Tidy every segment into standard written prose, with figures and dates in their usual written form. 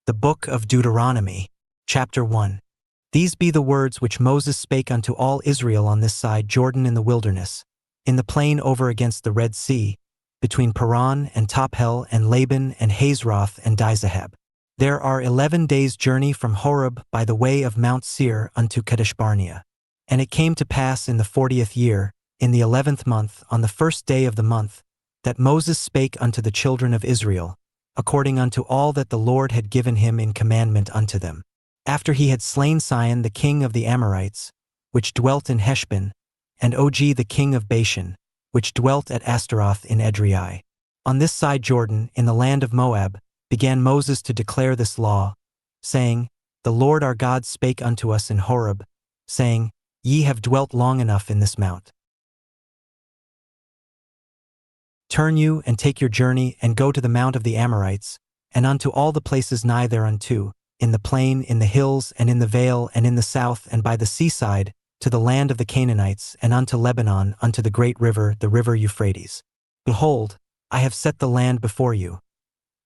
The Book of Deuteronomy, Chapter 1. These be the words which Moses spake unto all Israel on this side Jordan in the wilderness, in the plain over against the Red Sea, between Paran and Tophel and Laban and Hazroth and Dizahab. There are 11 days' journey from Horeb by the way of Mount Seir unto Kadesh-barnea. And it came to pass in the 40th year, in the 11th month, on the first day of the month, that Moses spake unto the children of Israel, according unto all that the Lord had given him in commandment unto them. After he had slain Sihon the king of the Amorites, which dwelt in Heshbon, and Og the king of Bashan, which dwelt at Astaroth in Edrei. On this side Jordan, in the land of Moab, began Moses to declare this law, saying, The Lord our God spake unto us in Horeb, saying, Ye have dwelt long enough in this mount. Turn you and take your journey and go to the mount of the Amorites, and unto all the places nigh thereunto, in the plain, in the hills, and in the vale, and in the south, and by the seaside, to the land of the Canaanites, and unto Lebanon, unto the great river, the river Euphrates. Behold, I have set the land before you.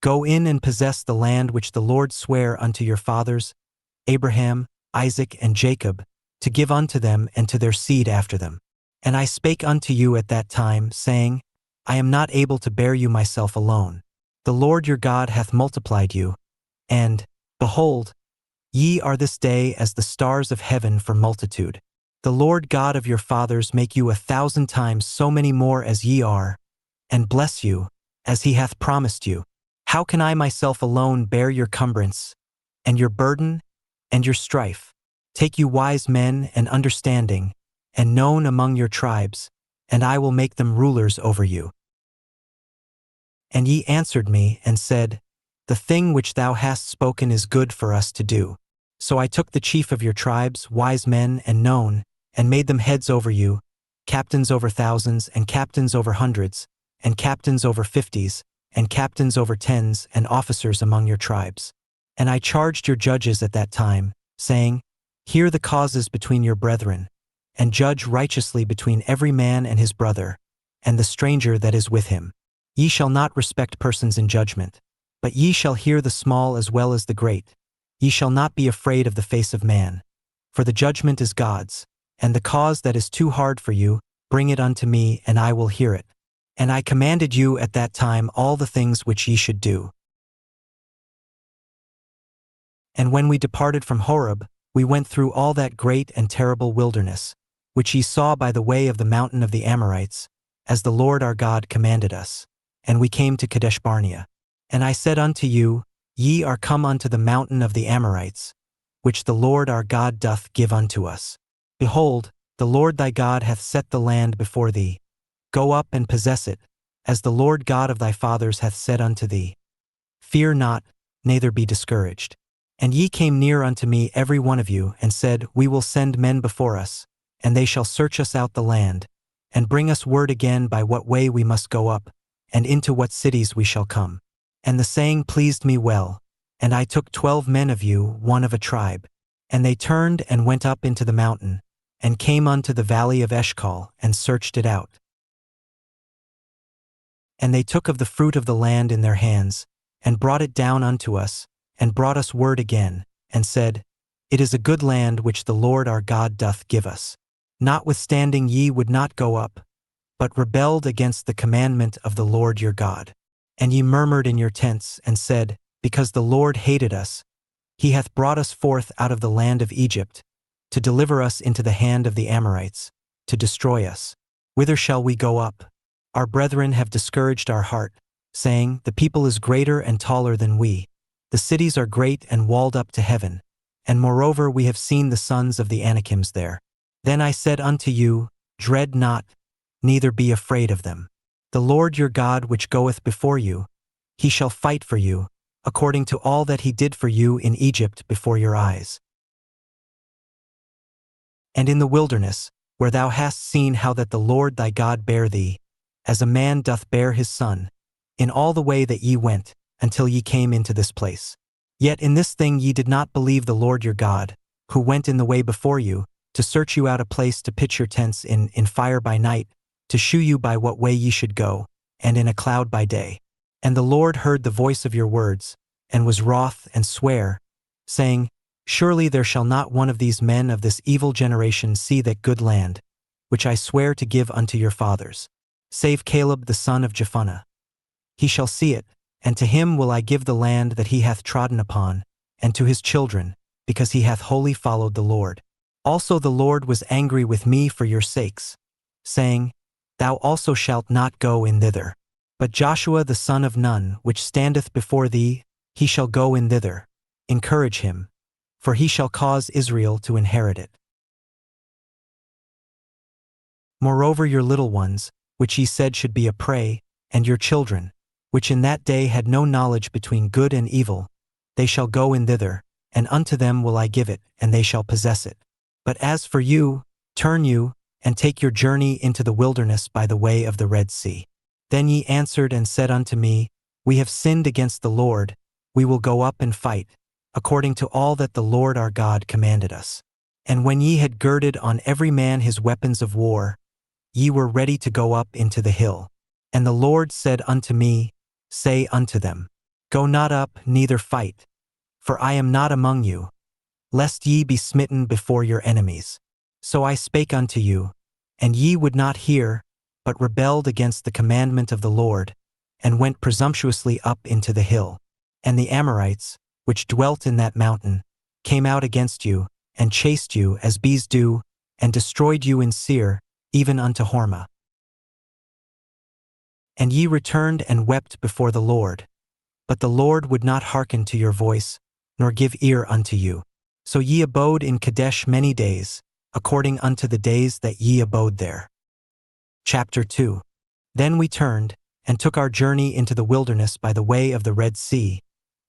Go in and possess the land which the Lord sware unto your fathers, Abraham, Isaac, and Jacob, to give unto them and to their seed after them. And I spake unto you at that time, saying, I am not able to bear you myself alone. The Lord your God hath multiplied you, and, behold, ye are this day as the stars of heaven for multitude. The Lord God of your fathers make you 1,000 times so many more as ye are, and bless you, as he hath promised you. How can I myself alone bear your cumbrance, and your burden, and your strife? Take you wise men and understanding, and known among your tribes, and I will make them rulers over you. And ye answered me, and said, The thing which thou hast spoken is good for us to do. So I took the chief of your tribes, wise men and known, and made them heads over you, captains over thousands, and captains over hundreds, and captains over 50s, and captains over 10s, and officers among your tribes. And I charged your judges at that time, saying, Hear the causes between your brethren, and judge righteously between every man and his brother, and the stranger that is with him. Ye shall not respect persons in judgment, but ye shall hear the small as well as the great. Ye shall not be afraid of the face of man, for the judgment is God's, and the cause that is too hard for you, bring it unto me, and I will hear it. And I commanded you at that time all the things which ye should do. And when we departed from Horeb, we went through all that great and terrible wilderness, which ye saw by the way of the mountain of the Amorites, as the Lord our God commanded us. And we came to Kadesh-barnea. And I said unto you, Ye are come unto the mountain of the Amorites, which the Lord our God doth give unto us. Behold, the Lord thy God hath set the land before thee. Go up and possess it, as the Lord God of thy fathers hath said unto thee. Fear not, neither be discouraged. And ye came near unto me every one of you, and said, We will send men before us, and they shall search us out the land, and bring us word again by what way we must go up, and into what cities we shall come. And the saying pleased me well, and I took 12 men of you, one of a tribe. And they turned and went up into the mountain, and came unto the valley of Eshcol, and searched it out. And they took of the fruit of the land in their hands, and brought it down unto us, and brought us word again, and said, It is a good land which the Lord our God doth give us. Notwithstanding ye would not go up, but rebelled against the commandment of the Lord your God. And ye murmured in your tents, and said, Because the Lord hated us, he hath brought us forth out of the land of Egypt, to deliver us into the hand of the Amorites, to destroy us. Whither shall we go up? Our brethren have discouraged our heart, saying, The people is greater and taller than we. The cities are great and walled up to heaven, and moreover we have seen the sons of the Anakims there. Then I said unto you, Dread not, neither be afraid of them. The Lord your God which goeth before you, he shall fight for you, according to all that he did for you in Egypt before your eyes. And in the wilderness, where thou hast seen how that the Lord thy God bare thee, as a man doth bear his son, in all the way that ye went, until ye came into this place. Yet in this thing ye did not believe the Lord your God, who went in the way before you, to search you out a place to pitch your tents in fire by night, to shew you by what way ye should go, and in a cloud by day. And the Lord heard the voice of your words, and was wroth and sware, saying, Surely there shall not one of these men of this evil generation see that good land, which I swear to give unto your fathers, save Caleb the son of Jephunneh. He shall see it, and to him will I give the land that he hath trodden upon, and to his children, because he hath wholly followed the Lord. Also the Lord was angry with me for your sakes, saying, Thou also shalt not go in thither. But Joshua the son of Nun, which standeth before thee, he shall go in thither. Encourage him, for he shall cause Israel to inherit it. Moreover your little ones, which ye said should be a prey, and your children, which in that day had no knowledge between good and evil, they shall go in thither, and unto them will I give it, and they shall possess it. But as for you, turn you, and take your journey into the wilderness by the way of the Red Sea. Then ye answered and said unto me, We have sinned against the Lord, we will go up and fight, according to all that the Lord our God commanded us. And when ye had girded on every man his weapons of war, ye were ready to go up into the hill. And the Lord said unto me, Say unto them, Go not up, neither fight, for I am not among you, lest ye be smitten before your enemies. So I spake unto you, and ye would not hear, but rebelled against the commandment of the Lord, and went presumptuously up into the hill. And the Amorites, which dwelt in that mountain, came out against you, and chased you as bees do, and destroyed you in Seir, even unto Hormah. And ye returned and wept before the Lord. But the Lord would not hearken to your voice, nor give ear unto you. So ye abode in Kadesh many days, according unto the days that ye abode there. Chapter 2. Then we turned, and took our journey into the wilderness by the way of the Red Sea,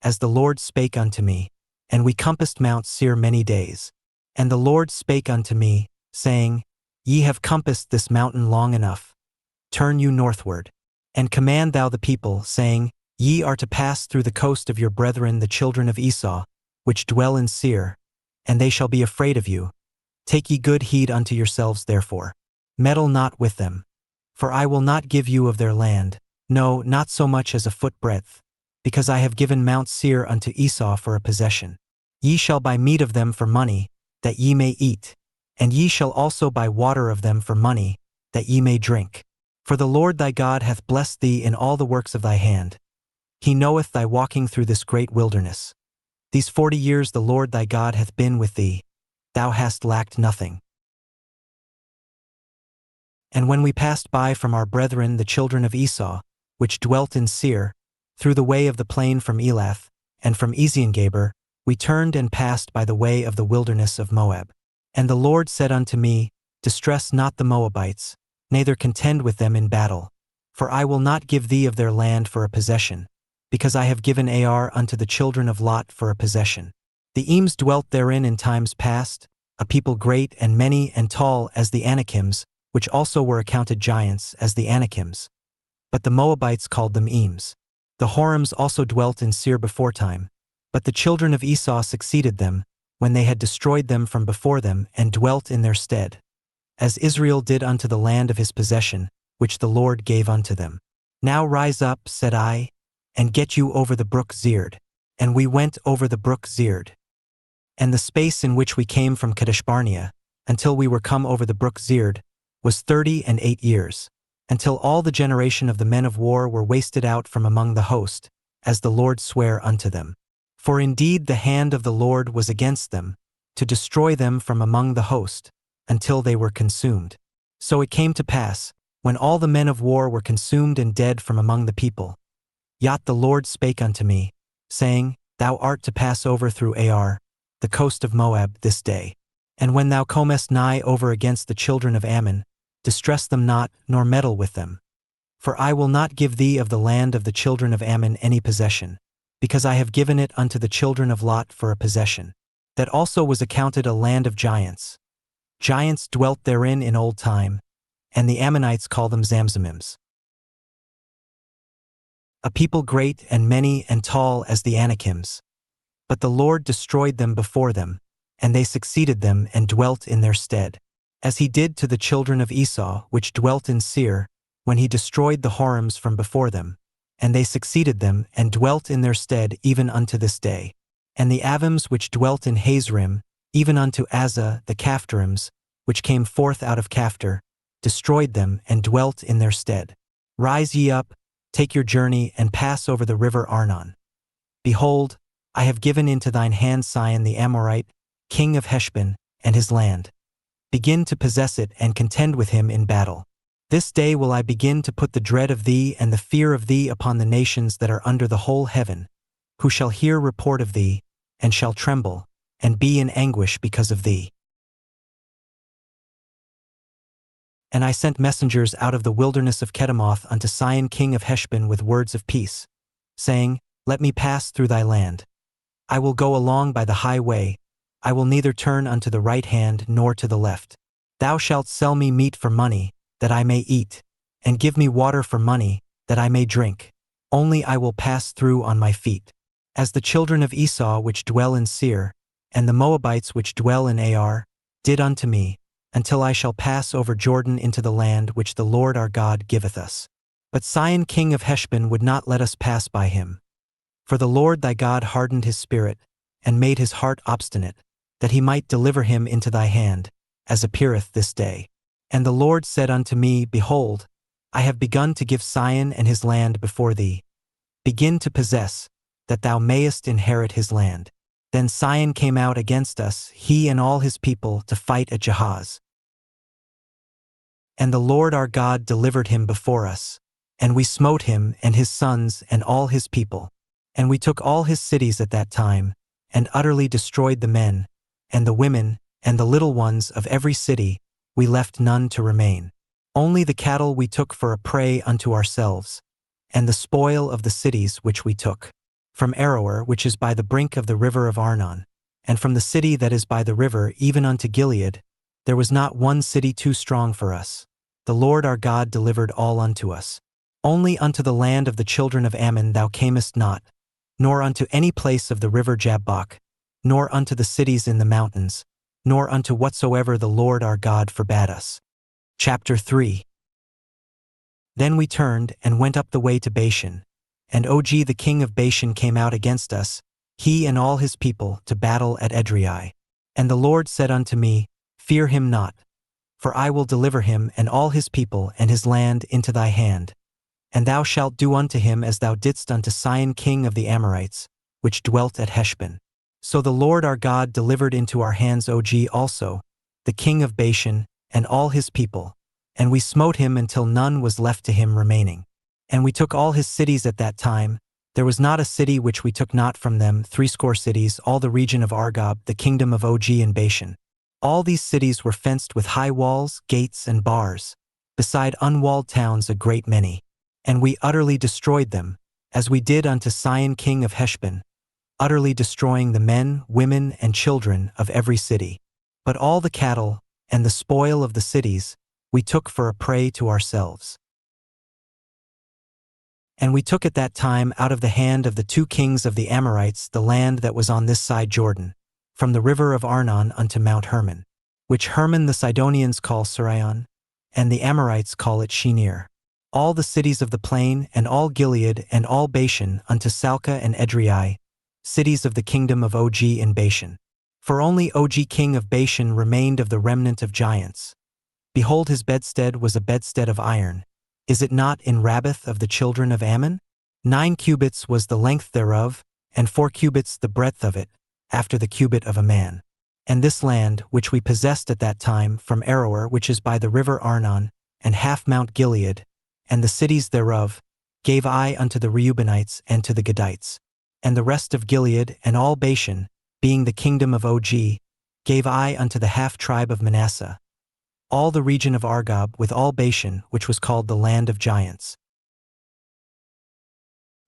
as the Lord spake unto me, and we compassed Mount Seir many days. And the Lord spake unto me, saying, Ye have compassed this mountain long enough. Turn you northward, and command thou the people, saying, Ye are to pass through the coast of your brethren the children of Esau, which dwell in Seir, and they shall be afraid of you. Take ye good heed unto yourselves therefore. Meddle not with them. For I will not give you of their land, no, not so much as a foot breadth, because I have given Mount Seir unto Esau for a possession. Ye shall buy meat of them for money, that ye may eat, and ye shall also buy water of them for money, that ye may drink. For the Lord thy God hath blessed thee in all the works of thy hand. He knoweth thy walking through this great wilderness. These 40 years the Lord thy God hath been with thee. Thou hast lacked nothing. And when we passed by from our brethren the children of Esau, which dwelt in Seir, through the way of the plain from Elath, and from Eziongeber, we turned and passed by the way of the wilderness of Moab. And the Lord said unto me, Distress not the Moabites, neither contend with them in battle, for I will not give thee of their land for a possession, because I have given Ar unto the children of Lot for a possession. The Ems dwelt therein in times past, a people great and many and tall as the Anakims, which also were accounted giants as the Anakims. But the Moabites called them Ems. The Horims also dwelt in Seir beforetime, but the children of Esau succeeded them, when they had destroyed them from before them, and dwelt in their stead, as Israel did unto the land of his possession, which the Lord gave unto them. Now rise up, said I, and get you over the brook Zered. And we went over the brook Zered. And the space in which we came from Kadeshbarnea, until we were come over the brook Zered, was 38 years, until all the generation of the men of war were wasted out from among the host, as the Lord sware unto them. For indeed the hand of the Lord was against them, to destroy them from among the host, until they were consumed. So it came to pass, when all the men of war were consumed and dead from among the people, yet the Lord spake unto me, saying, Thou art to pass over through Ar, the coast of Moab, this day. And when thou comest nigh over against the children of Ammon, distress them not, nor meddle with them. For I will not give thee of the land of the children of Ammon any possession, because I have given it unto the children of Lot for a possession. That also was accounted a land of giants. Giants dwelt therein in old time, and the Ammonites call them Zamzummims. A people great and many and tall as the Anakims. But the Lord destroyed them before them, and they succeeded them and dwelt in their stead, as he did to the children of Esau which dwelt in Seir, when he destroyed the Horims from before them, and they succeeded them, and dwelt in their stead even unto this day. And the Avims which dwelt in Hazrim, even unto Azza the Caphtorims, which came forth out of Caphtor, destroyed them, and dwelt in their stead. Rise ye up, take your journey, and pass over the river Arnon. Behold, I have given into thine hand Sihon the Amorite, king of Heshbon, and his land. Begin to possess it, and contend with him in battle. This day will I begin to put the dread of thee and the fear of thee upon the nations that are under the whole heaven, who shall hear report of thee, and shall tremble, and be in anguish because of thee. And I sent messengers out of the wilderness of Kedemoth unto Sihon king of Heshbon with words of peace, saying, Let me pass through thy land. I will go along by the high way, I will neither turn unto the right hand nor to the left. Thou shalt sell me meat for money, that I may eat, and give me water for money, that I may drink. Only I will pass through on my feet. As the children of Esau which dwell in Seir, and the Moabites which dwell in Ar, did unto me, until I shall pass over Jordan into the land which the Lord our God giveth us. But Sihon king of Heshbon would not let us pass by him. For the Lord thy God hardened his spirit, and made his heart obstinate, that he might deliver him into thy hand, as appeareth this day. And the Lord said unto me, Behold, I have begun to give Sihon and his land before thee. Begin to possess, that thou mayest inherit his land. Then Sihon came out against us, he and all his people, to fight at Jahaz. And the Lord our God delivered him before us, and we smote him and his sons and all his people. And we took all his cities at that time, and utterly destroyed the men, and the women, and the little ones of every city, we left none to remain. Only the cattle we took for a prey unto ourselves, and the spoil of the cities which we took. From Aroer, which is by the brink of the river of Arnon, and from the city that is by the river even unto Gilead, there was not one city too strong for us. The Lord our God delivered all unto us. Only unto the land of the children of Ammon thou camest not, nor unto any place of the river Jabbok, nor unto the cities in the mountains, nor unto whatsoever the Lord our God forbade us. Chapter 3. Then we turned and went up the way to Bashan, and Og the king of Bashan came out against us, he and all his people, to battle at Edrei. And the Lord said unto me, Fear him not, for I will deliver him and all his people and his land into thy hand. And thou shalt do unto him as thou didst unto Sihon king of the Amorites, which dwelt at Heshbon. So the Lord our God delivered into our hands Og also, the king of Bashan, and all his people, and we smote him until none was left to him remaining. And we took all his cities at that time, there was not a city which we took not from them, 80 cities, all the region of Argob, the kingdom of Og and Bashan. All these cities were fenced with high walls, gates, and bars, beside unwalled towns a great many. And we utterly destroyed them, as we did unto Sihon king of Heshbon, utterly destroying the men, women, and children of every city. But all the cattle, and the spoil of the cities, we took for a prey to ourselves. And we took at that time out of the hand of the 2 kings of the Amorites the land that was on this side Jordan, from the river of Arnon unto Mount Hermon, which Hermon the Sidonians call Sirion, and the Amorites call it Shinir. All the cities of the plain, and all Gilead, and all Bashan, unto Salcah and Edrei, cities of the kingdom of Og in Bashan. For only Og king of Bashan remained of the remnant of giants. Behold, his bedstead was a bedstead of iron. Is it not in Rabbath of the children of Ammon? 9 cubits was the length thereof, and 4 cubits the breadth of it, after the cubit of a man. And this land, which we possessed at that time, from Aroer, which is by the river Arnon, and half Mount Gilead, and the cities thereof, gave I unto the Reubenites and to the Gadites. And the rest of Gilead, and all Bashan, being the kingdom of Og, gave I unto the half-tribe of Manasseh. All the region of Argob with all Bashan, which was called the land of giants.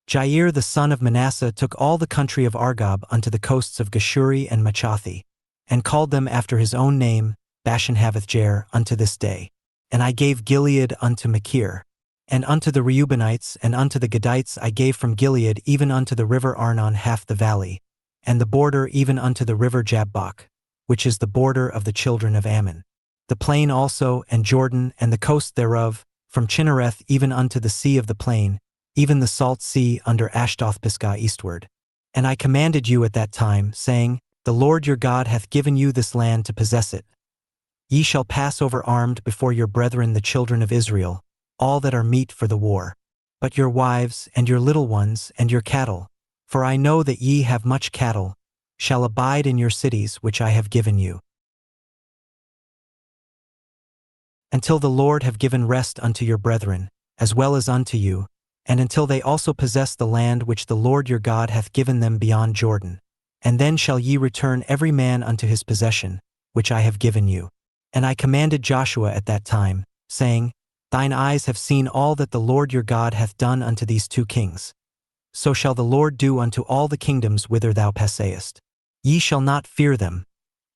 Jair the son of Manasseh took all the country of Argob unto the coasts of Geshuri and Machathi, and called them after his own name, Bashan-Havoth-Jair, unto this day. And I gave Gilead unto Machir. And unto the Reubenites and unto the Gadites I gave from Gilead even unto the river Arnon half the valley, and the border even unto the river Jabbok, which is the border of the children of Ammon. The plain also, and Jordan, and the coast thereof, from Chinnereth even unto the sea of the plain, even the salt sea under Ashdoth-Pisgah eastward. And I commanded you at that time, saying, The Lord your God hath given you this land to possess it. Ye shall pass over armed before your brethren the children of Israel, all that are meet for the war. But your wives, and your little ones, and your cattle, for I know that ye have much cattle, shall abide in your cities which I have given you, until the Lord have given rest unto your brethren, as well as unto you, and until they also possess the land which the Lord your God hath given them beyond Jordan. And then shall ye return every man unto his possession, which I have given you. And I commanded Joshua at that time, saying, Thine eyes have seen all that the Lord your God hath done unto these two kings. So shall the Lord do unto all the kingdoms whither thou passest. Ye shall not fear them,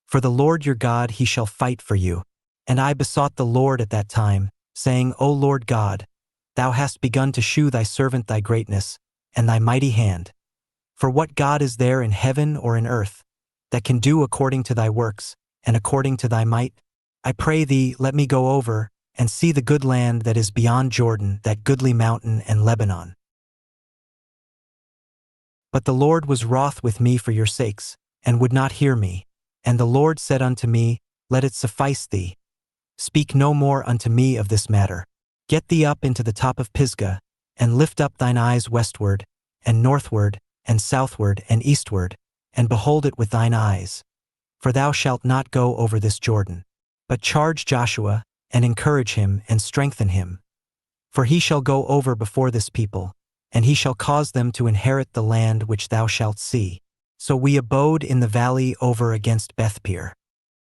for the Lord your God he shall fight for you. And I besought the Lord at that time, saying, O Lord God, thou hast begun to shew thy servant thy greatness, and thy mighty hand. For what God is there in heaven or in earth, that can do according to thy works, and according to thy might? I pray thee, let me go over, and see the good land that is beyond Jordan, that goodly mountain and Lebanon. But the Lord was wroth with me for your sakes, and would not hear me. And the Lord said unto me, Let it suffice thee. Speak no more unto me of this matter. Get thee up into the top of Pisgah, and lift up thine eyes westward, and northward, and southward, and eastward, and behold it with thine eyes. For thou shalt not go over this Jordan. But charge Joshua, and encourage him, and strengthen him. For he shall go over before this people, and he shall cause them to inherit the land which thou shalt see. So we abode in the valley over against Bethpeor.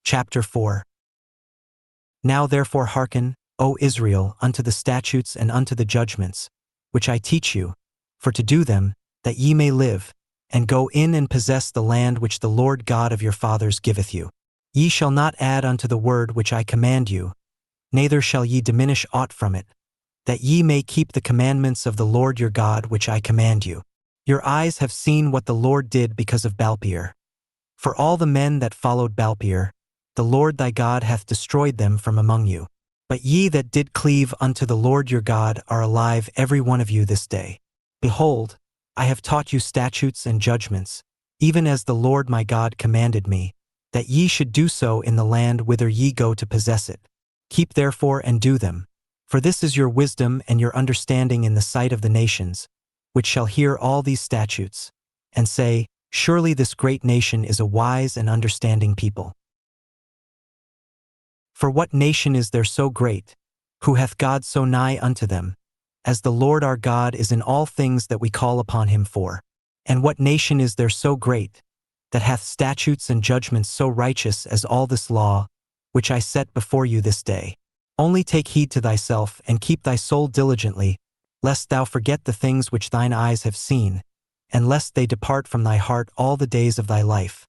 Chapter 4. Now therefore hearken, O Israel, unto the statutes and unto the judgments, which I teach you, for to do them, that ye may live, and go in and possess the land which the Lord God of your fathers giveth you. Ye shall not add unto the word which I command you, neither shall ye diminish aught from it, that ye may keep the commandments of the Lord your God which I command you. Your eyes have seen what the Lord did because of Baalpeor. For all the men that followed Baalpeor, the Lord thy God hath destroyed them from among you. But ye that did cleave unto the Lord your God are alive every one of you this day. Behold, I have taught you statutes and judgments, even as the Lord my God commanded me, that ye should do so in the land whither ye go to possess it. Keep therefore and do them, for this is your wisdom and your understanding in the sight of the nations, which shall hear all these statutes, and say, Surely this great nation is a wise and understanding people. For what nation is there so great, who hath God so nigh unto them, as the Lord our God is in all things that we call upon him for? And what nation is there so great, that hath statutes and judgments so righteous as all this law, which I set before you this day? Only take heed to thyself, and keep thy soul diligently, lest thou forget the things which thine eyes have seen, and lest they depart from thy heart all the days of thy life.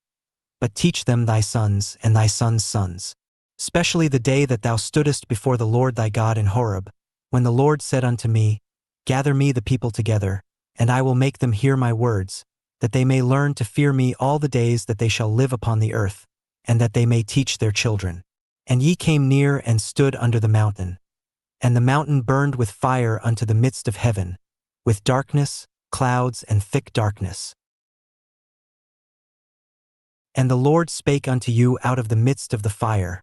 But teach them thy sons and thy sons' sons, especially the day that thou stoodest before the Lord thy God in Horeb, when the Lord said unto me, Gather me the people together, and I will make them hear my words, that they may learn to fear me all the days that they shall live upon the earth, and that they may teach their children. And ye came near and stood under the mountain. And the mountain burned with fire unto the midst of heaven, with darkness, clouds, and thick darkness. And the Lord spake unto you out of the midst of the fire.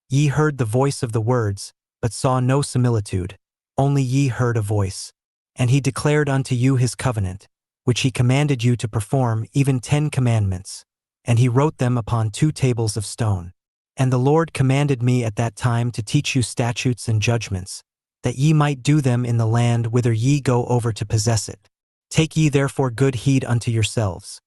Ye heard the voice of the words, but saw no similitude, only ye heard a voice. And he declared unto you his covenant, which he commanded you to perform, even 10 commandments, and he wrote them upon 2 tables of stone. And the Lord commanded me at that time to teach you statutes and judgments, that ye might do them in the land whither ye go over to possess it. Take ye therefore good heed unto yourselves.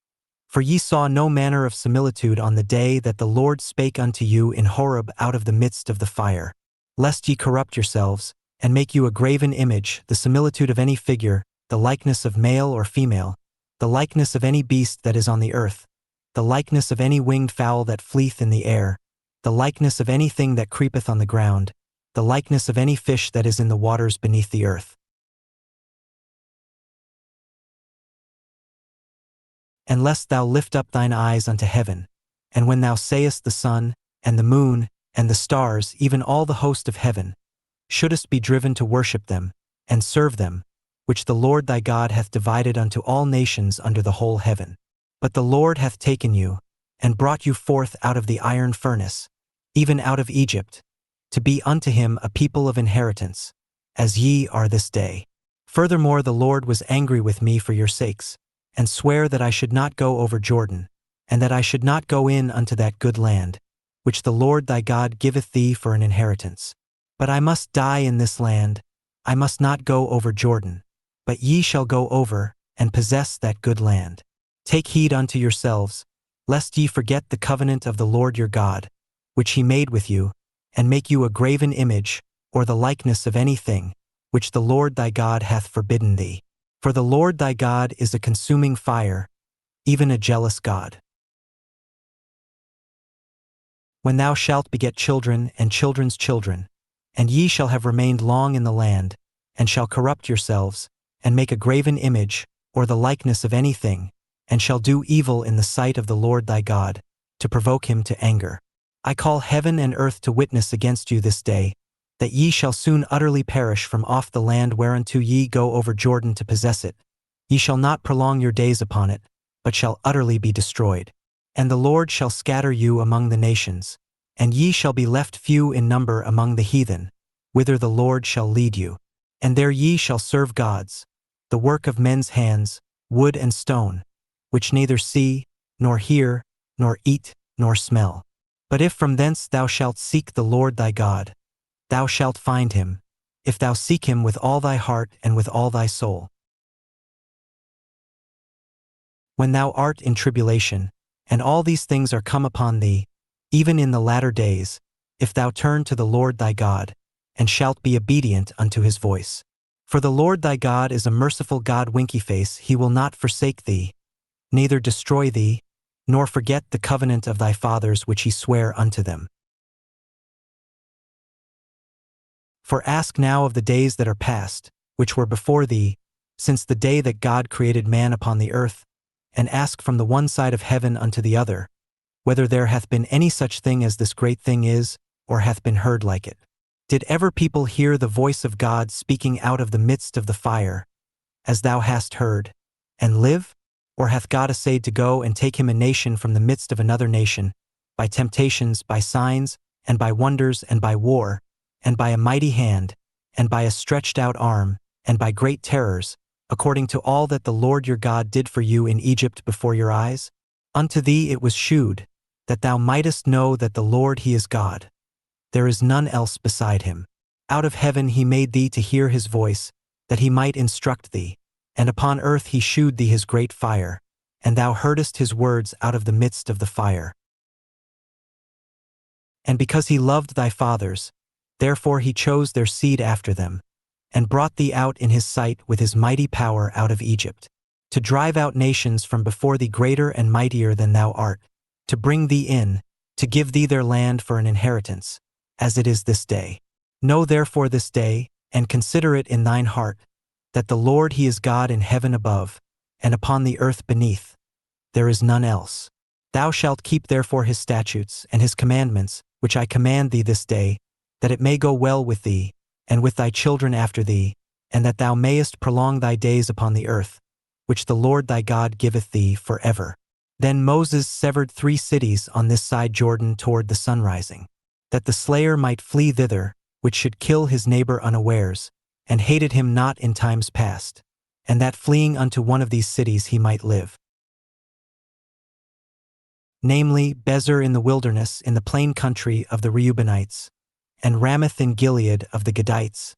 For ye saw no manner of similitude on the day that the Lord spake unto you in Horeb out of the midst of the fire, lest ye corrupt yourselves, and make you a graven image, the similitude of any figure, the likeness of male or female, the likeness of any beast that is on the earth, the likeness of any winged fowl that fleeth in the air, the likeness of anything that creepeth on the ground, the likeness of any fish that is in the waters beneath the earth. And lest thou lift up thine eyes unto heaven, and when thou sayest the sun, and the moon, and the stars, even all the host of heaven, shouldest be driven to worship them, and serve them, which the Lord thy God hath divided unto all nations under the whole heaven. But the Lord hath taken you, and brought you forth out of the iron furnace, even out of Egypt, to be unto him a people of inheritance, as ye are this day. Furthermore the Lord was angry with me for your sakes, and sware that I should not go over Jordan, and that I should not go in unto that good land, which the Lord thy God giveth thee for an inheritance. But I must die in this land, I must not go over Jordan, but ye shall go over, and possess that good land. Take heed unto yourselves, lest ye forget the covenant of the Lord your God, which he made with you, and make you a graven image, or the likeness of any thing, which the Lord thy God hath forbidden thee. For the Lord thy God is a consuming fire, even a jealous God. When thou shalt beget children and children's children, and ye shall have remained long in the land, and shall corrupt yourselves, and make a graven image, or the likeness of anything, and shall do evil in the sight of the Lord thy God, to provoke him to anger. I call heaven and earth to witness against you this day, that ye shall soon utterly perish from off the land whereunto ye go over Jordan to possess it. Ye shall not prolong your days upon it, but shall utterly be destroyed. And the Lord shall scatter you among the nations, and ye shall be left few in number among the heathen, whither the Lord shall lead you. And there ye shall serve gods, the work of men's hands, wood and stone, which neither see, nor hear, nor eat, nor smell. But if from thence thou shalt seek the Lord thy God, thou shalt find him, if thou seek him with all thy heart and with all thy soul. When thou art in tribulation, and all these things are come upon thee, even in the latter days, if thou turn to the Lord thy God, and shalt be obedient unto his voice. For the Lord thy God is a merciful God, winky-face, he will not forsake thee, neither destroy thee, nor forget the covenant of thy fathers which he sware unto them. For ask now of the days that are past, which were before thee, since the day that God created man upon the earth, and ask from the one side of heaven unto the other, whether there hath been any such thing as this great thing is, or hath been heard like it. Did ever people hear the voice of God speaking out of the midst of the fire, as thou hast heard, and live? Or hath God essayed to go and take him a nation from the midst of another nation, by temptations, by signs, and by wonders, and by war, and by a mighty hand, and by a stretched out arm, and by great terrors, according to all that the Lord your God did for you in Egypt before your eyes? Unto thee it was shewed, that thou mightest know that the Lord he is God. There is none else beside him. Out of heaven he made thee to hear his voice, that he might instruct thee, and upon earth he shewed thee his great fire, and thou heardest his words out of the midst of the fire. And because he loved thy fathers, therefore he chose their seed after them, and brought thee out in his sight with his mighty power out of Egypt, to drive out nations from before thee greater and mightier than thou art, to bring thee in, to give thee their land for an inheritance, as it is this day. Know therefore this day, and consider it in thine heart, that the Lord he is God in heaven above, and upon the earth beneath. There is none else. Thou shalt keep therefore his statutes and his commandments, which I command thee this day, that it may go well with thee, and with thy children after thee, and that thou mayest prolong thy days upon the earth, which the Lord thy God giveth thee forever. Then Moses severed 3 cities on this side Jordan toward the sunrising, that the slayer might flee thither, which should kill his neighbor unawares, and hated him not in times past, and that fleeing unto one of these cities he might live. Namely, Bezer in the wilderness in the plain country of the Reubenites, and Ramoth in Gilead of the Gadites,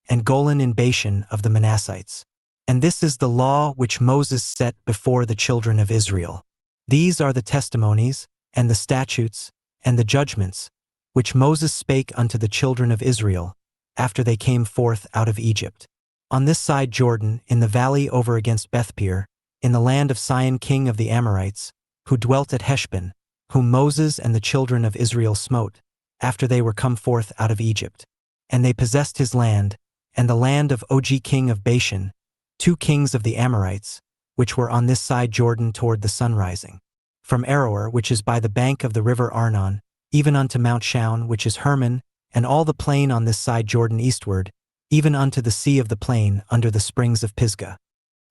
and Golan in Bashan of the Manassites. And this is the law which Moses set before the children of Israel. These are the testimonies, and the statutes, and the judgments, which Moses spake unto the children of Israel, after they came forth out of Egypt. On this side Jordan, in the valley over against Bethpeor, in the land of Sihon king of the Amorites, who dwelt at Heshbon, whom Moses and the children of Israel smote, after they were come forth out of Egypt. And they possessed his land, and the land of Og king of Bashan, 2 kings of the Amorites, which were on this side Jordan toward the sunrising. From Aroer, which is by the bank of the river Arnon, even unto Mount Shaun, which is Hermon, and all the plain on this side Jordan eastward, even unto the sea of the plain under the springs of Pisgah.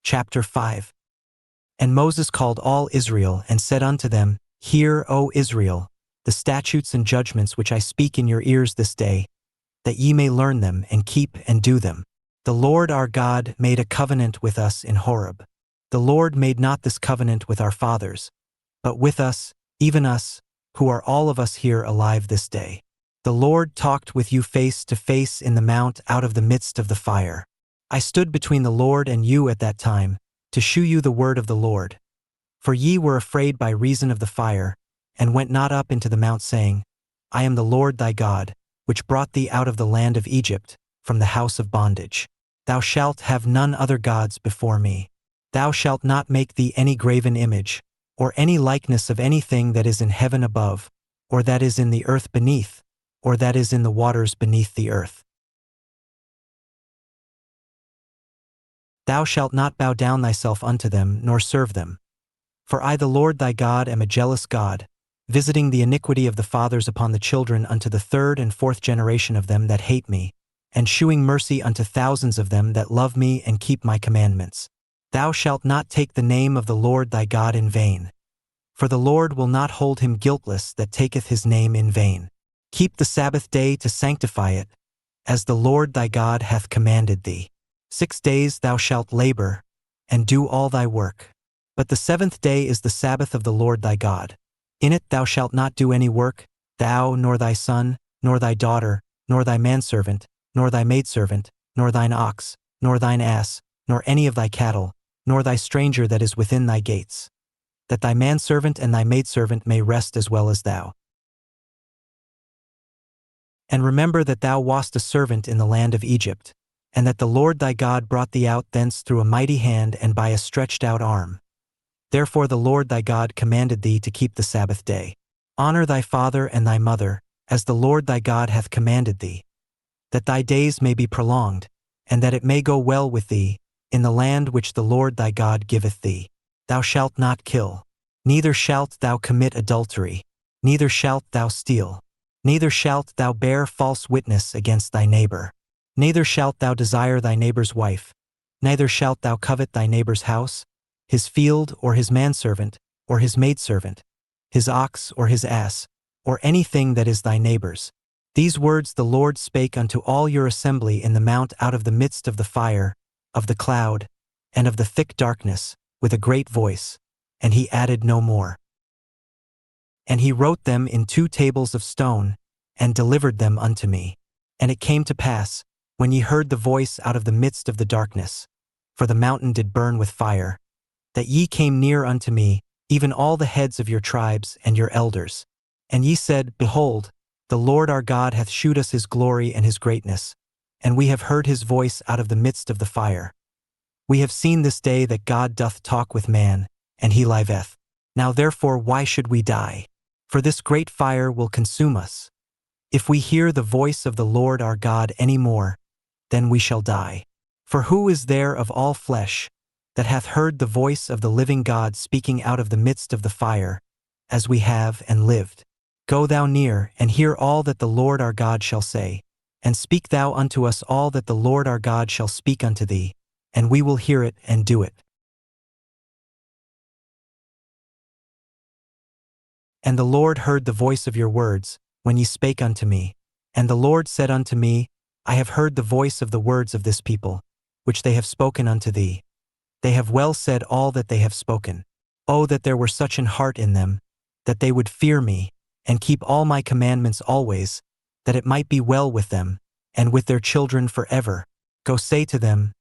Chapter 5. And Moses called all Israel and said unto them, Hear, O Israel, the statutes and judgments which I speak in your ears this day, that ye may learn them and keep and do them. The Lord our God made a covenant with us in Horeb. The Lord made not this covenant with our fathers, but with us, even us, who are all of us here alive this day. The Lord talked with you face to face in the mount out of the midst of the fire. I stood between the Lord and you at that time, to shew you the word of the Lord. For ye were afraid by reason of the fire, and went not up into the mount, saying, I am the Lord thy God, which brought thee out of the land of Egypt, from the house of bondage. Thou shalt have none other gods before me. Thou shalt not make thee any graven image, or any likeness of anything that is in heaven above, or that is in the earth beneath, or that is in the waters beneath the earth. Thou shalt not bow down thyself unto them, nor serve them. For I the Lord thy God am a jealous God, visiting the iniquity of the fathers upon the children unto the third and fourth generation of them that hate me, and shewing mercy unto thousands of them that love me and keep my commandments. Thou shalt not take the name of the Lord thy God in vain. For the Lord will not hold him guiltless that taketh his name in vain. Keep the Sabbath day to sanctify it, as the Lord thy God hath commanded thee. 6 days thou shalt labor, and do all thy work. But the seventh day is the Sabbath of the Lord thy God. In it thou shalt not do any work, thou, nor thy son, nor thy daughter, nor thy manservant, nor thy maidservant, nor thine ox, nor thine ass, nor any of thy cattle, nor thy stranger that is within thy gates, that thy manservant and thy maidservant may rest as well as thou. And remember that thou wast a servant in the land of Egypt, and that the Lord thy God brought thee out thence through a mighty hand and by a stretched out arm. Therefore the Lord thy God commanded thee to keep the Sabbath day. Honor thy father and thy mother, as the Lord thy God hath commanded thee, that thy days may be prolonged, and that it may go well with thee, in the land which the Lord thy God giveth thee. Thou shalt not kill, neither shalt thou commit adultery, neither shalt thou steal, neither shalt thou bear false witness against thy neighbor, neither shalt thou desire thy neighbor's wife, neither shalt thou covet thy neighbor's house, his field, or his manservant, or his maidservant, his ox, or his ass, or anything that is thy neighbor's. These words the Lord spake unto all your assembly in the mount out of the midst of the fire, of the cloud, and of the thick darkness, with a great voice, and he added no more. And he wrote them in 2 tables of stone, and delivered them unto me. And it came to pass, when ye heard the voice out of the midst of the darkness, for the mountain did burn with fire, that ye came near unto me, even all the heads of your tribes and your elders. And ye said, Behold, the Lord our God hath shewed us his glory and his greatness, and we have heard his voice out of the midst of the fire. We have seen this day that God doth talk with man, and he liveth. Now therefore why should we die? For this great fire will consume us. If we hear the voice of the Lord our God any more, then we shall die. For who is there of all flesh that hath heard the voice of the living God speaking out of the midst of the fire, as we have and lived? Go thou near, and hear all that the Lord our God shall say, and speak thou unto us all that the Lord our God shall speak unto thee, and we will hear it and do it. And the Lord heard the voice of your words, when ye spake unto me. And the Lord said unto me, I have heard the voice of the words of this people, which they have spoken unto thee. They have well said all that they have spoken. Oh, that there were such an heart in them, that they would fear me, and keep all my commandments always, that it might be well with them, and with their children forever. Go say to them,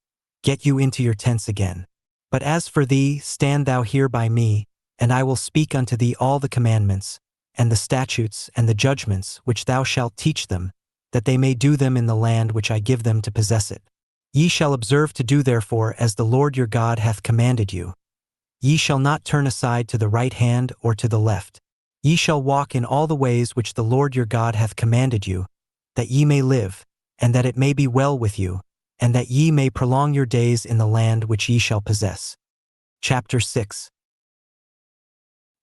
Get you into your tents again. But as for thee, stand thou here by me, and I will speak unto thee all the commandments, and the statutes, and the judgments, which thou shalt teach them, that they may do them in the land which I give them to possess it. Ye shall observe to do therefore as the Lord your God hath commanded you. Ye shall not turn aside to the right hand or to the left. Ye shall walk in all the ways which the Lord your God hath commanded you, that ye may live, and that it may be well with you, and that ye may prolong your days in the land which ye shall possess. Chapter 6.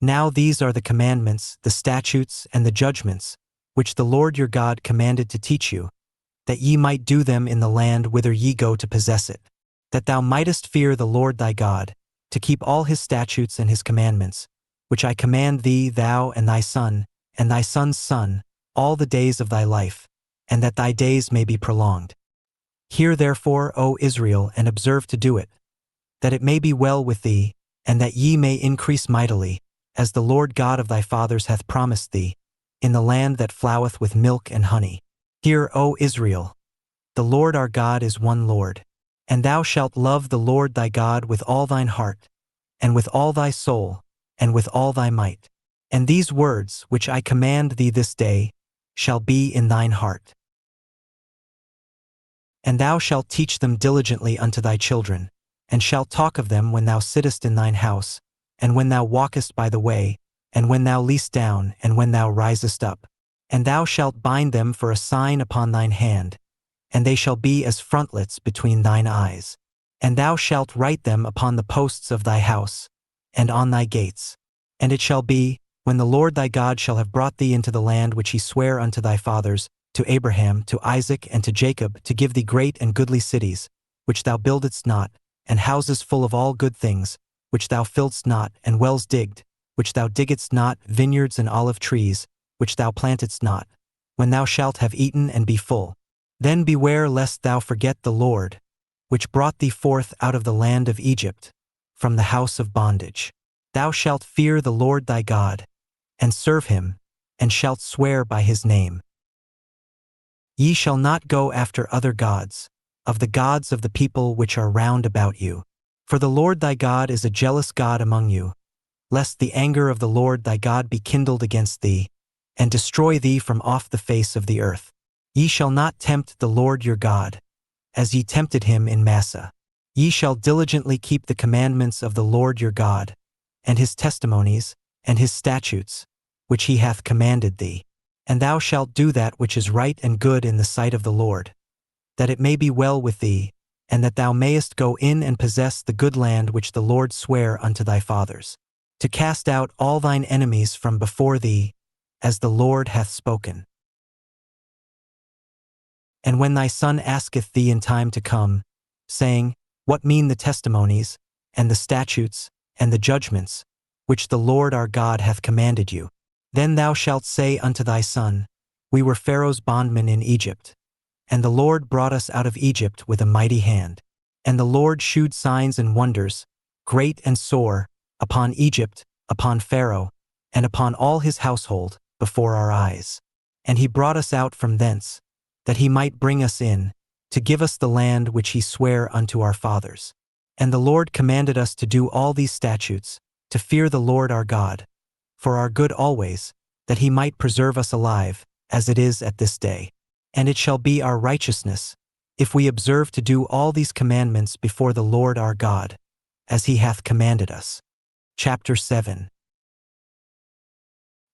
Now these are the commandments, the statutes, and the judgments, which the Lord your God commanded to teach you, that ye might do them in the land whither ye go to possess it, that thou mightest fear the Lord thy God, to keep all his statutes and his commandments, which I command thee, thou and thy son's son, all the days of thy life, and that thy days may be prolonged. Hear therefore, O Israel, and observe to do it, that it may be well with thee, and that ye may increase mightily, as the Lord God of thy fathers hath promised thee, in the land that floweth with milk and honey. Hear, O Israel, the Lord our God is one Lord. And thou shalt love the Lord thy God with all thine heart, and with all thy soul, and with all thy might. And these words, which I command thee this day, shall be in thine heart. And thou shalt teach them diligently unto thy children, and shalt talk of them when thou sittest in thine house, and when thou walkest by the way, and when thou liest down, and when thou risest up. And thou shalt bind them for a sign upon thine hand, and they shall be as frontlets between thine eyes. And thou shalt write them upon the posts of thy house, and on thy gates. And it shall be, when the Lord thy God shall have brought thee into the land which he sware unto thy fathers, to Abraham, to Isaac, and to Jacob, to give thee great and goodly cities, which thou buildedst not, and houses full of all good things, which thou filledst not, and wells digged, which thou diggedst not, vineyards and olive trees, which thou plantedst not, when thou shalt have eaten and be full. Then beware lest thou forget the Lord, which brought thee forth out of the land of Egypt, from the house of bondage. Thou shalt fear the Lord thy God, and serve him, and shalt swear by his name. Ye shall not go after other gods, of the gods of the people which are round about you. For the Lord thy God is a jealous God among you, lest the anger of the Lord thy God be kindled against thee, and destroy thee from off the face of the earth. Ye shall not tempt the Lord your God, as ye tempted him in Massah. Ye shall diligently keep the commandments of the Lord your God, and his testimonies, and his statutes, which he hath commanded thee. And thou shalt do that which is right and good in the sight of the Lord, that it may be well with thee, and that thou mayest go in and possess the good land which the Lord sware unto thy fathers, to cast out all thine enemies from before thee, as the Lord hath spoken. And when thy son asketh thee in time to come, saying, What mean the testimonies, and the statutes, and the judgments, which the Lord our God hath commanded you? Then thou shalt say unto thy son, We were Pharaoh's bondmen in Egypt, and the Lord brought us out of Egypt with a mighty hand. And the Lord shewed signs and wonders, great and sore, upon Egypt, upon Pharaoh, and upon all his household, before our eyes. And he brought us out from thence, that he might bring us in, to give us the land which he sware unto our fathers. And the Lord commanded us to do all these statutes, to fear the Lord our God, for our good always, that he might preserve us alive, as it is at this day. And it shall be our righteousness, if we observe to do all these commandments before the Lord our God, as he hath commanded us. Chapter 7.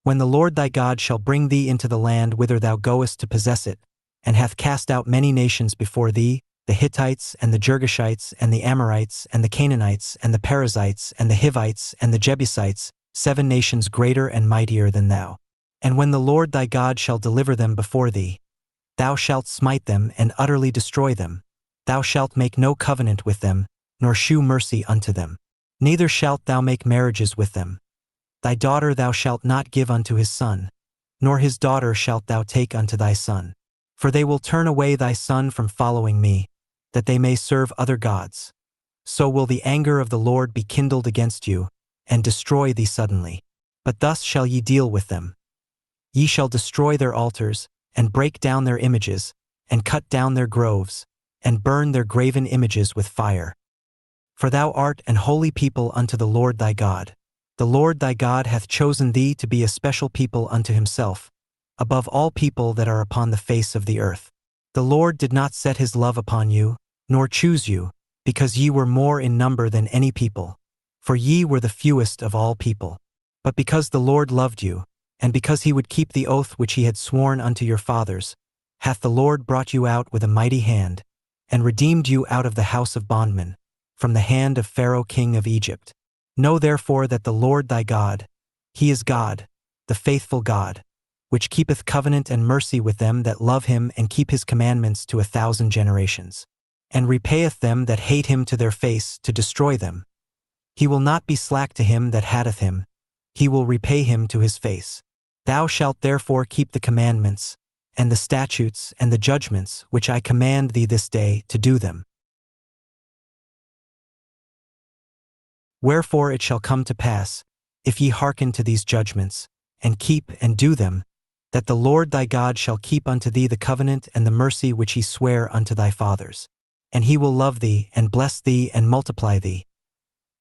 When the Lord thy God shall bring thee into the land whither thou goest to possess it, and hath cast out many nations before thee, the Hittites, and the Girgashites, and the Amorites, and the Canaanites, and the Perizzites, and the Hivites, and the Jebusites, 7 nations greater and mightier than thou. And when the Lord thy God shall deliver them before thee, thou shalt smite them and utterly destroy them. Thou shalt make no covenant with them, nor shew mercy unto them. Neither shalt thou make marriages with them. Thy daughter thou shalt not give unto his son, nor his daughter shalt thou take unto thy son. For they will turn away thy son from following me, that they may serve other gods. So will the anger of the Lord be kindled against you, and destroy thee suddenly. But thus shall ye deal with them. Ye shall destroy their altars, and break down their images, and cut down their groves, and burn their graven images with fire. For thou art an holy people unto the Lord thy God. The Lord thy God hath chosen thee to be a special people unto himself, above all people that are upon the face of the earth. The Lord did not set his love upon you, nor choose you, because ye were more in number than any people, for ye were the fewest of all people. But because the Lord loved you, and because he would keep the oath which he had sworn unto your fathers, hath the Lord brought you out with a mighty hand, and redeemed you out of the house of bondmen, from the hand of Pharaoh king of Egypt. Know therefore that the Lord thy God, he is God, the faithful God, which keepeth covenant and mercy with them that love him and keep his commandments to 1,000 generations, and repayeth them that hate him to their face to destroy them. He will not be slack to him that hateth him, he will repay him to his face. Thou shalt therefore keep the commandments, and the statutes, and the judgments, which I command thee this day, to do them. Wherefore it shall come to pass, if ye hearken to these judgments, and keep and do them, that the Lord thy God shall keep unto thee the covenant and the mercy which he sware unto thy fathers. And he will love thee, and bless thee, and multiply thee.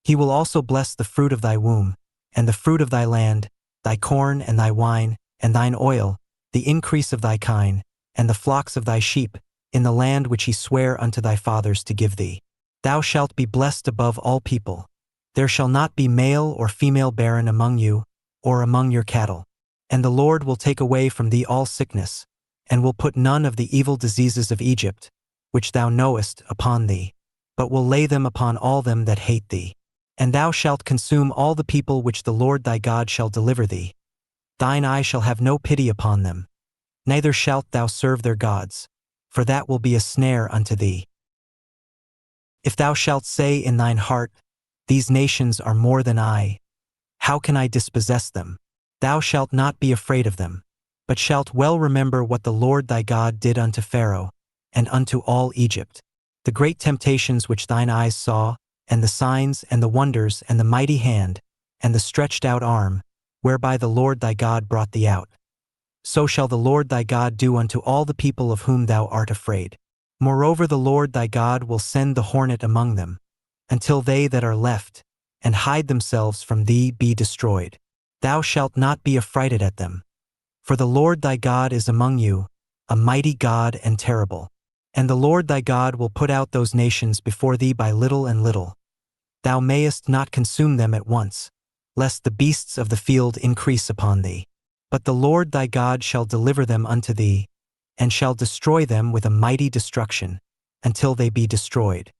He will also bless the fruit of thy womb, and the fruit of thy land, thy corn and thy wine, and thine oil, the increase of thy kine, and the flocks of thy sheep, in the land which he sware unto thy fathers to give thee. Thou shalt be blessed above all people. There shall not be male or female barren among you, or among your cattle. And the Lord will take away from thee all sickness, and will put none of the evil diseases of Egypt, which thou knowest, upon thee, but will lay them upon all them that hate thee. And thou shalt consume all the people which the Lord thy God shall deliver thee. Thine eye shall have no pity upon them, neither shalt thou serve their gods, for that will be a snare unto thee. If thou shalt say in thine heart, These nations are more than I, how can I dispossess them? Thou shalt not be afraid of them, but shalt well remember what the Lord thy God did unto Pharaoh, and unto all Egypt, the great temptations which thine eyes saw, and the signs, and the wonders, and the mighty hand, and the stretched out arm, whereby the Lord thy God brought thee out. So shall the Lord thy God do unto all the people of whom thou art afraid. Moreover the Lord thy God will send the hornet among them, until they that are left, and hide themselves from thee, be destroyed. Thou shalt not be affrighted at them. For the Lord thy God is among you, a mighty God and terrible. And the Lord thy God will put out those nations before thee by little and little. Thou mayest not consume them at once, lest the beasts of the field increase upon thee. But the Lord thy God shall deliver them unto thee, and shall destroy them with a mighty destruction, until they be destroyed.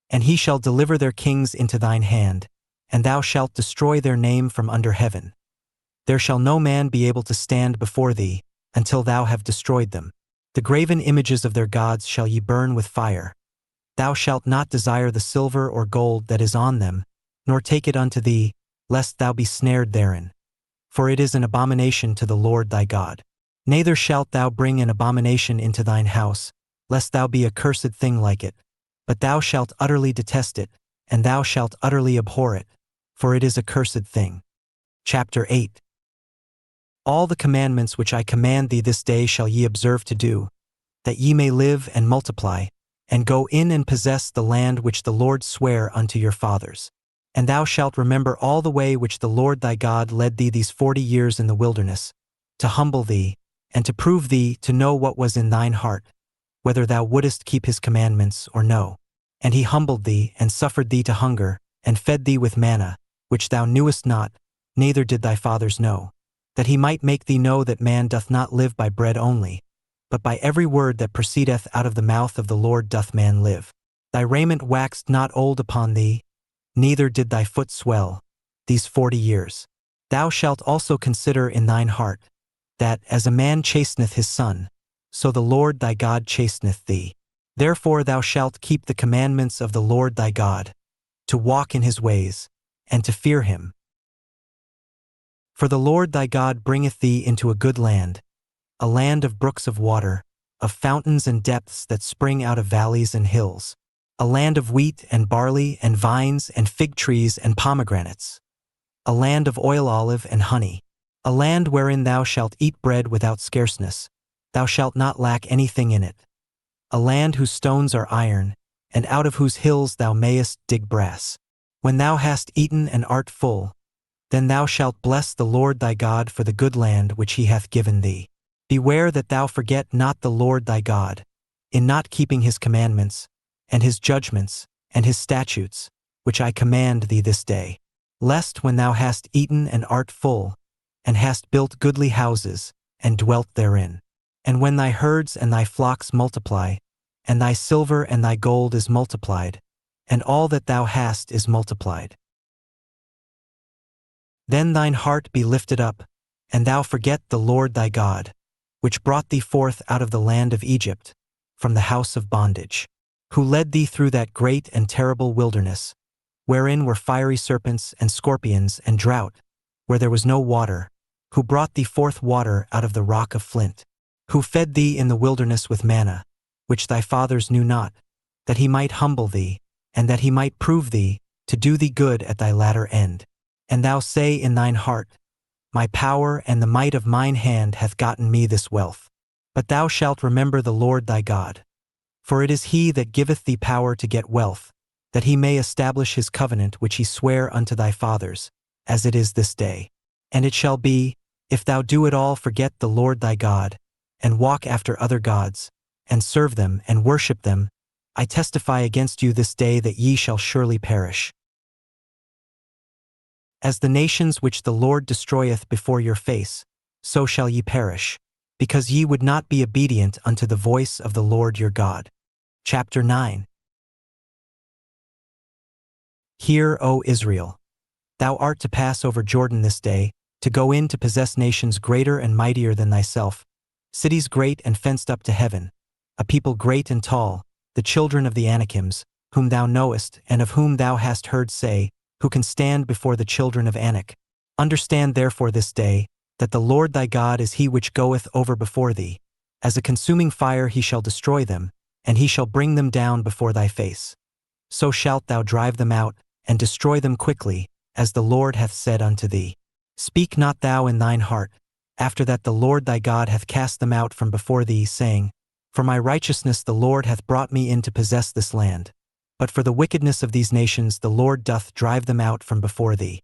And he shall deliver their kings into thine hand, and thou shalt destroy their name from under heaven. There shall no man be able to stand before thee, until thou have destroyed them. The graven images of their gods shall ye burn with fire. Thou shalt not desire the silver or gold that is on them, nor take it unto thee, lest thou be snared therein. For it is an abomination to the Lord thy God. Neither shalt thou bring an abomination into thine house, lest thou be a cursed thing like it. But thou shalt utterly detest it, and thou shalt utterly abhor it, for it is a cursed thing. Chapter 8. All the commandments which I command thee this day shall ye observe to do, that ye may live and multiply, and go in and possess the land which the Lord sware unto your fathers. And thou shalt remember all the way which the Lord thy God led thee these 40 years in the wilderness, to humble thee, and to prove thee to know what was in thine heart, whether thou wouldest keep his commandments or no. And he humbled thee, and suffered thee to hunger, and fed thee with manna, which thou knewest not, neither did thy fathers know, that he might make thee know that man doth not live by bread only, but by every word that proceedeth out of the mouth of the Lord doth man live. Thy raiment waxed not old upon thee, neither did thy foot swell, these 40 years. Thou shalt also consider in thine heart, that, as a man chasteneth his son, so the Lord thy God chasteneth thee. Therefore thou shalt keep the commandments of the Lord thy God, to walk in his ways, and to fear him. For the Lord thy God bringeth thee into a good land, a land of brooks of water, of fountains and depths that spring out of valleys and hills, a land of wheat and barley and vines and fig trees and pomegranates, a land of oil olive and honey, a land wherein thou shalt eat bread without scarceness, thou shalt not lack anything in it, a land whose stones are iron, and out of whose hills thou mayest dig brass. When thou hast eaten and art full, then thou shalt bless the Lord thy God for the good land which he hath given thee. Beware that thou forget not the Lord thy God, in not keeping his commandments, and his judgments, and his statutes, which I command thee this day. Lest when thou hast eaten and art full, and hast built goodly houses, and dwelt therein, and when thy herds and thy flocks multiply, and thy silver and thy gold is multiplied, and all that thou hast is multiplied, Then thine heart be lifted up, and thou forget the Lord thy God, which brought thee forth out of the land of Egypt, from the house of bondage, who led thee through that great and terrible wilderness, wherein were fiery serpents and scorpions and drought, where there was no water, who brought thee forth water out of the rock of flint, who fed thee in the wilderness with manna, which thy fathers knew not, that he might humble thee, and that he might prove thee, to do thee good at thy latter end. And thou say in thine heart, My power and the might of mine hand hath gotten me this wealth. But thou shalt remember the Lord thy God. For it is he that giveth thee power to get wealth, that he may establish his covenant which he sware unto thy fathers, as it is this day. And it shall be, if thou do at all forget the Lord thy God, and walk after other gods, and serve them and worship them, I testify against you this day that ye shall surely perish. As the nations which the Lord destroyeth before your face, so shall ye perish, because ye would not be obedient unto the voice of the Lord your God. Chapter 9. Hear, O Israel. Thou art to pass over Jordan this day, to go in to possess nations greater and mightier than thyself, cities great and fenced up to heaven, a people great and tall, the children of the Anakims, whom thou knowest, and of whom thou hast heard say, who can stand before the children of Anak. Understand therefore this day, that the Lord thy God is he which goeth over before thee. As a consuming fire he shall destroy them, and he shall bring them down before thy face. So shalt thou drive them out, and destroy them quickly, as the Lord hath said unto thee. Speak not thou in thine heart, after that the Lord thy God hath cast them out from before thee, saying, For my righteousness the Lord hath brought me in to possess this land. But for the wickedness of these nations the Lord doth drive them out from before thee.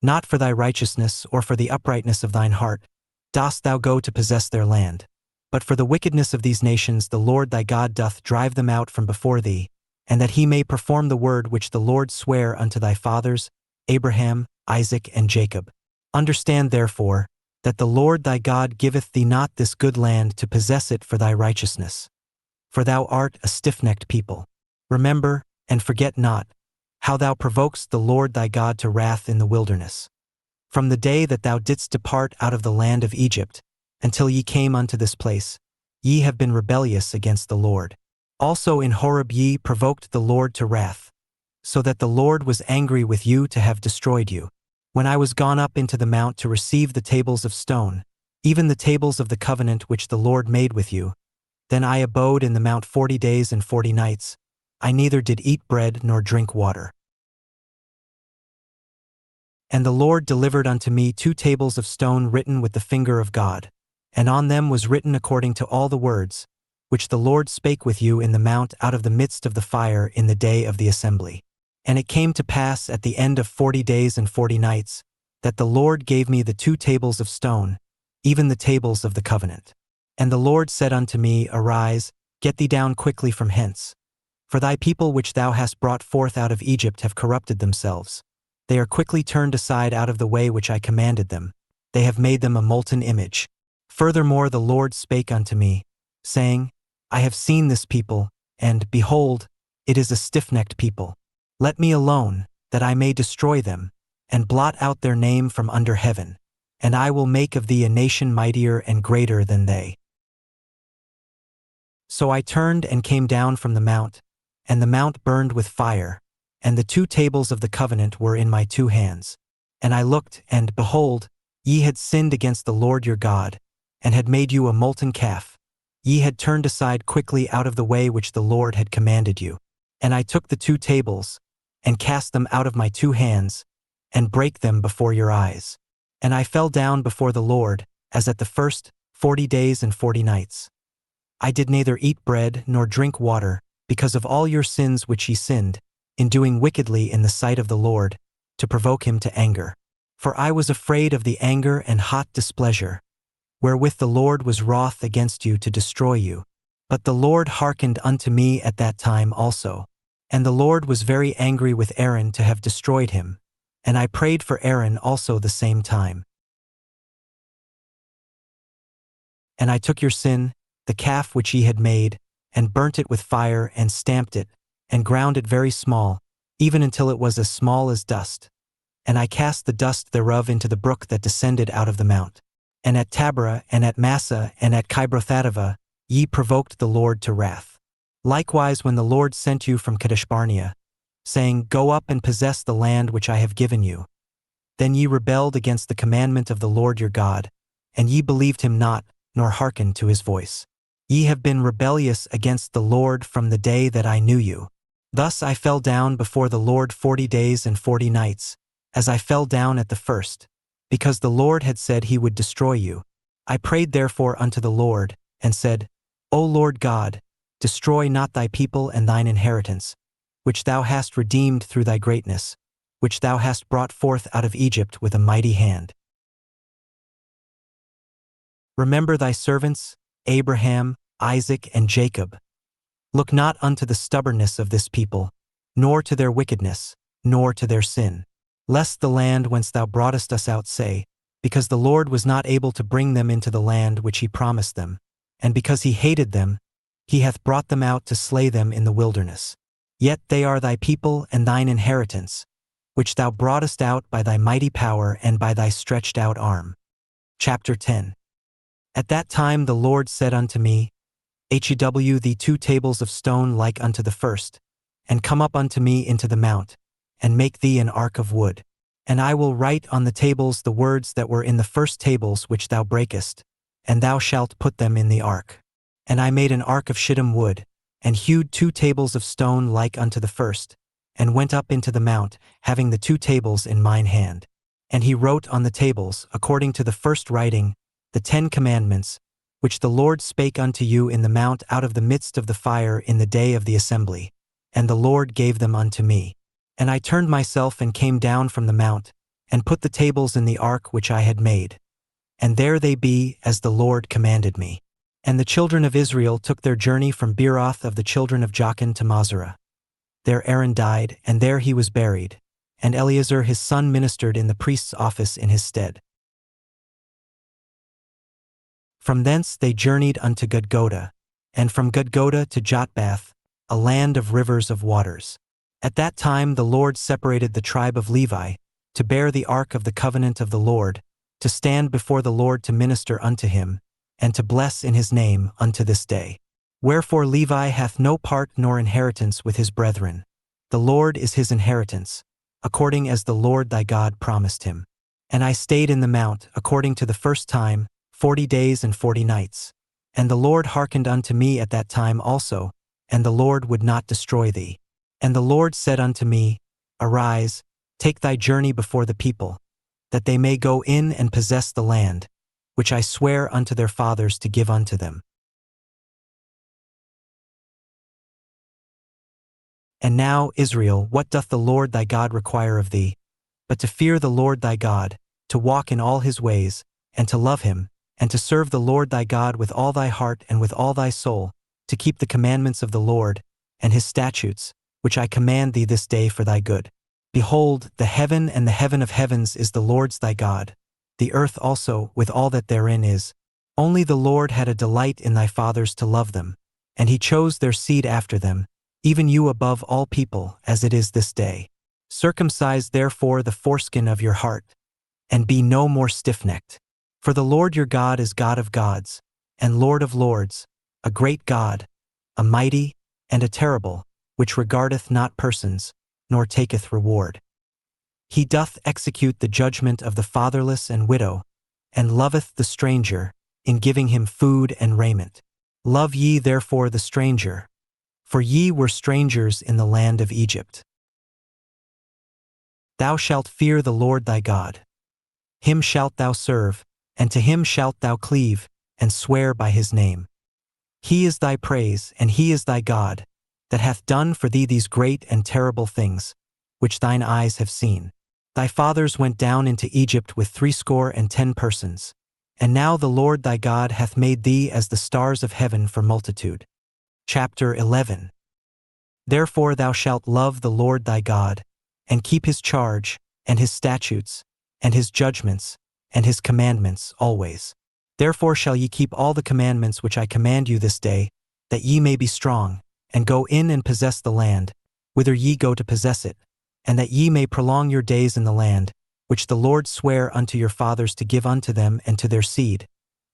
Not for thy righteousness or for the uprightness of thine heart dost thou go to possess their land, but for the wickedness of these nations the Lord thy God doth drive them out from before thee, and that he may perform the word which the Lord sware unto thy fathers, Abraham, Isaac, and Jacob. Understand therefore, that the Lord thy God giveth thee not this good land to possess it for thy righteousness. For thou art a stiff-necked people. Remember, and forget not, how thou provokest the Lord thy God to wrath in the wilderness. From the day that thou didst depart out of the land of Egypt, until ye came unto this place, ye have been rebellious against the Lord. Also in Horeb ye provoked the Lord to wrath, so that the Lord was angry with you to have destroyed you. When I was gone up into the mount to receive the tables of stone, even the tables of the covenant which the Lord made with you, then I abode in the mount 40 days and 40 nights. I neither did eat bread nor drink water. And the Lord delivered unto me 2 tables of stone written with the finger of God, and on them was written according to all the words, which the Lord spake with you in the mount out of the midst of the fire in the day of the assembly. And it came to pass at the end of 40 days and 40 nights, that the Lord gave me the 2 tables of stone, even the tables of the covenant. And the Lord said unto me, Arise, get thee down quickly from hence. For thy people which thou hast brought forth out of Egypt have corrupted themselves. They are quickly turned aside out of the way which I commanded them. They have made them a molten image. Furthermore the Lord spake unto me, saying, I have seen this people, and, behold, it is a stiff-necked people. Let me alone, that I may destroy them, and blot out their name from under heaven, and I will make of thee a nation mightier and greater than they. So I turned and came down from the mount, and the mount burned with fire, and the 2 tables of the covenant were in my 2 hands. And I looked, and, behold, ye had sinned against the Lord your God, and had made you a molten calf. Ye had turned aside quickly out of the way which the Lord had commanded you. And I took the 2 tables, and cast them out of my 2 hands, and brake them before your eyes. And I fell down before the Lord, as at the first 40 days and 40 nights. I did neither eat bread nor drink water, because of all your sins which ye sinned, in doing wickedly in the sight of the Lord, to provoke him to anger. For I was afraid of the anger and hot displeasure, wherewith the Lord was wroth against you to destroy you. But the Lord hearkened unto me at that time also. And the Lord was very angry with Aaron to have destroyed him, and I prayed for Aaron also the same time. And I took your sin, the calf which ye had made, and burnt it with fire, and stamped it, and ground it very small, even until it was as small as dust. And I cast the dust thereof into the brook that descended out of the mount. And at Taberah, and at Massa, and at Kibrothhattaavah, ye provoked the Lord to wrath. Likewise when the Lord sent you from Kadeshbarnea, saying, Go up and possess the land which I have given you. Then ye rebelled against the commandment of the Lord your God, and ye believed him not, nor hearkened to his voice. Ye have been rebellious against the Lord from the day that I knew you. Thus I fell down before the Lord 40 days and 40 nights, as I fell down at the first, because the Lord had said he would destroy you. I prayed therefore unto the Lord, and said, O Lord God, destroy not thy people and thine inheritance, which thou hast redeemed through thy greatness, which thou hast brought forth out of Egypt with a mighty hand. Remember thy servants, Abraham, Isaac, and Jacob. Look not unto the stubbornness of this people, nor to their wickedness, nor to their sin. Lest the land whence thou broughtest us out say, because the Lord was not able to bring them into the land which he promised them, and because he hated them, he hath brought them out to slay them in the wilderness. Yet they are thy people and thine inheritance, which thou broughtest out by thy mighty power and by thy stretched out arm. Chapter 10. At that time the Lord said unto me, Hew thee 2 tables of stone like unto the first, and come up unto me into the mount, and make thee an ark of wood. And I will write on the tables the words that were in the first tables which thou breakest, and thou shalt put them in the ark. And I made an ark of shittim wood, and hewed 2 tables of stone like unto the first, and went up into the mount, having the 2 tables in mine hand. And he wrote on the tables, according to the first writing, the 10 commandments, which the Lord spake unto you in the mount out of the midst of the fire in the day of the assembly. And the Lord gave them unto me. And I turned myself and came down from the mount, and put the tables in the ark which I had made. And there they be, as the Lord commanded me. And the children of Israel took their journey from Beeroth of the children of Jachin to Moserah. There Aaron died, and there he was buried, and Eleazar his son ministered in the priest's office in his stead. From thence they journeyed unto Gudgodah, and from Gudgodah to Jotbath, a land of rivers of waters. At that time the Lord separated the tribe of Levi, to bear the ark of the covenant of the Lord, to stand before the Lord to minister unto him, and to bless in his name unto this day. Wherefore Levi hath no part nor inheritance with his brethren. The Lord is his inheritance, according as the Lord thy God promised him. And I stayed in the mount, according to the first time, 40 days and 40 nights. And the Lord hearkened unto me at that time also, and the Lord would not destroy thee. And the Lord said unto me, Arise, take thy journey before the people, that they may go in and possess the land, which I swear unto their fathers to give unto them. And now, Israel, what doth the Lord thy God require of thee, but to fear the Lord thy God, to walk in all his ways, and to love him, and to serve the Lord thy God with all thy heart and with all thy soul, to keep the commandments of the Lord, and his statutes, which I command thee this day for thy good. Behold, the heaven and the heaven of heavens is the Lord's thy God, the earth also with all that therein is. Only the Lord had a delight in thy fathers to love them, and he chose their seed after them, even you above all people, as it is this day. Circumcise therefore the foreskin of your heart, and be no more stiff-necked. For the Lord your God is God of gods, and Lord of lords, a great God, a mighty, and a terrible, which regardeth not persons, nor taketh reward. He doth execute the judgment of the fatherless and widow, and loveth the stranger, in giving him food and raiment. Love ye therefore the stranger, for ye were strangers in the land of Egypt. Thou shalt fear the Lord thy God. Him shalt thou serve, and to him shalt thou cleave, and swear by his name. He is thy praise, and he is thy God, that hath done for thee these great and terrible things, which thine eyes have seen. Thy fathers went down into Egypt with 70 persons. And now the Lord thy God hath made thee as the stars of heaven for multitude. Chapter 11. Therefore thou shalt love the Lord thy God, and keep his charge, and his statutes, and his judgments, and his commandments always. Therefore shall ye keep all the commandments which I command you this day, that ye may be strong, and go in and possess the land, whither ye go to possess it, and that ye may prolong your days in the land, which the Lord sware unto your fathers to give unto them and to their seed,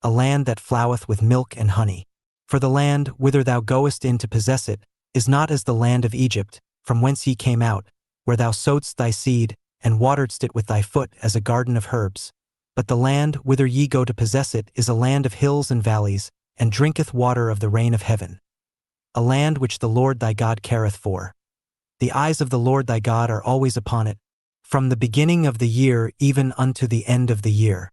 a land that floweth with milk and honey. For the land, whither thou goest in to possess it, is not as the land of Egypt, from whence ye came out, where thou sowedst thy seed, and wateredst it with thy foot as a garden of herbs. But the land, whither ye go to possess it, is a land of hills and valleys, and drinketh water of the rain of heaven. A land which the Lord thy God careth for. The eyes of the Lord thy God are always upon it, from the beginning of the year even unto the end of the year.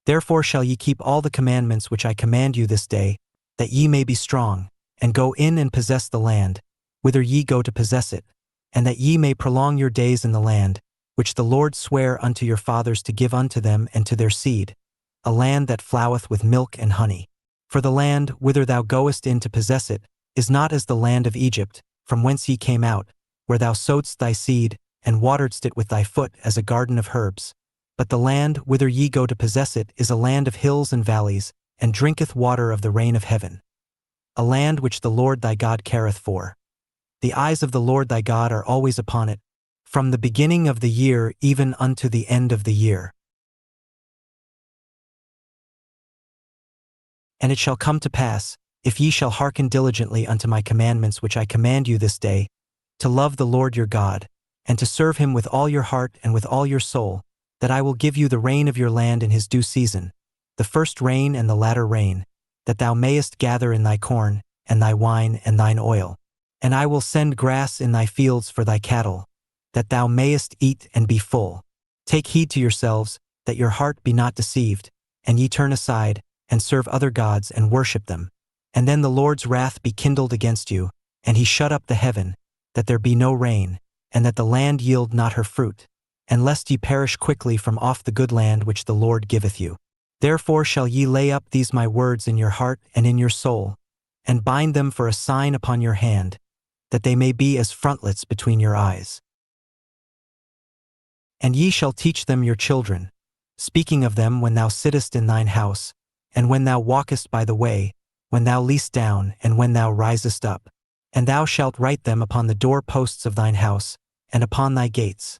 Therefore shall ye keep all the commandments which I command you this day, that ye may be strong, and go in and possess the land, whither ye go to possess it, and that ye may prolong your days in the land, which the Lord sware unto your fathers to give unto them and to their seed, a land that floweth with milk and honey. For the land, whither thou goest in to possess it, is not as the land of Egypt, from whence ye came out, where thou sowedst thy seed, and wateredst it with thy foot as a garden of herbs. But the land, whither ye go to possess it, is a land of hills and valleys, and drinketh water of the rain of heaven. A land which the Lord thy God careth for. The eyes of the Lord thy God are always upon it, from the beginning of the year even unto the end of the year. And it shall come to pass, if ye shall hearken diligently unto my commandments which I command you this day, to love the Lord your God, and to serve him with all your heart and with all your soul, that I will give you the rain of your land in his due season, the first rain and the latter rain, that thou mayest gather in thy corn, and thy wine, and thine oil. And I will send grass in thy fields for thy cattle, that thou mayest eat and be full. Take heed to yourselves, that your heart be not deceived, and ye turn aside, and serve other gods and worship them. And then the Lord's wrath be kindled against you, and he shut up the heaven, that there be no rain, and that the land yield not her fruit, and lest ye perish quickly from off the good land which the Lord giveth you. Therefore shall ye lay up these my words in your heart and in your soul, and bind them for a sign upon your hand, that they may be as frontlets between your eyes. And ye shall teach them your children, speaking of them when thou sittest in thine house, and when thou walkest by the way, when thou liest down, and when thou risest up. And thou shalt write them upon the door posts of thine house, and upon thy gates,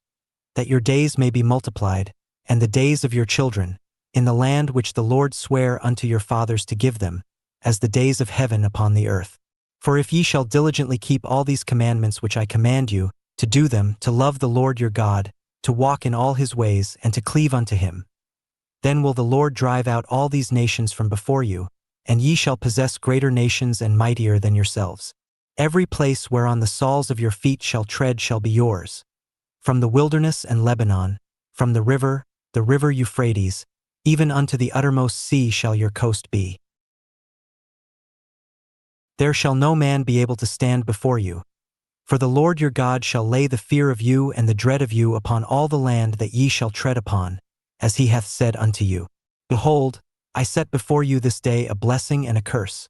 that your days may be multiplied, and the days of your children, in the land which the Lord sware unto your fathers to give them, as the days of heaven upon the earth. For if ye shall diligently keep all these commandments which I command you, to do them, to love the Lord your God, to walk in all his ways, and to cleave unto him, then will the Lord drive out all these nations from before you, and ye shall possess greater nations and mightier than yourselves. Every place whereon the soles of your feet shall tread shall be yours. From the wilderness and Lebanon, from the river Euphrates, even unto the uttermost sea shall your coast be. There shall no man be able to stand before you. For the Lord your God shall lay the fear of you and the dread of you upon all the land that ye shall tread upon, as he hath said unto you. Behold, I set before you this day a blessing and a curse.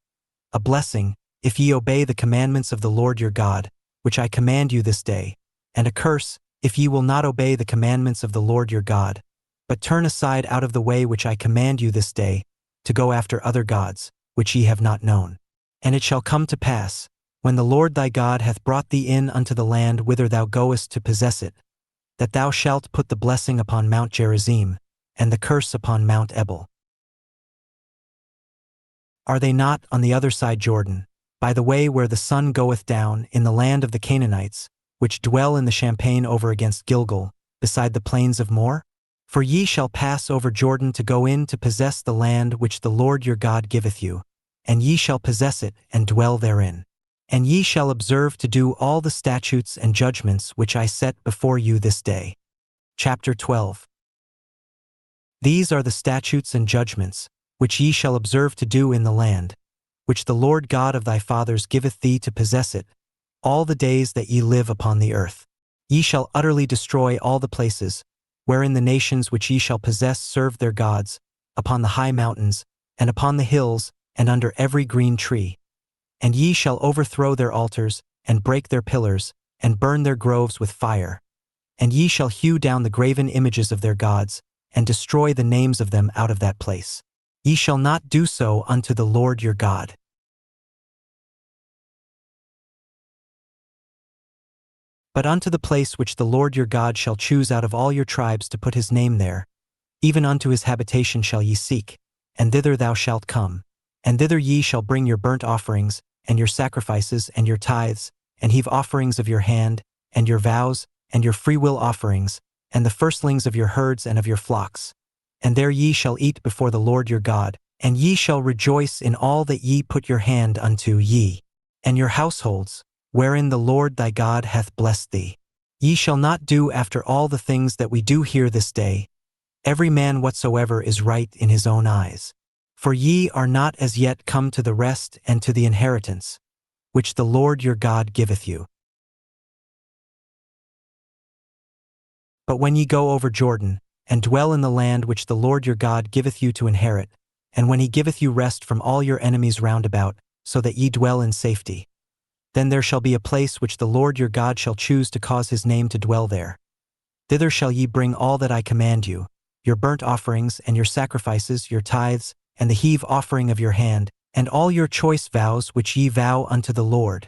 A blessing, if ye obey the commandments of the Lord your God, which I command you this day, and a curse, if ye will not obey the commandments of the Lord your God, but turn aside out of the way which I command you this day, to go after other gods, which ye have not known. And it shall come to pass, when the Lord thy God hath brought thee in unto the land whither thou goest to possess it, that thou shalt put the blessing upon Mount Gerizim, and the curse upon Mount Ebal. Are they not on the other side Jordan, by the way where the sun goeth down, in the land of the Canaanites, which dwell in the champaign over against Gilgal, beside the plains of Moor? For ye shall pass over Jordan to go in to possess the land which the Lord your God giveth you, and ye shall possess it and dwell therein. And ye shall observe to do all the statutes and judgments which I set before you this day. Chapter 12. These are the statutes and judgments, which ye shall observe to do in the land, which the Lord God of thy fathers giveth thee to possess it, all the days that ye live upon the earth. Ye shall utterly destroy all the places, wherein the nations which ye shall possess serve their gods, upon the high mountains, and upon the hills, and under every green tree. And ye shall overthrow their altars, and break their pillars, and burn their groves with fire. And ye shall hew down the graven images of their gods, and destroy the names of them out of that place. Ye shall not do so unto the Lord your God. But unto the place which the Lord your God shall choose out of all your tribes to put his name there, even unto his habitation shall ye seek, and thither thou shalt come. And thither ye shall bring your burnt offerings, and your sacrifices, and your tithes, and heave offerings of your hand, and your vows, and your freewill offerings, and the firstlings of your herds and of your flocks. And there ye shall eat before the Lord your God, and ye shall rejoice in all that ye put your hand unto, ye and your households, wherein the Lord thy God hath blessed thee. Ye shall not do after all the things that we do here this day, every man whatsoever is right in his own eyes. For ye are not as yet come to the rest and to the inheritance, which the Lord your God giveth you. But when ye go over Jordan, and dwell in the land which the Lord your God giveth you to inherit, and when he giveth you rest from all your enemies round about, so that ye dwell in safety, then there shall be a place which the Lord your God shall choose to cause his name to dwell there. Thither shall ye bring all that I command you, your burnt offerings, and your sacrifices, your tithes, and the heave offering of your hand, and all your choice vows which ye vow unto the Lord.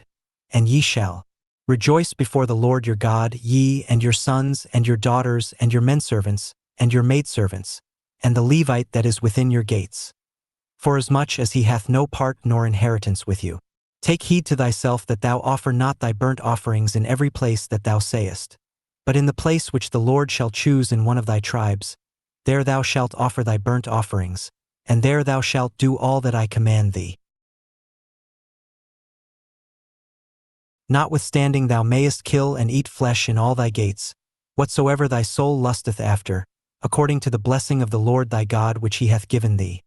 And ye shall rejoice before the Lord your God, ye and your sons, and your daughters, and your menservants, and your maidservants, and the Levite that is within your gates. Forasmuch as he hath no part nor inheritance with you. Take heed to thyself that thou offer not thy burnt offerings in every place that thou sayest, but in the place which the Lord shall choose in one of thy tribes, there thou shalt offer thy burnt offerings, and there thou shalt do all that I command thee. Notwithstanding thou mayest kill and eat flesh in all thy gates, whatsoever thy soul lusteth after, according to the blessing of the Lord thy God which he hath given thee.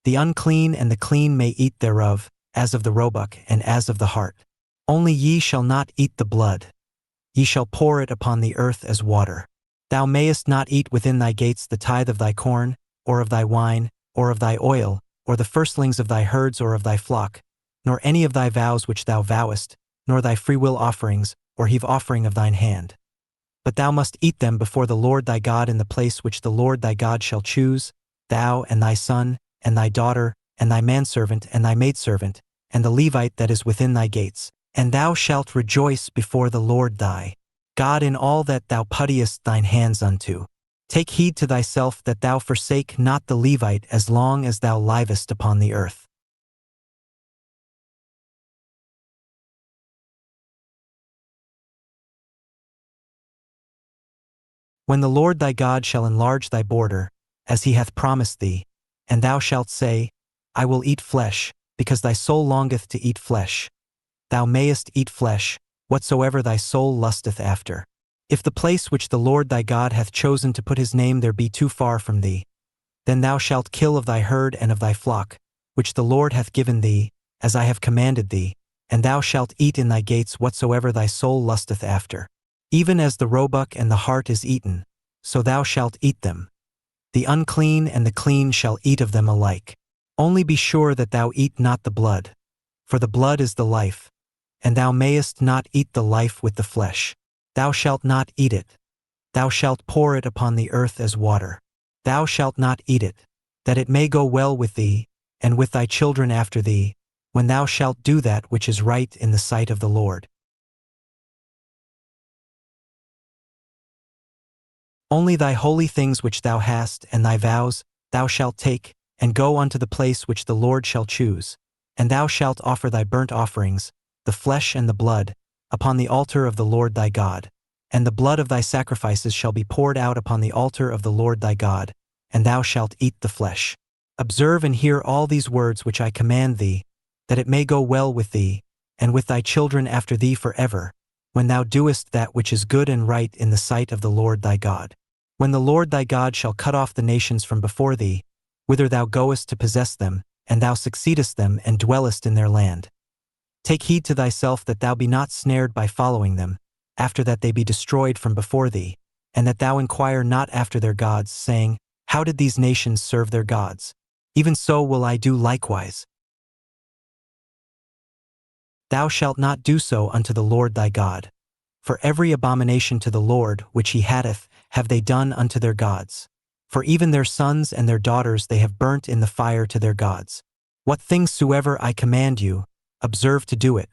The unclean and the clean may eat thereof, as of the roebuck and as of the hart. Only ye shall not eat the blood. Ye shall pour it upon the earth as water. Thou mayest not eat within thy gates the tithe of thy corn, or of thy wine, or of thy oil, or the firstlings of thy herds or of thy flock, nor any of thy vows which thou vowest, nor thy freewill offerings, or heave offering of thine hand. But thou must eat them before the Lord thy God in the place which the Lord thy God shall choose, thou and thy son, and thy daughter, and thy manservant, and thy maidservant, and the Levite that is within thy gates. And thou shalt rejoice before the Lord thy God in all that thou puttiest thine hands unto. Take heed to thyself that thou forsake not the Levite as long as thou livest upon the earth. When the Lord thy God shall enlarge thy border, as he hath promised thee, and thou shalt say, I will eat flesh, because thy soul longeth to eat flesh. Thou mayest eat flesh, whatsoever thy soul lusteth after. If the place which the Lord thy God hath chosen to put his name there be too far from thee, then thou shalt kill of thy herd and of thy flock, which the Lord hath given thee, as I have commanded thee, and thou shalt eat in thy gates whatsoever thy soul lusteth after. Even as the roebuck and the hart is eaten, so thou shalt eat them. The unclean and the clean shall eat of them alike. Only be sure that thou eat not the blood, for the blood is the life, and thou mayest not eat the life with the flesh. Thou shalt not eat it. Thou shalt pour it upon the earth as water. Thou shalt not eat it, that it may go well with thee, and with thy children after thee, when thou shalt do that which is right in the sight of the Lord. Only thy holy things which thou hast, and thy vows, thou shalt take, and go unto the place which the Lord shall choose, and thou shalt offer thy burnt offerings, the flesh and the blood, upon the altar of the Lord thy God. And the blood of thy sacrifices shall be poured out upon the altar of the Lord thy God, and thou shalt eat the flesh. Observe and hear all these words which I command thee, that it may go well with thee, and with thy children after thee forever, when thou doest that which is good and right in the sight of the Lord thy God. When the Lord thy God shall cut off the nations from before thee, whither thou goest to possess them, and thou succeedest them and dwellest in their land. Take heed to thyself that thou be not snared by following them, after that they be destroyed from before thee, and that thou inquire not after their gods, saying, How did these nations serve their gods? Even so will I do likewise. Thou shalt not do so unto the Lord thy God. For every abomination to the Lord which he hateth have they done unto their gods. For even their sons and their daughters they have burnt in the fire to their gods. What things soever I command you, observe to do it.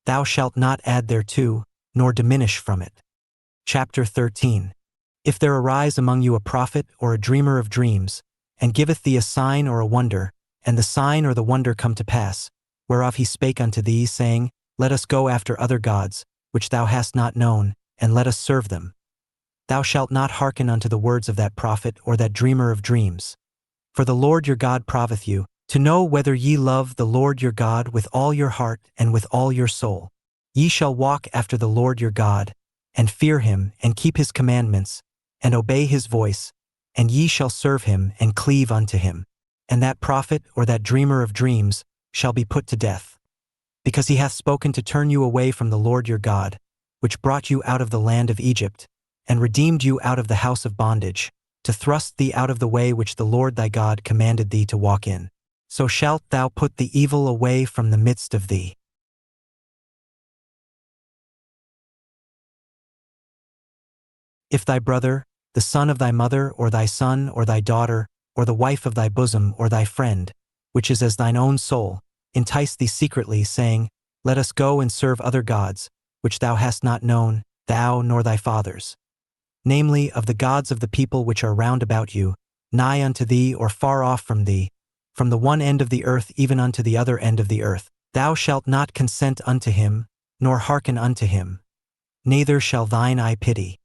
Thou shalt not add thereto, nor diminish from it. Chapter 13. If there arise among you a prophet or a dreamer of dreams, and giveth thee a sign or a wonder, and the sign or the wonder come to pass, whereof he spake unto thee, saying, Let us go after other gods, which thou hast not known, and let us serve them. Thou shalt not hearken unto the words of that prophet or that dreamer of dreams. For the Lord your God proveth you, to know whether ye love the Lord your God with all your heart and with all your soul. Ye shall walk after the Lord your God, and fear him, and keep his commandments, and obey his voice, and ye shall serve him and cleave unto him. And that prophet or that dreamer of dreams shall be put to death, because he hath spoken to turn you away from the Lord your God, which brought you out of the land of Egypt, and redeemed you out of the house of bondage, to thrust thee out of the way which the Lord thy God commanded thee to walk in. So shalt thou put the evil away from the midst of thee. If thy brother, the son of thy mother, or thy son, or thy daughter, or the wife of thy bosom, or thy friend, which is as thine own soul, entice thee secretly, saying, Let us go and serve other gods, which thou hast not known, thou nor thy fathers, namely, of the gods of the people which are round about you, nigh unto thee or far off from thee, from the one end of the earth even unto the other end of the earth, thou shalt not consent unto him, nor hearken unto him, neither shall thine eye pity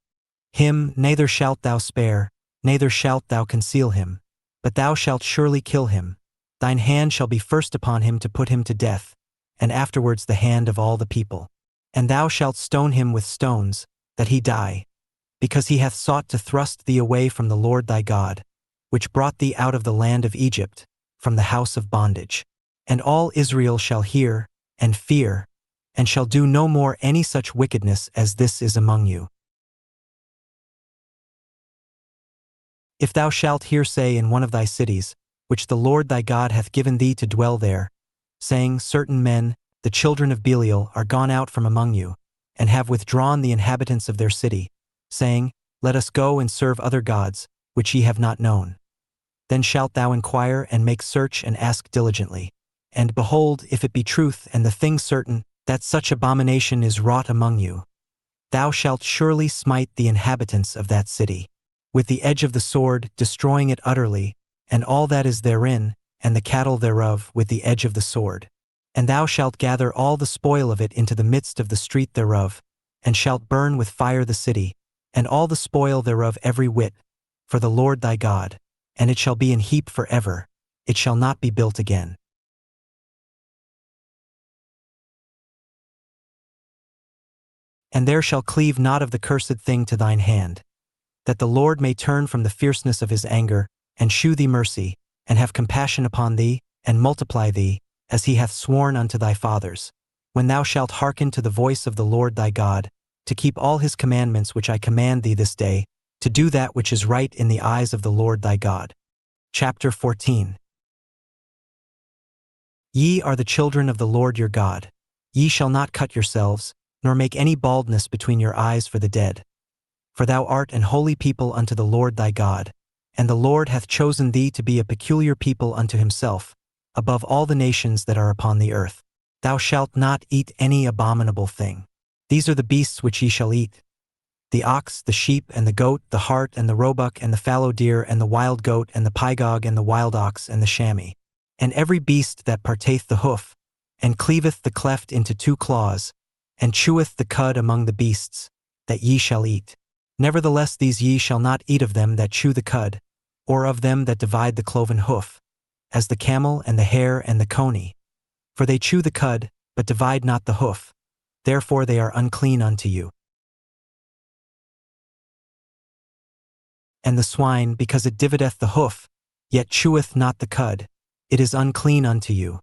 him, neither shalt thou spare, neither shalt thou conceal him, but thou shalt surely kill him. Thine hand shall be first upon him to put him to death, and afterwards the hand of all the people. And thou shalt stone him with stones, that he die, because he hath sought to thrust thee away from the Lord thy God, which brought thee out of the land of Egypt, from the house of bondage. And all Israel shall hear, and fear, and shall do no more any such wickedness as this is among you. If thou shalt hear say in one of thy cities, which the Lord thy God hath given thee to dwell there, saying, Certain men, the children of Belial, are gone out from among you, and have withdrawn the inhabitants of their city, saying, Let us go and serve other gods, which ye have not known. Then shalt thou inquire and make search and ask diligently. And behold, if it be truth and the thing certain, that such abomination is wrought among you, thou shalt surely smite the inhabitants of that city with the edge of the sword, destroying it utterly, and all that is therein, and the cattle thereof with the edge of the sword. And thou shalt gather all the spoil of it into the midst of the street thereof, and shalt burn with fire the city, and all the spoil thereof every whit, for the Lord thy God, and it shall be an heap forever, it shall not be built again. And there shall cleave not of the cursed thing to thine hand, that the Lord may turn from the fierceness of his anger, and shew thee mercy, and have compassion upon thee, and multiply thee, as he hath sworn unto thy fathers, when thou shalt hearken to the voice of the Lord thy God, to keep all his commandments which I command thee this day, to do that which is right in the eyes of the Lord thy God. Chapter 14. Ye are the children of the Lord your God. Ye shall not cut yourselves, nor make any baldness between your eyes for the dead. For thou art an holy people unto the Lord thy God, and the Lord hath chosen thee to be a peculiar people unto himself, above all the nations that are upon the earth. Thou shalt not eat any abominable thing. These are the beasts which ye shall eat: the ox, the sheep, and the goat, the hart, and the roebuck, and the fallow deer, and the wild goat, and the pygog, and the wild ox, and the chamois, and every beast that parteth the hoof, and cleaveth the cleft into two claws, and cheweth the cud among the beasts, that ye shall eat. Nevertheless these ye shall not eat of them that chew the cud, or of them that divide the cloven hoof, as the camel and the hare and the coney. For they chew the cud, but divide not the hoof, therefore they are unclean unto you. And the swine, because it divideth the hoof, yet cheweth not the cud, it is unclean unto you.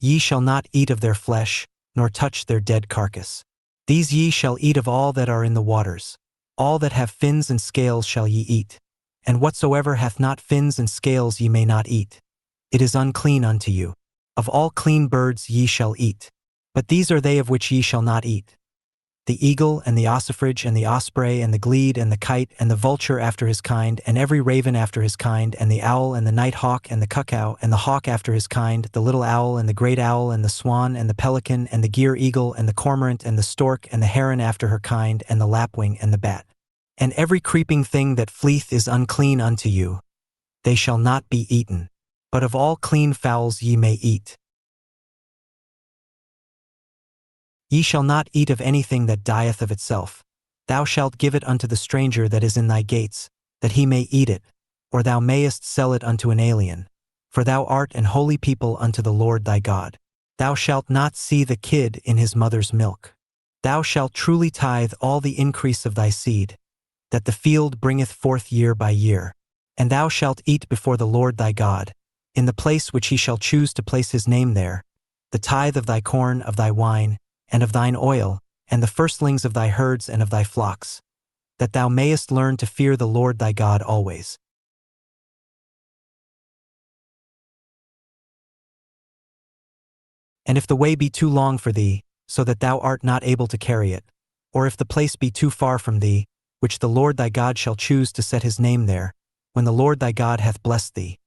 Ye shall not eat of their flesh, nor touch their dead carcass. These ye shall eat of all that are in the waters. All that have fins and scales shall ye eat, and whatsoever hath not fins and scales ye may not eat. It is unclean unto you. Of all clean birds ye shall eat, but these are they of which ye shall not eat: the eagle and the ossifrage and the osprey and the glede and the kite and the vulture after his kind and every raven after his kind and the owl and the night hawk and the cuckoo and the hawk after his kind, the little owl and the great owl and the swan and the pelican and the gier eagle and the cormorant and the stork and the heron after her kind and the lapwing and the bat. And every creeping thing that fleeth is unclean unto you. They shall not be eaten. But of all clean fowls ye may eat. Ye shall not eat of anything that dieth of itself. Thou shalt give it unto the stranger that is in thy gates, that he may eat it, or thou mayest sell it unto an alien. For thou art an holy people unto the Lord thy God. Thou shalt not see the kid in his mother's milk. Thou shalt truly tithe all the increase of thy seed, that the field bringeth forth year by year. And thou shalt eat before the Lord thy God, in the place which he shall choose to place his name there, the tithe of thy corn, of thy wine, and of thine oil, and the firstlings of thy herds and of thy flocks, that thou mayest learn to fear the Lord thy God always. And if the way be too long for thee, so that thou art not able to carry it, or if the place be too far from thee, which the Lord thy God shall choose to set his name there, when the Lord thy God hath blessed thee,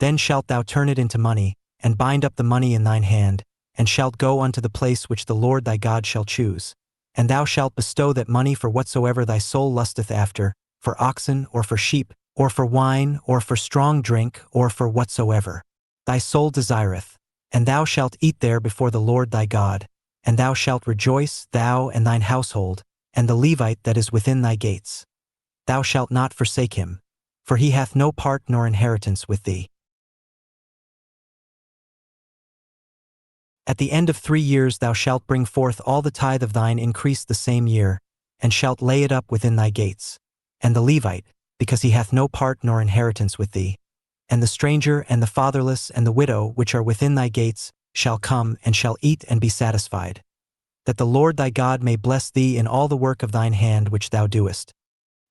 then shalt thou turn it into money, and bind up the money in thine hand, and shalt go unto the place which the Lord thy God shall choose. And thou shalt bestow that money for whatsoever thy soul lusteth after, for oxen, or for sheep, or for wine, or for strong drink, or for whatsoever thy soul desireth. And thou shalt eat there before the Lord thy God, and thou shalt rejoice, thou and thine household, and the Levite that is within thy gates. Thou shalt not forsake him, for he hath no part nor inheritance with thee. At the end of 3 years thou shalt bring forth all the tithe of thine increase the same year, and shalt lay it up within thy gates. And the Levite, because he hath no part nor inheritance with thee, and the stranger and the fatherless and the widow which are within thy gates, shall come and shall eat and be satisfied, that the Lord thy God may bless thee in all the work of thine hand which thou doest.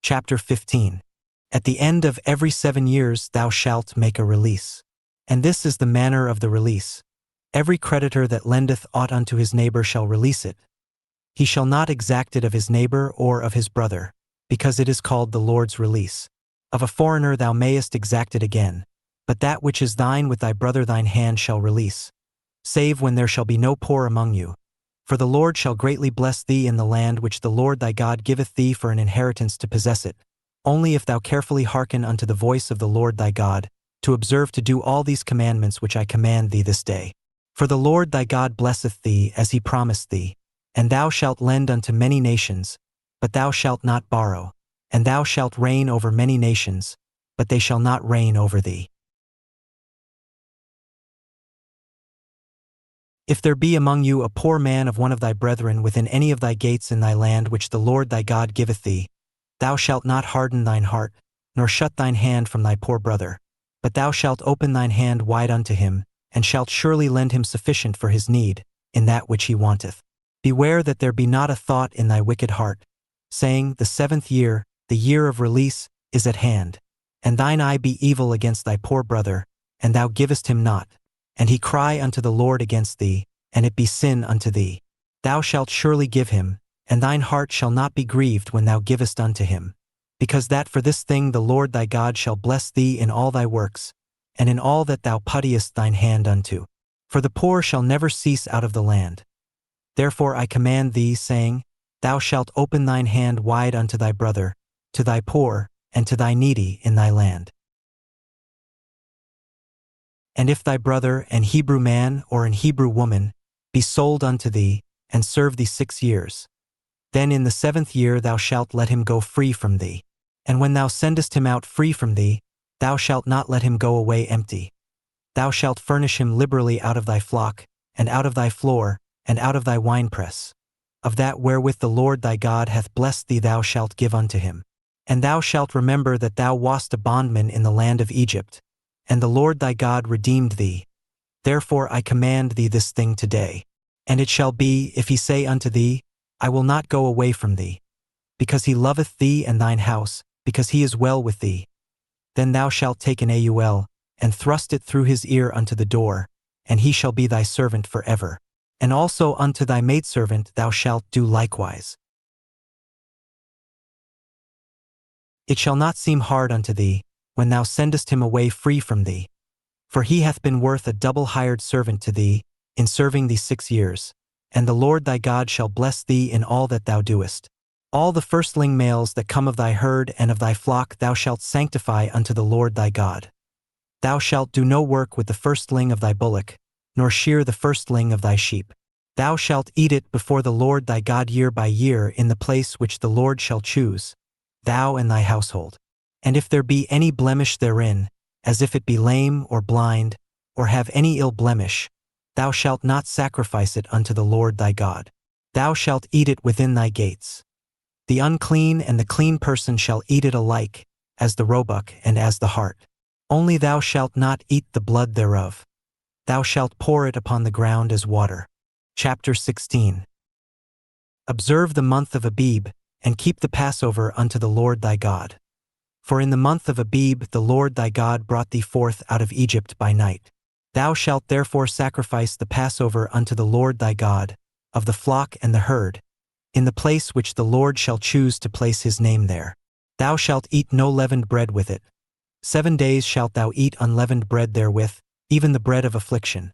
Chapter 15. At the end of every 7 years thou shalt make a release. And this is the manner of the release. Every creditor that lendeth aught unto his neighbor shall release it. He shall not exact it of his neighbor or of his brother, because it is called the Lord's release. Of a foreigner thou mayest exact it again, but that which is thine with thy brother thine hand shall release, save when there shall be no poor among you. For the Lord shall greatly bless thee in the land which the Lord thy God giveth thee for an inheritance to possess it, only if thou carefully hearken unto the voice of the Lord thy God, to observe to do all these commandments which I command thee this day. For the Lord thy God blesseth thee as he promised thee, and thou shalt lend unto many nations, but thou shalt not borrow, and thou shalt reign over many nations, but they shall not reign over thee. If there be among you a poor man of one of thy brethren within any of thy gates in thy land which the Lord thy God giveth thee, thou shalt not harden thine heart, nor shut thine hand from thy poor brother, but thou shalt open thine hand wide unto him, and shalt surely lend him sufficient for his need, in that which he wanteth. Beware that there be not a thought in thy wicked heart, saying, the 7th year, the year of release, is at hand, and thine eye be evil against thy poor brother, and thou givest him not, and he cry unto the Lord against thee, and it be sin unto thee. Thou shalt surely give him, and thine heart shall not be grieved when thou givest unto him, because that for this thing the Lord thy God shall bless thee in all thy works, and in all that thou puttiest thine hand unto. For the poor shall never cease out of the land. Therefore I command thee, saying, thou shalt open thine hand wide unto thy brother, to thy poor, and to thy needy in thy land. And if thy brother, an Hebrew man or an Hebrew woman, be sold unto thee, and serve thee 6 years, then in the 7th year thou shalt let him go free from thee. And when thou sendest him out free from thee, thou shalt not let him go away empty. Thou shalt furnish him liberally out of thy flock, and out of thy floor, and out of thy winepress. Of that wherewith the Lord thy God hath blessed thee thou shalt give unto him. And thou shalt remember that thou wast a bondman in the land of Egypt, and the Lord thy God redeemed thee. Therefore I command thee this thing today. And it shall be, if he say unto thee, I will not go away from thee, because he loveth thee and thine house, because he is well with thee, then thou shalt take an AUL, and thrust it through his ear unto the door, and he shall be thy servant forever. and also unto thy maidservant thou shalt do likewise. It shall not seem hard unto thee, when thou sendest him away free from thee. For he hath been worth a double hired servant to thee, in serving thee 6 years. And the Lord thy God shall bless thee in all that thou doest. All the firstling males that come of thy herd and of thy flock thou shalt sanctify unto the Lord thy God. Thou shalt do no work with the firstling of thy bullock, nor shear the firstling of thy sheep. Thou shalt eat it before the Lord thy God year by year in the place which the Lord shall choose, thou and thy household. And if there be any blemish therein, as if it be lame or blind, or have any ill blemish, thou shalt not sacrifice it unto the Lord thy God. Thou shalt eat it within thy gates. The unclean and the clean person shall eat it alike, as the roebuck and as the hart. Only thou shalt not eat the blood thereof. Thou shalt pour it upon the ground as water. Chapter 16. Observe the month of Abib, and keep the Passover unto the Lord thy God. For in the month of Abib the Lord thy God brought thee forth out of Egypt by night. Thou shalt therefore sacrifice the Passover unto the Lord thy God, of the flock and the herd, in the place which the Lord shall choose to place his name there. Thou shalt eat no leavened bread with it. 7 days shalt thou eat unleavened bread therewith, even the bread of affliction.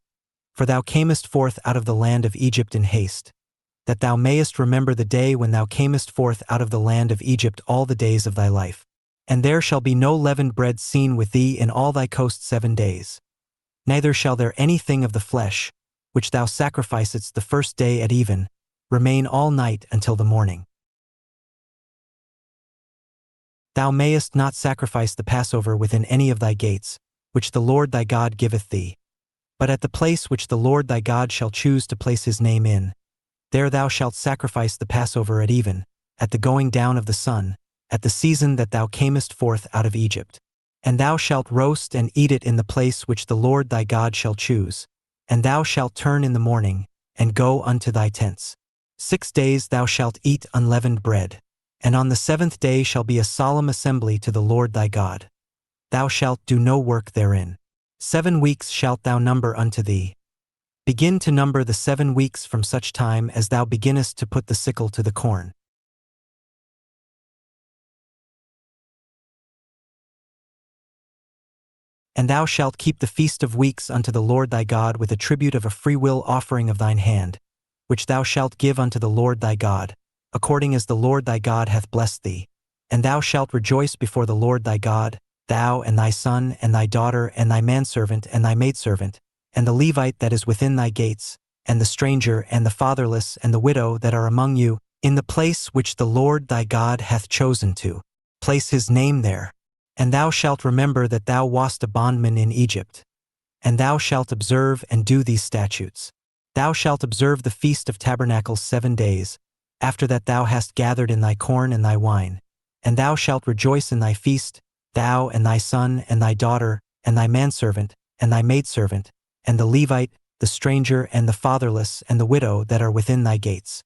For thou camest forth out of the land of Egypt in haste, that thou mayest remember the day when thou camest forth out of the land of Egypt all the days of thy life. And there shall be no leavened bread seen with thee in all thy coast 7 days. Neither shall there anything of the flesh, which thou sacrificest the first day at even, remain all night until the morning. Thou mayest not sacrifice the Passover within any of thy gates, which the Lord thy God giveth thee. But at the place which the Lord thy God shall choose to place his name in, there thou shalt sacrifice the Passover at even, at the going down of the sun, at the season that thou camest forth out of Egypt. And thou shalt roast and eat it in the place which the Lord thy God shall choose. And thou shalt turn in the morning, and go unto thy tents. 6 days thou shalt eat unleavened bread, and on the 7th day shall be a solemn assembly to the Lord thy God. Thou shalt do no work therein. 7 weeks shalt thou number unto thee. Begin to number the 7 weeks from such time as thou beginnest to put the sickle to the corn. And thou shalt keep the feast of weeks unto the Lord thy God with a tribute of a freewill offering of thine hand, which thou shalt give unto the Lord thy God, according as the Lord thy God hath blessed thee. And thou shalt rejoice before the Lord thy God, thou and thy son and thy daughter and thy manservant and thy maidservant, and the Levite that is within thy gates, and the stranger and the fatherless and the widow that are among you, in the place which the Lord thy God hath chosen to place his name there. And thou shalt remember that thou wast a bondman in Egypt. And thou shalt observe and do these statutes. Thou shalt observe the Feast of Tabernacles 7 days, after that thou hast gathered in thy corn and thy wine. And thou shalt rejoice in thy feast, thou and thy son and thy daughter, and thy manservant, and thy maidservant, and the Levite, the stranger and the fatherless and the widow that are within thy gates.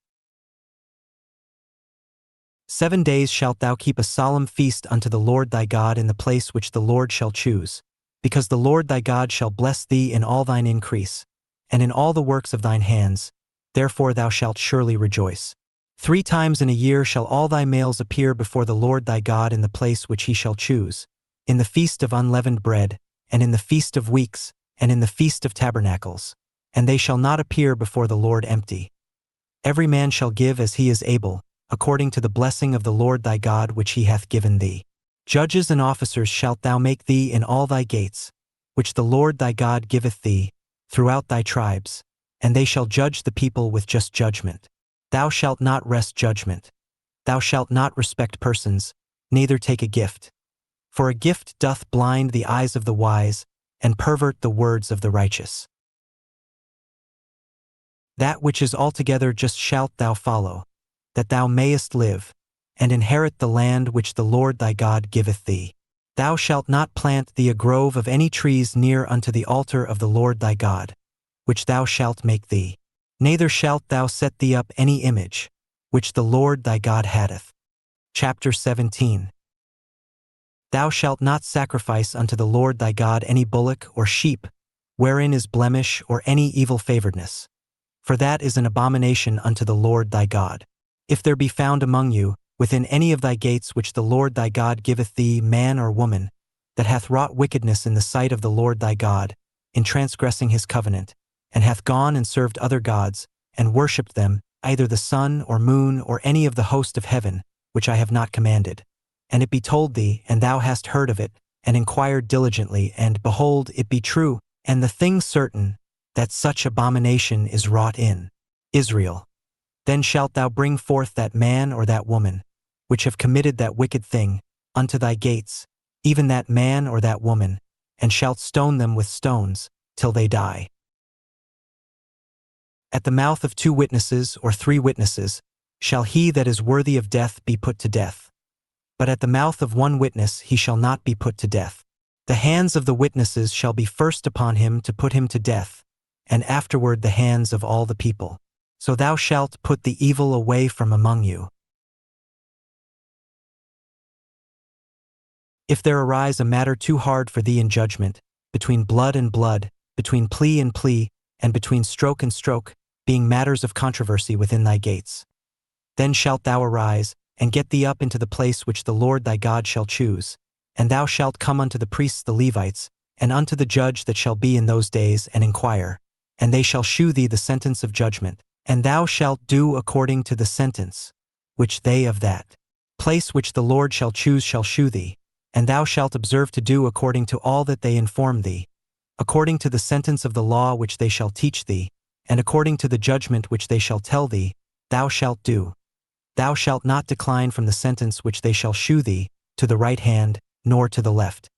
7 days shalt thou keep a solemn feast unto the Lord thy God in the place which the Lord shall choose, because the Lord thy God shall bless thee in all thine increase, and in all the works of thine hands, therefore thou shalt surely rejoice. 3 times in a year shall all thy males appear before the Lord thy God in the place which he shall choose, in the feast of unleavened bread, and in the feast of weeks, and in the feast of tabernacles, and they shall not appear before the Lord empty. Every man shall give as he is able, according to the blessing of the Lord thy God which he hath given thee. Judges and officers shalt thou make thee in all thy gates, which the Lord thy God giveth thee, throughout thy tribes, and they shall judge the people with just judgment. Thou shalt not wrest judgment. Thou shalt not respect persons, neither take a gift. For a gift doth blind the eyes of the wise, and pervert the words of the righteous. That which is altogether just shalt thou follow, that thou mayest live, and inherit the land which the Lord thy God giveth thee. Thou shalt not plant thee a grove of any trees near unto the altar of the Lord thy God, which thou shalt make thee. Neither shalt thou set thee up any image, which the Lord thy God hath. Chapter 17. Thou shalt not sacrifice unto the Lord thy God any bullock or sheep, wherein is blemish or any evil favoredness. for that is an abomination unto the Lord thy God. If there be found among you, within any of thy gates which the Lord thy God giveth thee, man or woman, that hath wrought wickedness in the sight of the Lord thy God, in transgressing his covenant, and hath gone and served other gods, and worshipped them, either the sun or moon or any of the host of heaven, which I have not commanded, and it be told thee, and thou hast heard of it, and inquired diligently, and behold, it be true, and the thing certain, that such abomination is wrought in Israel, then shalt thou bring forth that man or that woman, which have committed that wicked thing, unto thy gates, even that man or that woman, and shalt stone them with stones, till they die. At the mouth of 2 witnesses or 3 witnesses, shall he that is worthy of death be put to death. But at the mouth of 1 witness he shall not be put to death. The hands of the witnesses shall be first upon him to put him to death, and afterward the hands of all the people. So thou shalt put the evil away from among you. If there arise a matter too hard for thee in judgment, between blood and blood, between plea and plea, and between stroke and stroke, being matters of controversy within thy gates, then shalt thou arise, and get thee up into the place which the Lord thy God shall choose, and thou shalt come unto the priests the Levites, and unto the judge that shall be in those days, and inquire, and they shall shew thee the sentence of judgment, and thou shalt do according to the sentence, which they of that place which the Lord shall choose shall shew thee, and thou shalt observe to do according to all that they inform thee, according to the sentence of the law which they shall teach thee, and according to the judgment which they shall tell thee, thou shalt do. Thou shalt not decline from the sentence which they shall shew thee, to the right hand, nor to the left.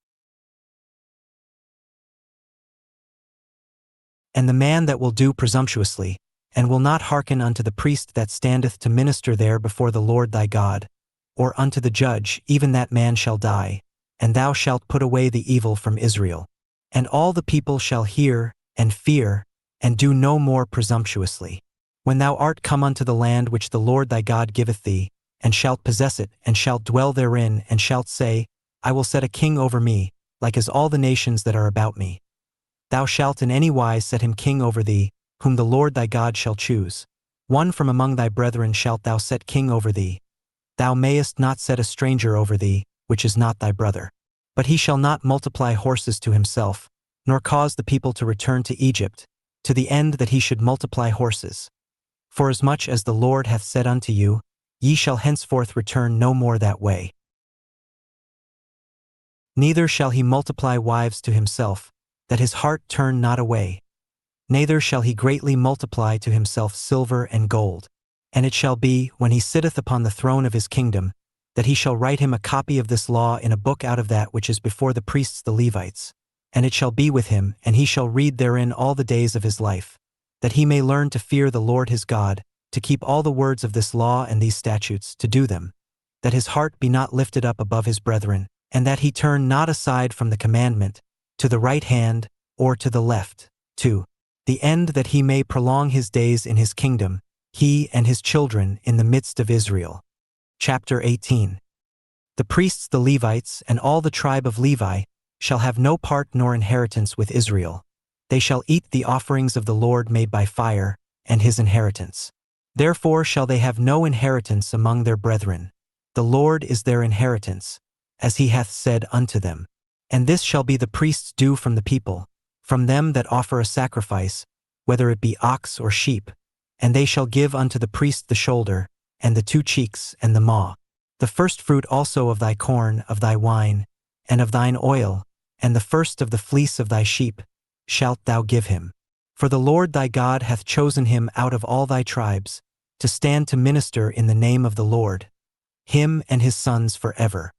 And the man that will do presumptuously, and will not hearken unto the priest that standeth to minister there before the Lord thy God, or unto the judge, even that man shall die, and thou shalt put away the evil from Israel. And all the people shall hear, and fear, and do no more presumptuously. When thou art come unto the land which the Lord thy God giveth thee, and shalt possess it, and shalt dwell therein, and shalt say, I will set a king over me, like as all the nations that are about me. Thou shalt in any wise set him king over thee, whom the Lord thy God shall choose. One from among thy brethren shalt thou set king over thee. Thou mayest not set a stranger over thee, which is not thy brother. But he shall not multiply horses to himself, nor cause the people to return to Egypt, to the end that he should multiply horses. Forasmuch as the Lord hath said unto you, ye shall henceforth return no more that way. Neither shall he multiply wives to himself, that his heart turn not away. Neither shall he greatly multiply to himself silver and gold. And it shall be, when he sitteth upon the throne of his kingdom, that he shall write him a copy of this law in a book out of that which is before the priests the Levites. And it shall be with him, and he shall read therein all the days of his life, that he may learn to fear the Lord his God, to keep all the words of this law and these statutes, to do them, that his heart be not lifted up above his brethren, and that he turn not aside from the commandment, to the right hand, or to the left, to the end that he may prolong his days in his kingdom, he and his children in the midst of Israel. Chapter 18. The priests the Levites and all the tribe of Levi shall have no part nor inheritance with Israel. They shall eat the offerings of the Lord made by fire, and his inheritance. Therefore shall they have no inheritance among their brethren. The Lord is their inheritance, as he hath said unto them. And this shall be the priest's due from the people, from them that offer a sacrifice, whether it be ox or sheep, and they shall give unto the priest the shoulder, and the 2 cheeks, and the maw. The first fruit also of thy corn, of thy wine, and of thine oil, and the first of the fleece of thy sheep, shalt thou give him. For the Lord thy God hath chosen him out of all thy tribes, to stand to minister in the name of the Lord, him and his sons forever.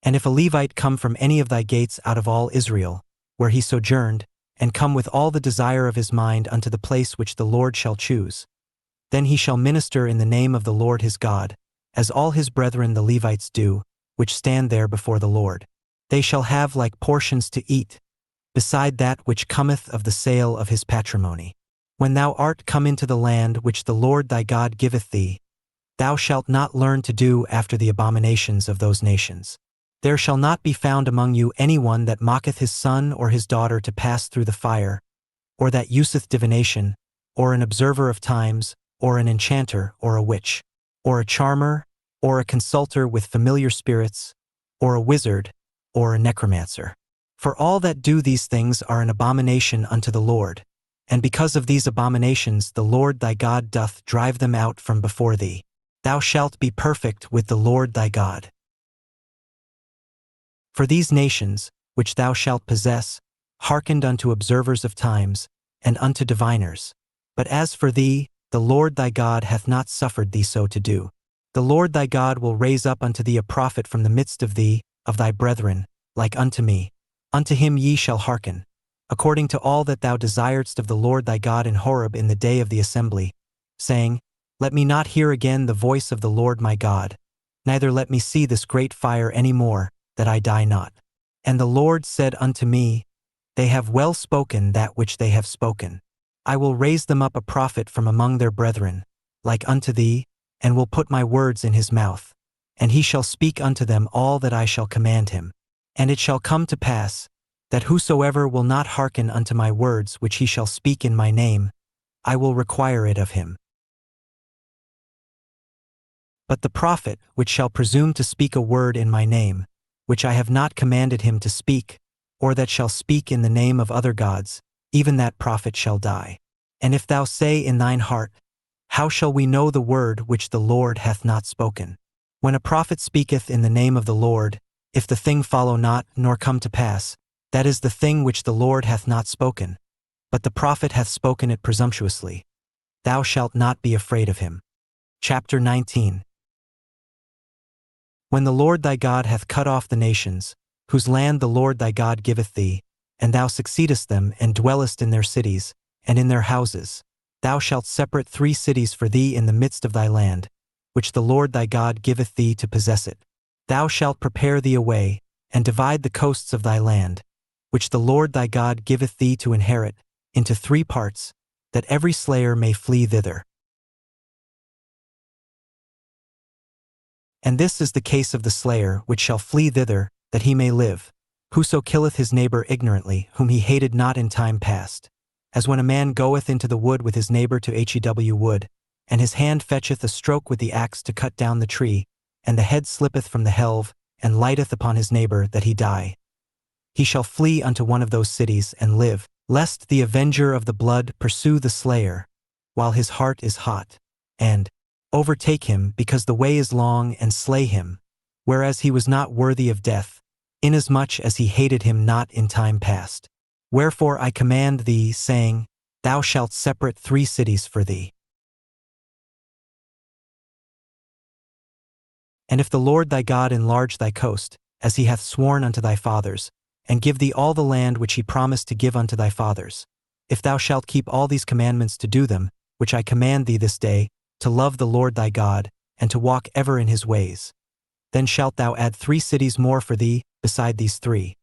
And if a Levite come from any of thy gates out of all Israel, where he sojourned, and come with all the desire of his mind unto the place which the Lord shall choose, then he shall minister in the name of the Lord his God, as all his brethren the Levites do, which stand there before the Lord. They shall have like portions to eat, beside that which cometh of the sale of his patrimony. When thou art come into the land which the Lord thy God giveth thee, thou shalt not learn to do after the abominations of those nations. There shall not be found among you any one that mocketh his son or his daughter to pass through the fire, or that useth divination, or an observer of times, or an enchanter, or a witch, or a charmer, or a consulter with familiar spirits, or a wizard, or a necromancer. For all that do these things are an abomination unto the Lord, and because of these abominations the Lord thy God doth drive them out from before thee. Thou shalt be perfect with the Lord thy God. For these nations, which thou shalt possess, hearkened unto observers of times, and unto diviners. But as for thee, the Lord thy God hath not suffered thee so to do. The Lord thy God will raise up unto thee a prophet from the midst of thee, of thy brethren, like unto me. Unto him ye shall hearken, according to all that thou desiredst of the Lord thy God in Horeb in the day of the assembly, saying, Let me not hear again the voice of the Lord my God, neither let me see this great fire any more, that I die not. And the Lord said unto me, They have well spoken that which they have spoken. I will raise them up a prophet from among their brethren, like unto thee, and will put my words in his mouth, and he shall speak unto them all that I shall command him. And it shall come to pass, that whosoever will not hearken unto my words which he shall speak in my name, I will require it of him. But the prophet which shall presume to speak a word in my name, which I have not commanded him to speak, or that shall speak in the name of other gods, even that prophet shall die. And if thou say in thine heart, How shall we know the word which the Lord hath not spoken? When a prophet speaketh in the name of the Lord, if the thing follow not, nor come to pass, that is the thing which the Lord hath not spoken, but the prophet hath spoken it presumptuously. Thou shalt not be afraid of him. Chapter 19. When the Lord thy God hath cut off the nations, whose land the Lord thy God giveth thee, and thou succeedest them and dwellest in their cities, and in their houses, thou shalt separate 3 cities for thee in the midst of thy land, which the Lord thy God giveth thee to possess it. Thou shalt prepare thee a way, and divide the coasts of thy land, which the Lord thy God giveth thee to inherit, into 3 parts, that every slayer may flee thither. And this is the case of the slayer which shall flee thither, that he may live. Whoso killeth his neighbor ignorantly, whom he hated not in time past, as when a man goeth into the wood with his neighbor to hew wood, and his hand fetcheth a stroke with the axe to cut down the tree, and the head slippeth from the helve, and lighteth upon his neighbor that he die. He shall flee unto one of those cities and live, lest the avenger of the blood pursue the slayer, while his heart is hot, and overtake him because the way is long and slay him, whereas he was not worthy of death, inasmuch as he hated him not in time past. Wherefore I command thee, saying, Thou shalt separate 3 cities for thee. And if the Lord thy God enlarge thy coast, as he hath sworn unto thy fathers, and give thee all the land which he promised to give unto thy fathers, if thou shalt keep all these commandments to do them, which I command thee this day, to love the Lord thy God, and to walk ever in his ways, then shalt thou add 3 cities more for thee, beside these 3,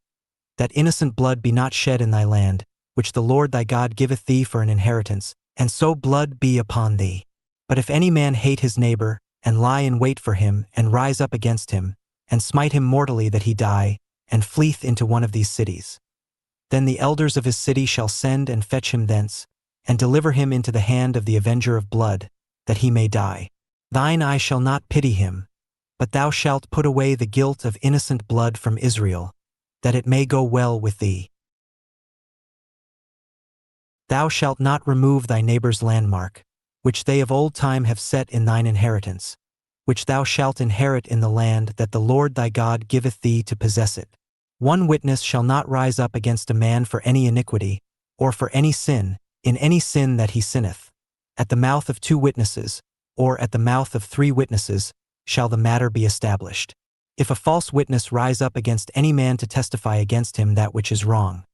that innocent blood be not shed in thy land, which the Lord thy God giveth thee for an inheritance, and so blood be upon thee. But if any man hate his neighbor, and lie in wait for him, and rise up against him, and smite him mortally that he die, and fleeth into one of these cities, then the elders of his city shall send and fetch him thence, and deliver him into the hand of the avenger of blood, that he may die. Thine eye shall not pity him, but thou shalt put away the guilt of innocent blood from Israel, that it may go well with thee. Thou shalt not remove thy neighbor's landmark, which they of old time have set in thine inheritance, which thou shalt inherit in the land that the Lord thy God giveth thee to possess it. 1 witness shall not rise up against a man for any iniquity, or for any sin, in any sin that he sinneth. At the mouth of 2 witnesses, or at the mouth of 3 witnesses, shall the matter be established. If a false witness rise up against any man to testify against him that which is wrong,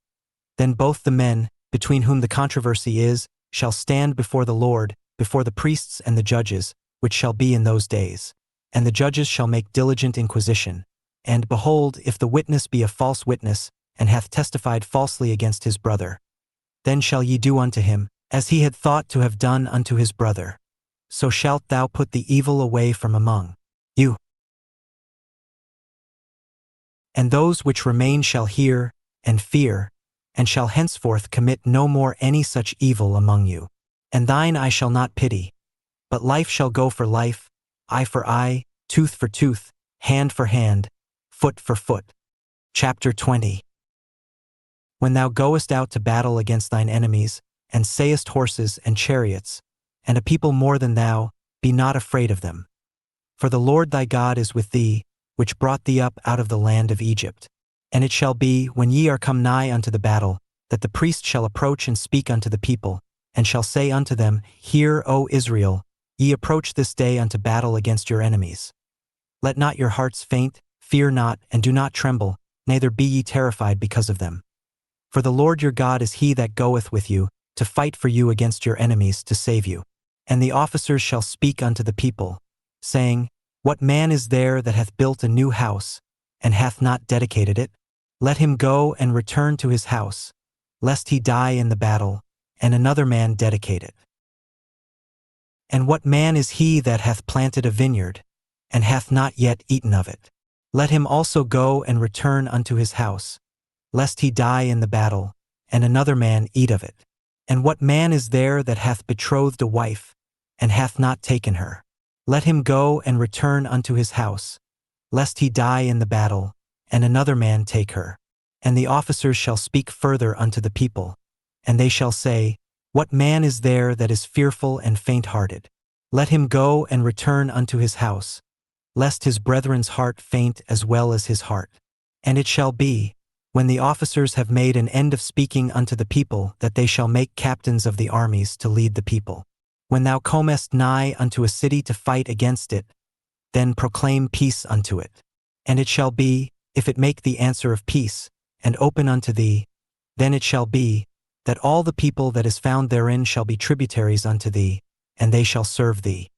then both the men, between whom the controversy is, shall stand before the Lord, before the priests and the judges, which shall be in those days. And the judges shall make diligent inquisition. And behold, if the witness be a false witness, and hath testified falsely against his brother, then shall ye do unto him, as he had thought to have done unto his brother. So shalt thou put the evil away from among you. And those which remain shall hear, and fear, and shall henceforth commit no more any such evil among you. And thine I shall not pity, but life shall go for life, eye for eye, tooth for tooth, hand for hand, foot for foot. Chapter 20. When thou goest out to battle against thine enemies, and sayest horses and chariots, and a people more than thou, be not afraid of them. For the Lord thy God is with thee, which brought thee up out of the land of Egypt. And it shall be, when ye are come nigh unto the battle, that the priest shall approach and speak unto the people, and shall say unto them, Hear, O Israel, ye approach this day unto battle against your enemies. Let not your hearts faint, fear not, and do not tremble, neither be ye terrified because of them. For the Lord your God is he that goeth with you, to fight for you against your enemies, to save you. And the officers shall speak unto the people, saying, What man is there that hath built a new house, and hath not dedicated it? Let him go and return to his house, lest he die in the battle, and another man dedicate it. And what man is he that hath planted a vineyard, and hath not yet eaten of it? Let him also go and return unto his house, lest he die in the battle, and another man eat of it. And what man is there that hath betrothed a wife, and hath not taken her? Let him go and return unto his house, lest he die in the battle, and another man take her. And the officers shall speak further unto the people, and they shall say, What man is there that is fearful and faint-hearted? Let him go and return unto his house, lest his brethren's heart faint as well as his heart. And it shall be, when the officers have made an end of speaking unto the people, that they shall make captains of the armies to lead the people. When thou comest nigh unto a city to fight against it, then proclaim peace unto it. And it shall be, if it make the answer of peace, and open unto thee, then it shall be, that all the people that is found therein shall be tributaries unto thee, and they shall serve thee.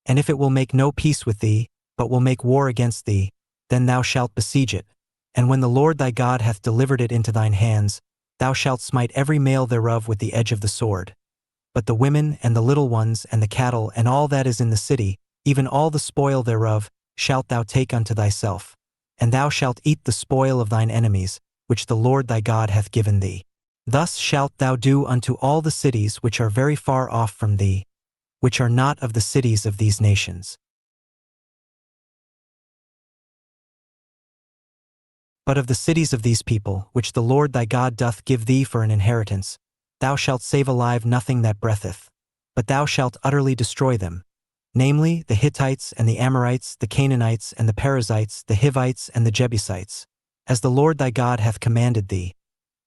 And if it will make no peace with thee, but will make war against thee, then thou shalt besiege it. And when the Lord thy God hath delivered it into thine hands, thou shalt smite every male thereof with the edge of the sword. But the women and the little ones and the cattle and all that is in the city, even all the spoil thereof, shalt thou take unto thyself. And thou shalt eat the spoil of thine enemies, which the Lord thy God hath given thee. Thus shalt thou do unto all the cities which are very far off from thee, which are not of the cities of these nations. But of the cities of these people, which the Lord thy God doth give thee for an inheritance, thou shalt save alive nothing that breatheth, but thou shalt utterly destroy them, namely, the Hittites and the Amorites, the Canaanites and the Perizzites, the Hivites and the Jebusites, as the Lord thy God hath commanded thee,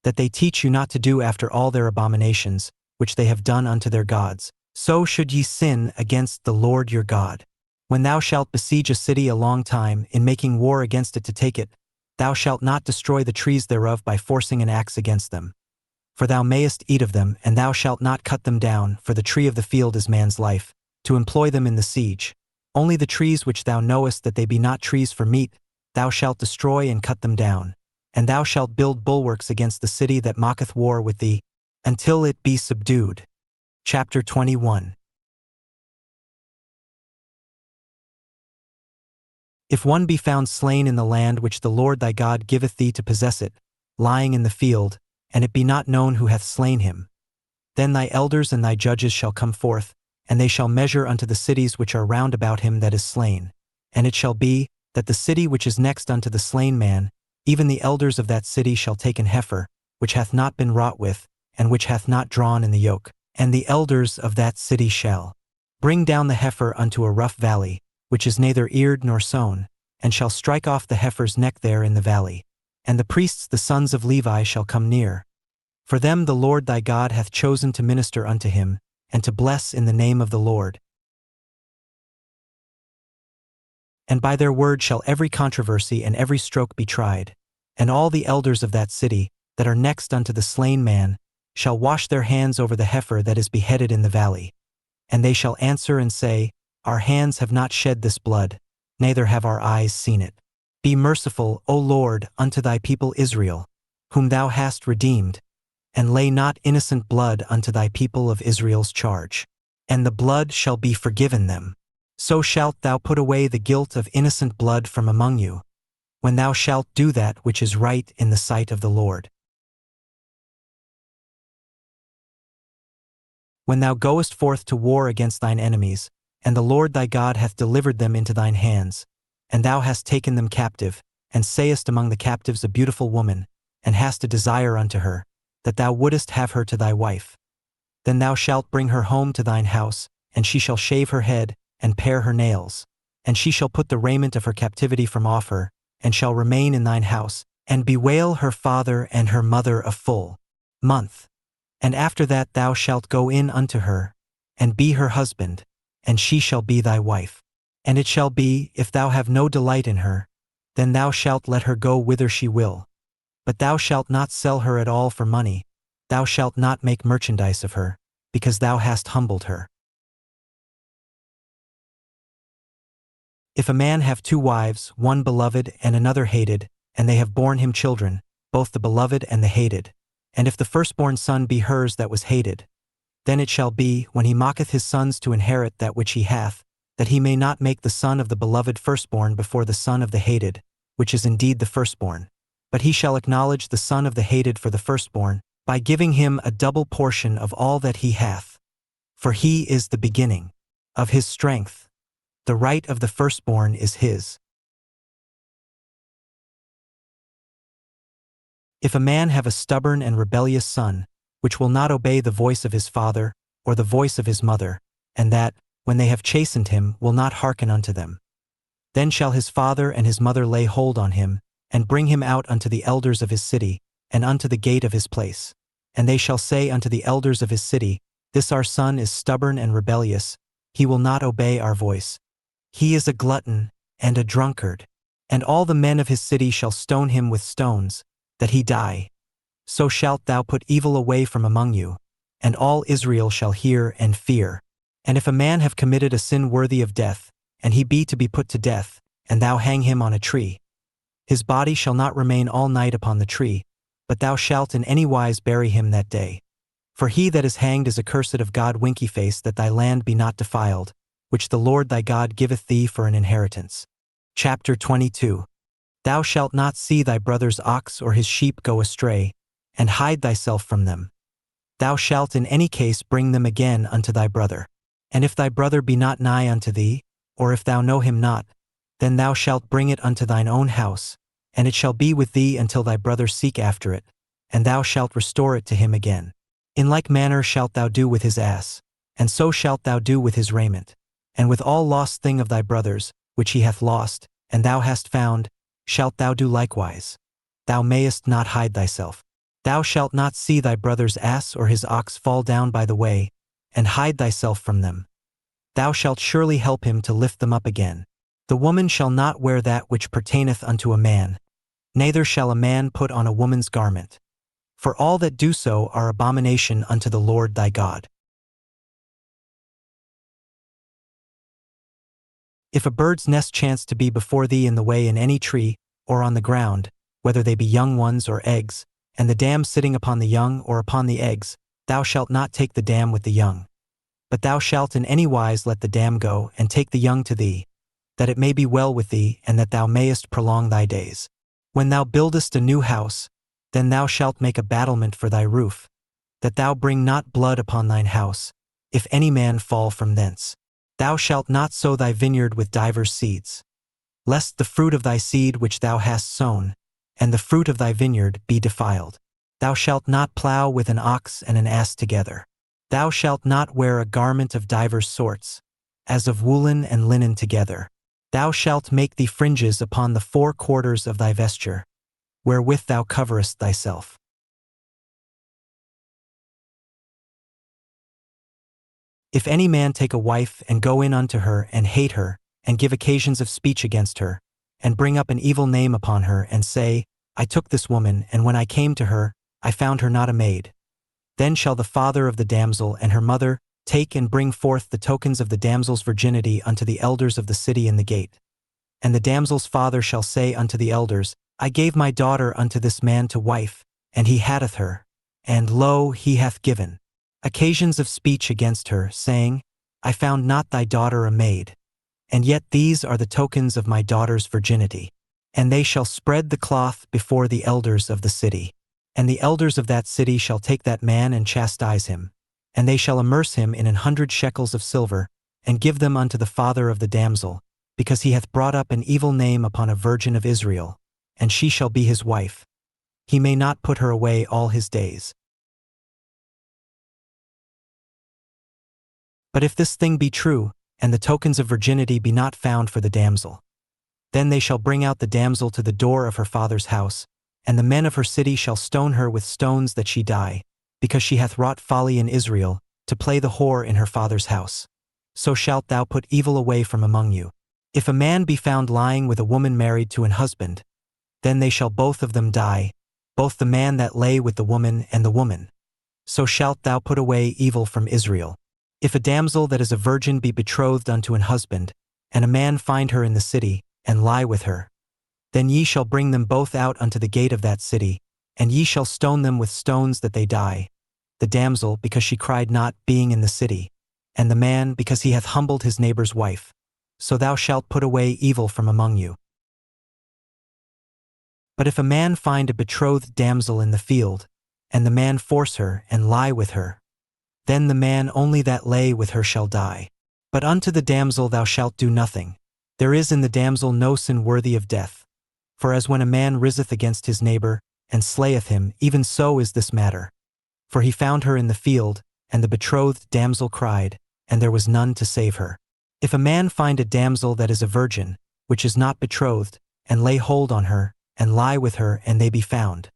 that they teach you not to do after all their abominations, which they have done unto their gods. So should ye sin against the Lord your God. When thou shalt besiege a city a long time, in making war against it to take it, thou shalt not destroy the trees thereof by forcing an axe against them. For thou mayest eat of them, and thou shalt not cut them down, for the tree of the field is man's life, to employ them in the siege. Only the trees which thou knowest that they be not trees for meat, thou shalt destroy and cut them down. And thou shalt build bulwarks against the city that mocketh war with thee, until it be subdued. Chapter 21. If one be found slain in the land which the Lord thy God giveth thee to possess it, lying in the field, and it be not known who hath slain him, then thy elders and thy judges shall come forth, and they shall measure unto the cities which are round about him that is slain. And it shall be, that the city which is next unto the slain man, even the elders of that city shall take an heifer, which hath not been wrought with, and which hath not drawn in the yoke. And the elders of that city shall bring down the heifer unto a rough valley, which is neither eared nor sown, and shall strike off the heifer's neck there in the valley. And the priests the sons of Levi shall come near. For them the Lord thy God hath chosen to minister unto him, and to bless in the name of the Lord. And by their word shall every controversy and every stroke be tried. And all the elders of that city, that are next unto the slain man, shall wash their hands over the heifer that is beheaded in the valley. And they shall answer and say, Our hands have not shed this blood, neither have our eyes seen it. Be merciful, O Lord, unto thy people Israel, whom thou hast redeemed, and lay not innocent blood unto thy people of Israel's charge. And the blood shall be forgiven them. So shalt thou put away the guilt of innocent blood from among you, when thou shalt do that which is right in the sight of the Lord. When thou goest forth to war against thine enemies, and the Lord thy God hath delivered them into thine hands, and thou hast taken them captive, and sayest among the captives a beautiful woman, and hast a desire unto her, that thou wouldest have her to thy wife. Then thou shalt bring her home to thine house, and she shall shave her head, and pare her nails, and she shall put the raiment of her captivity from off her, and shall remain in thine house, and bewail her father and her mother a full month. And after that thou shalt go in unto her, and be her husband, and she shall be thy wife. And it shall be, if thou have no delight in her, then thou shalt let her go whither she will. But thou shalt not sell her at all for money, thou shalt not make merchandise of her, because thou hast humbled her. If a man have two wives, one beloved and another hated, and they have borne him children, both the beloved and the hated, and if the firstborn son be hers that was hated, then it shall be, when he mocketh his sons to inherit that which he hath, that he may not make the son of the beloved firstborn before the son of the hated, which is indeed the firstborn, but he shall acknowledge the son of the hated for the firstborn, by giving him a double portion of all that he hath. For he is the beginning of his strength. The right of the firstborn is his. If a man have a stubborn and rebellious son, which will not obey the voice of his father, or the voice of his mother, and that, when they have chastened him, will not hearken unto them, then shall his father and his mother lay hold on him, and bring him out unto the elders of his city, and unto the gate of his place. And they shall say unto the elders of his city, This our son is stubborn and rebellious, he will not obey our voice. He is a glutton, and a drunkard. And all the men of his city shall stone him with stones, that he die. So shalt thou put evil away from among you, and all Israel shall hear and fear. And if a man have committed a sin worthy of death, and he be to be put to death, and thou hang him on a tree, his body shall not remain all night upon the tree, but thou shalt in any wise bury him that day. For he that is hanged is accursed of God. Winky-face, that thy land be not defiled, which the Lord thy God giveth thee for an inheritance. Chapter 22. Thou shalt not see thy brother's ox or his sheep go astray, and hide thyself from them. Thou shalt in any case bring them again unto thy brother. And if thy brother be not nigh unto thee, or if thou know him not, then thou shalt bring it unto thine own house, and it shall be with thee until thy brother seek after it, and thou shalt restore it to him again. In like manner shalt thou do with his ass, and so shalt thou do with his raiment. And with all lost thing of thy brother's, which he hath lost, and thou hast found, shalt thou do likewise. Thou mayest not hide thyself. Thou shalt not see thy brother's ass or his ox fall down by the way, and hide thyself from them. Thou shalt surely help him to lift them up again. The woman shall not wear that which pertaineth unto a man, neither shall a man put on a woman's garment. For all that do so are abomination unto the Lord thy God. If a bird's nest chance to be before thee in the way in any tree, or on the ground, whether they be young ones or eggs, and the dam sitting upon the young or upon the eggs, thou shalt not take the dam with the young. But thou shalt in any wise let the dam go, and take the young to thee, that it may be well with thee, and that thou mayest prolong thy days. When thou buildest a new house, then thou shalt make a battlement for thy roof, that thou bring not blood upon thine house, if any man fall from thence. Thou shalt not sow thy vineyard with divers seeds, lest the fruit of thy seed which thou hast sown, and the fruit of thy vineyard, be defiled. Thou shalt not plow with an ox and an ass together. Thou shalt not wear a garment of divers sorts, as of woolen and linen together. Thou shalt make thee fringes upon the 4 quarters of thy vesture, wherewith thou coverest thyself. If any man take a wife and go in unto her and hate her, and give occasions of speech against her, and bring up an evil name upon her, and say, I took this woman, and when I came to her, I found her not a maid, then shall the father of the damsel and her mother take and bring forth the tokens of the damsel's virginity unto the elders of the city in the gate. And the damsel's father shall say unto the elders, I gave my daughter unto this man to wife, and he hatteth her, and lo, he hath given occasions of speech against her, saying, I found not thy daughter a maid. And yet these are the tokens of my daughter's virginity. And they shall spread the cloth before the elders of the city. And the elders of that city shall take that man and chastise him. And they shall immerse him in 100 shekels of silver, and give them unto the father of the damsel, because he hath brought up an evil name upon a virgin of Israel, and she shall be his wife. He may not put her away all his days. But if this thing be true, and the tokens of virginity be not found for the damsel, then they shall bring out the damsel to the door of her father's house, and the men of her city shall stone her with stones that she die, because she hath wrought folly in Israel, to play the whore in her father's house. So shalt thou put evil away from among you. If a man be found lying with a woman married to an husband, then they shall both of them die, both the man that lay with the woman and the woman. So shalt thou put away evil from Israel. If a damsel that is a virgin be betrothed unto an husband, and a man find her in the city, and lie with her, then ye shall bring them both out unto the gate of that city, and ye shall stone them with stones that they die, the damsel because she cried not, being in the city, and the man because he hath humbled his neighbor's wife. So thou shalt put away evil from among you. But if a man find a betrothed damsel in the field, and the man force her and lie with her, then the man only that lay with her shall die. But unto the damsel thou shalt do nothing. There is in the damsel no sin worthy of death. For as when a man riseth against his neighbor, and slayeth him, even so is this matter. For he found her in the field, and the betrothed damsel cried, and there was none to save her. If a man find a damsel that is a virgin, which is not betrothed, and lay hold on her, and lie with her, and they be found,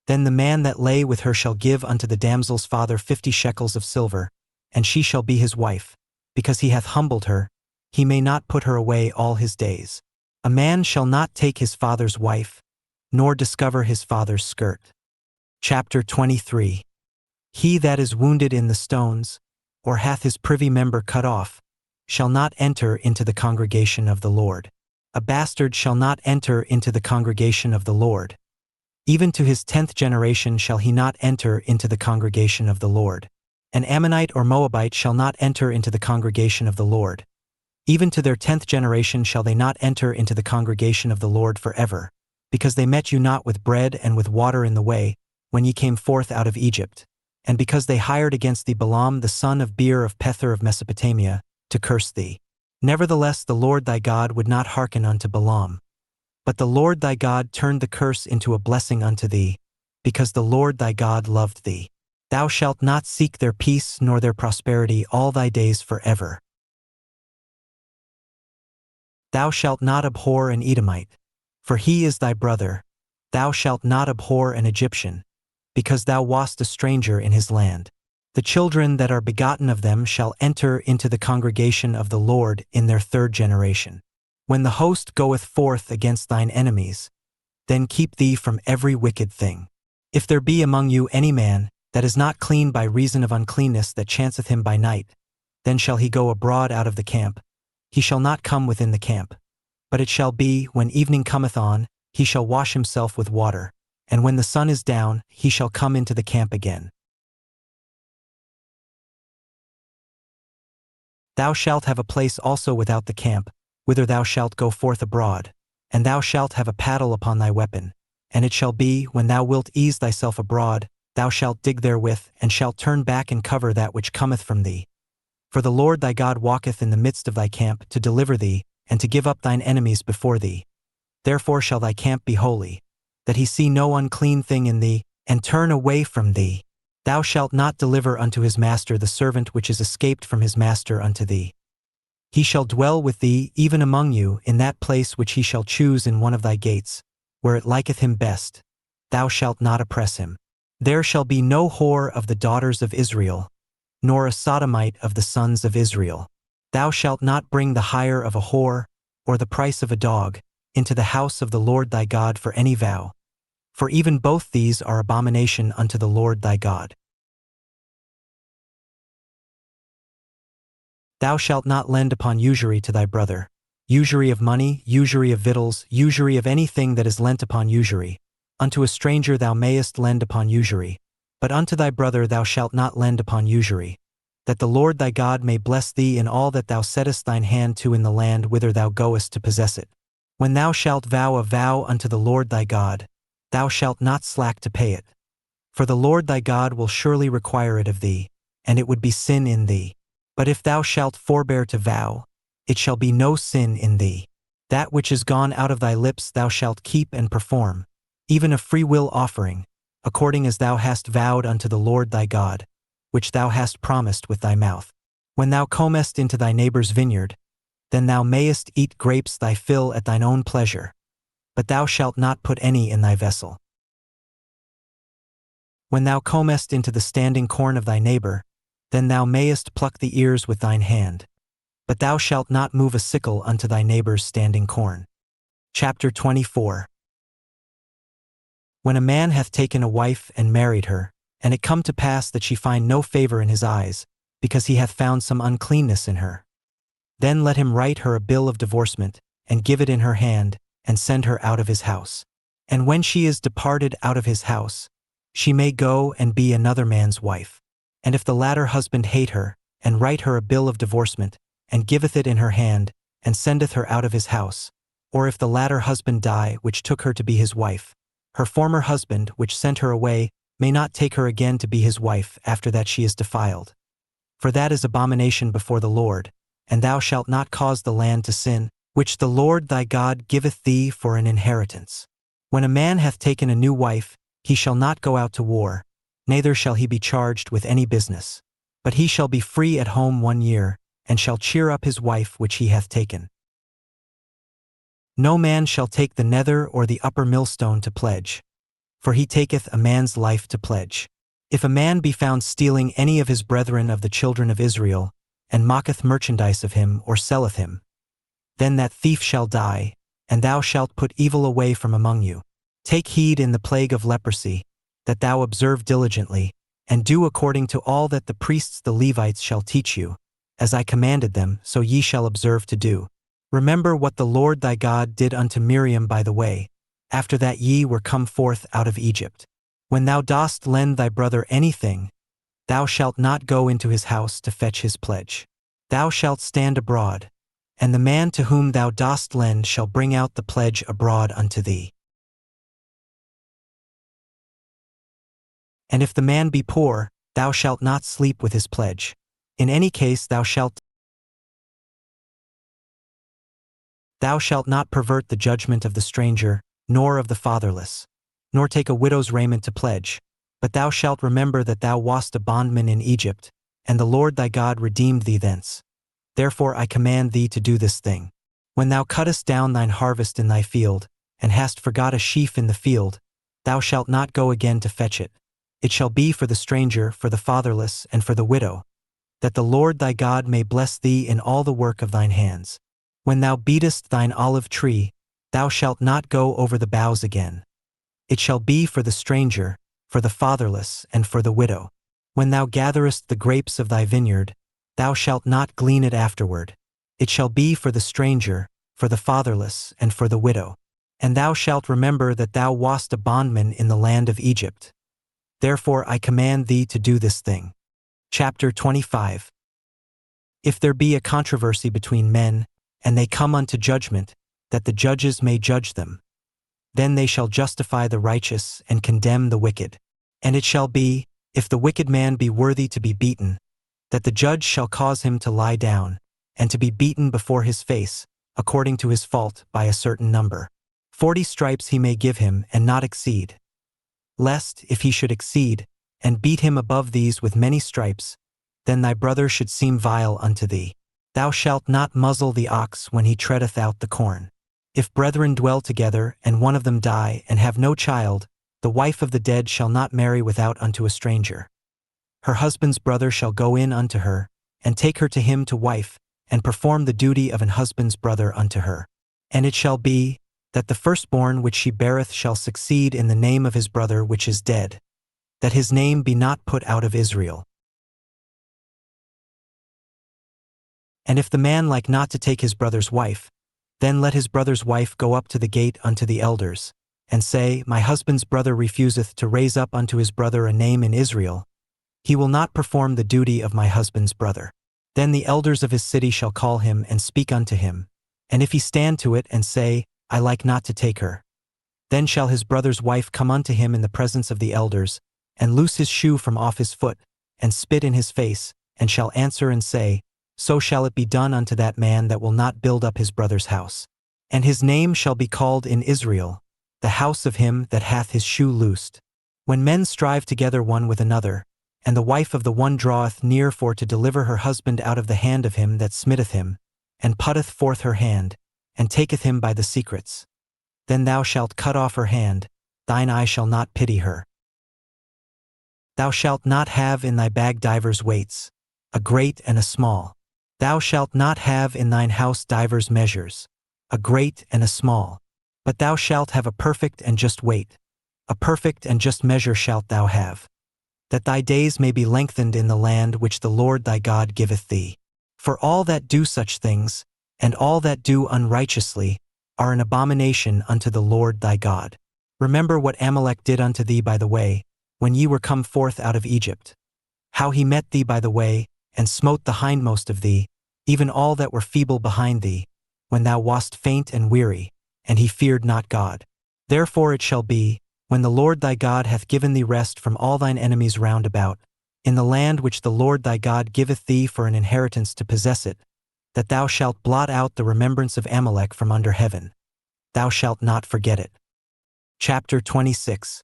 then the man that lay with her shall give unto the damsel's father 50 shekels of silver, and she shall be his wife, because he hath humbled her. He may not put her away all his days. A man shall not take his father's wife, nor discover his father's skirt. Chapter 23. He that is wounded in the stones, or hath his privy member cut off, shall not enter into the congregation of the Lord. A bastard shall not enter into the congregation of the Lord. Even to his 10th generation shall he not enter into the congregation of the Lord. An Ammonite or Moabite shall not enter into the congregation of the Lord. Even to their 10th generation shall they not enter into the congregation of the Lord forever, because they met you not with bread and with water in the way, when ye came forth out of Egypt, and because they hired against thee Balaam the son of Beer of Pether of Mesopotamia, to curse thee. Nevertheless the Lord thy God would not hearken unto Balaam. But the Lord thy God turned the curse into a blessing unto thee, because the Lord thy God loved thee. Thou shalt not seek their peace nor their prosperity all thy days forever. Thou shalt not abhor an Edomite, for he is thy brother. Thou shalt not abhor an Egyptian, because thou wast a stranger in his land. The children that are begotten of them shall enter into the congregation of the Lord in their 3rd generation. When the host goeth forth against thine enemies, then keep thee from every wicked thing. If there be among you any man that is not clean by reason of uncleanness that chanceth him by night, then shall he go abroad out of the camp. He shall not come within the camp. But it shall be, when evening cometh on, he shall wash himself with water, and when the sun is down, he shall come into the camp again. Thou shalt have a place also without the camp, whither thou shalt go forth abroad, and thou shalt have a paddle upon thy weapon. And it shall be, when thou wilt ease thyself abroad, thou shalt dig therewith, and shalt turn back and cover that which cometh from thee. For the Lord thy God walketh in the midst of thy camp, to deliver thee, and to give up thine enemies before thee. Therefore shall thy camp be holy, that he see no unclean thing in thee, and turn away from thee. Thou shalt not deliver unto his master the servant which is escaped from his master unto thee. He shall dwell with thee, even among you, in that place which he shall choose in one of thy gates, where it liketh him best. Thou shalt not oppress him. There shall be no whore of the daughters of Israel, nor a sodomite of the sons of Israel. Thou shalt not bring the hire of a whore, or the price of a dog, into the house of the Lord thy God for any vow. For even both these are abomination unto the Lord thy God. Thou shalt not lend upon usury to thy brother, usury of money, usury of victuals, usury of anything that is lent upon usury. Unto a stranger thou mayest lend upon usury, but unto thy brother thou shalt not lend upon usury. that the Lord thy God may bless thee in all that thou settest thine hand to in the land whither thou goest to possess it. When thou shalt vow a vow unto the Lord thy God, thou shalt not slack to pay it. For the Lord thy God will surely require it of thee, and it would be sin in thee. But if thou shalt forbear to vow, it shall be no sin in thee. That which is gone out of thy lips thou shalt keep and perform, even a freewill offering, according as thou hast vowed unto the Lord thy God, which thou hast promised with thy mouth. When thou comest into thy neighbor's vineyard, then thou mayest eat grapes thy fill at thine own pleasure, but thou shalt not put any in thy vessel. When thou comest into the standing corn of thy neighbor, then thou mayest pluck the ears with thine hand, but thou shalt not move a sickle unto thy neighbor's standing corn. Chapter 24. When a man hath taken a wife and married her, and it come to pass that she find no favor in his eyes, because he hath found some uncleanness in her, then let him write her a bill of divorcement, and give it in her hand, and send her out of his house. And when she is departed out of his house, she may go and be another man's wife. And if the latter husband hate her, and write her a bill of divorcement, and giveth it in her hand, and sendeth her out of his house, or if the latter husband die which took her to be his wife, her former husband which sent her away may not take her again to be his wife after that she is defiled. For that is abomination before the Lord, and thou shalt not cause the land to sin, which the Lord thy God giveth thee for an inheritance. When a man hath taken a new wife, he shall not go out to war, neither shall he be charged with any business, but he shall be free at home 1 year, and shall cheer up his wife which he hath taken. No man shall take the nether or the upper millstone to pledge, for he taketh a man's life to pledge. If a man be found stealing any of his brethren of the children of Israel, and mocketh merchandise of him or selleth him, then that thief shall die, and thou shalt put evil away from among you. Take heed in the plague of leprosy, that thou observe diligently, and do according to all that the priests the Levites shall teach you, as I commanded them, so ye shall observe to do. Remember what the Lord thy God did unto Miriam by the way, after that ye were come forth out of Egypt. When thou dost lend thy brother anything, thou shalt not go into his house to fetch his pledge. Thou shalt stand abroad, and the man to whom thou dost lend shall bring out the pledge abroad unto thee. And if the man be poor, thou shalt not sleep with his pledge. In any case thou shalt not pervert the judgment of the stranger, nor of the fatherless, nor take a widow's raiment to pledge, but thou shalt remember that thou wast a bondman in Egypt, and the Lord thy God redeemed thee thence. Therefore I command thee to do this thing. When thou cuttest down thine harvest in thy field, and hast forgot a sheaf in the field, thou shalt not go again to fetch it. It shall be for the stranger, for the fatherless, and for the widow, that the Lord thy God may bless thee in all the work of thine hands. When thou beatest thine olive tree, thou shalt not go over the boughs again. It shall be for the stranger, for the fatherless, and for the widow. When thou gatherest the grapes of thy vineyard, thou shalt not glean it afterward. It shall be for the stranger, for the fatherless, and for the widow. And thou shalt remember that thou wast a bondman in the land of Egypt. Therefore I command thee to do this thing. Chapter 25. If there be a controversy between men, and they come unto judgment, that the judges may judge them, then they shall justify the righteous and condemn the wicked. And it shall be, if the wicked man be worthy to be beaten, that the judge shall cause him to lie down, and to be beaten before his face, according to his fault, by a certain number. 40 stripes he may give him, and not exceed. Lest, if he should exceed, and beat him above these with many stripes, then thy brother should seem vile unto thee. Thou shalt not muzzle the ox when he treadeth out the corn. If brethren dwell together, and one of them die, and have no child, the wife of the dead shall not marry without unto a stranger. Her husband's brother shall go in unto her, and take her to him to wife, and perform the duty of an husband's brother unto her. And it shall be, that the firstborn which she beareth shall succeed in the name of his brother which is dead, that his name be not put out of Israel. And if the man like not to take his brother's wife, then let his brother's wife go up to the gate unto the elders, and say, My husband's brother refuseth to raise up unto his brother a name in Israel, He will not perform the duty of my husband's brother. Then the elders of his city shall call him and speak unto him. And if he stand to it and say, I like not to take her, then shall his brother's wife come unto him in the presence of the elders, and loose his shoe from off his foot, and spit in his face, and shall answer and say, So shall it be done unto that man that will not build up his brother's house. And his name shall be called in Israel, the house of him that hath his shoe loosed. When men strive together one with another, and the wife of the one draweth near for to deliver her husband out of the hand of him that smitteth him, and putteth forth her hand, and taketh him by the secrets, then thou shalt cut off her hand, thine eye shall not pity her. Thou shalt not have in thy bag divers weights, a great and a small. Thou shalt not have in thine house divers measures, a great and a small. But thou shalt have a perfect and just weight, a perfect and just measure shalt thou have, that thy days may be lengthened in the land which the Lord thy God giveth thee. For all that do such things, and all that do unrighteously, are an abomination unto the Lord thy God. Remember what Amalek did unto thee by the way, when ye were come forth out of Egypt, how he met thee by the way, and smote the hindmost of thee, even all that were feeble behind thee, when thou wast faint and weary, and he feared not God. Therefore it shall be, when the Lord thy God hath given thee rest from all thine enemies round about, in the land which the Lord thy God giveth thee for an inheritance to possess it, that thou shalt blot out the remembrance of Amalek from under heaven. Thou shalt not forget it. Chapter 26.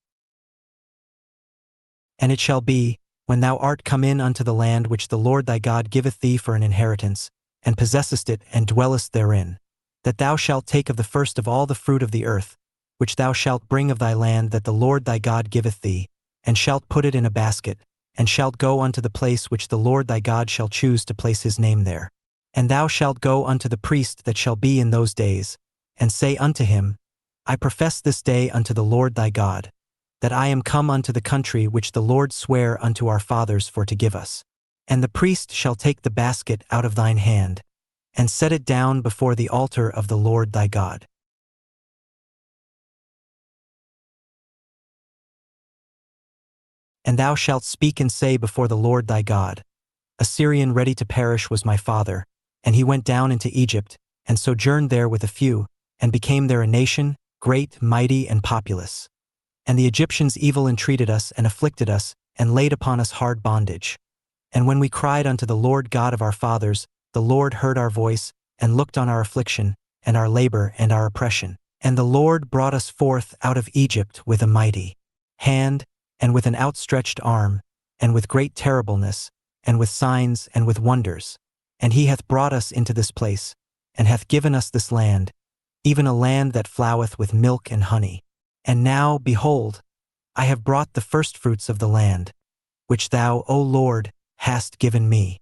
And it shall be, when thou art come in unto the land which the Lord thy God giveth thee for an inheritance, and possessest it and dwellest therein, that thou shalt take of the first of all the fruit of the earth, which thou shalt bring of thy land that the Lord thy God giveth thee, and shalt put it in a basket, and shalt go unto the place which the Lord thy God shall choose to place his name there. And thou shalt go unto the priest that shall be in those days, and say unto him, I profess this day unto the Lord thy God, that I am come unto the country which the Lord sware unto our fathers for to give us. And the priest shall take the basket out of thine hand, and set it down before the altar of the Lord thy God. And thou shalt speak and say before the Lord thy God, A Syrian ready to perish was my father, and he went down into Egypt, and sojourned there with a few, and became there a nation, great, mighty, and populous. And the Egyptians evil entreated us and afflicted us, and laid upon us hard bondage. And when we cried unto the Lord God of our fathers, the Lord heard our voice, and looked on our affliction, and our labor, and our oppression. And the Lord brought us forth out of Egypt with a mighty hand, and with an outstretched arm, and with great terribleness, and with signs, and with wonders. And he hath brought us into this place, and hath given us this land, even a land that floweth with milk and honey. And now, behold, I have brought the firstfruits of the land, which thou, O Lord, hast given me.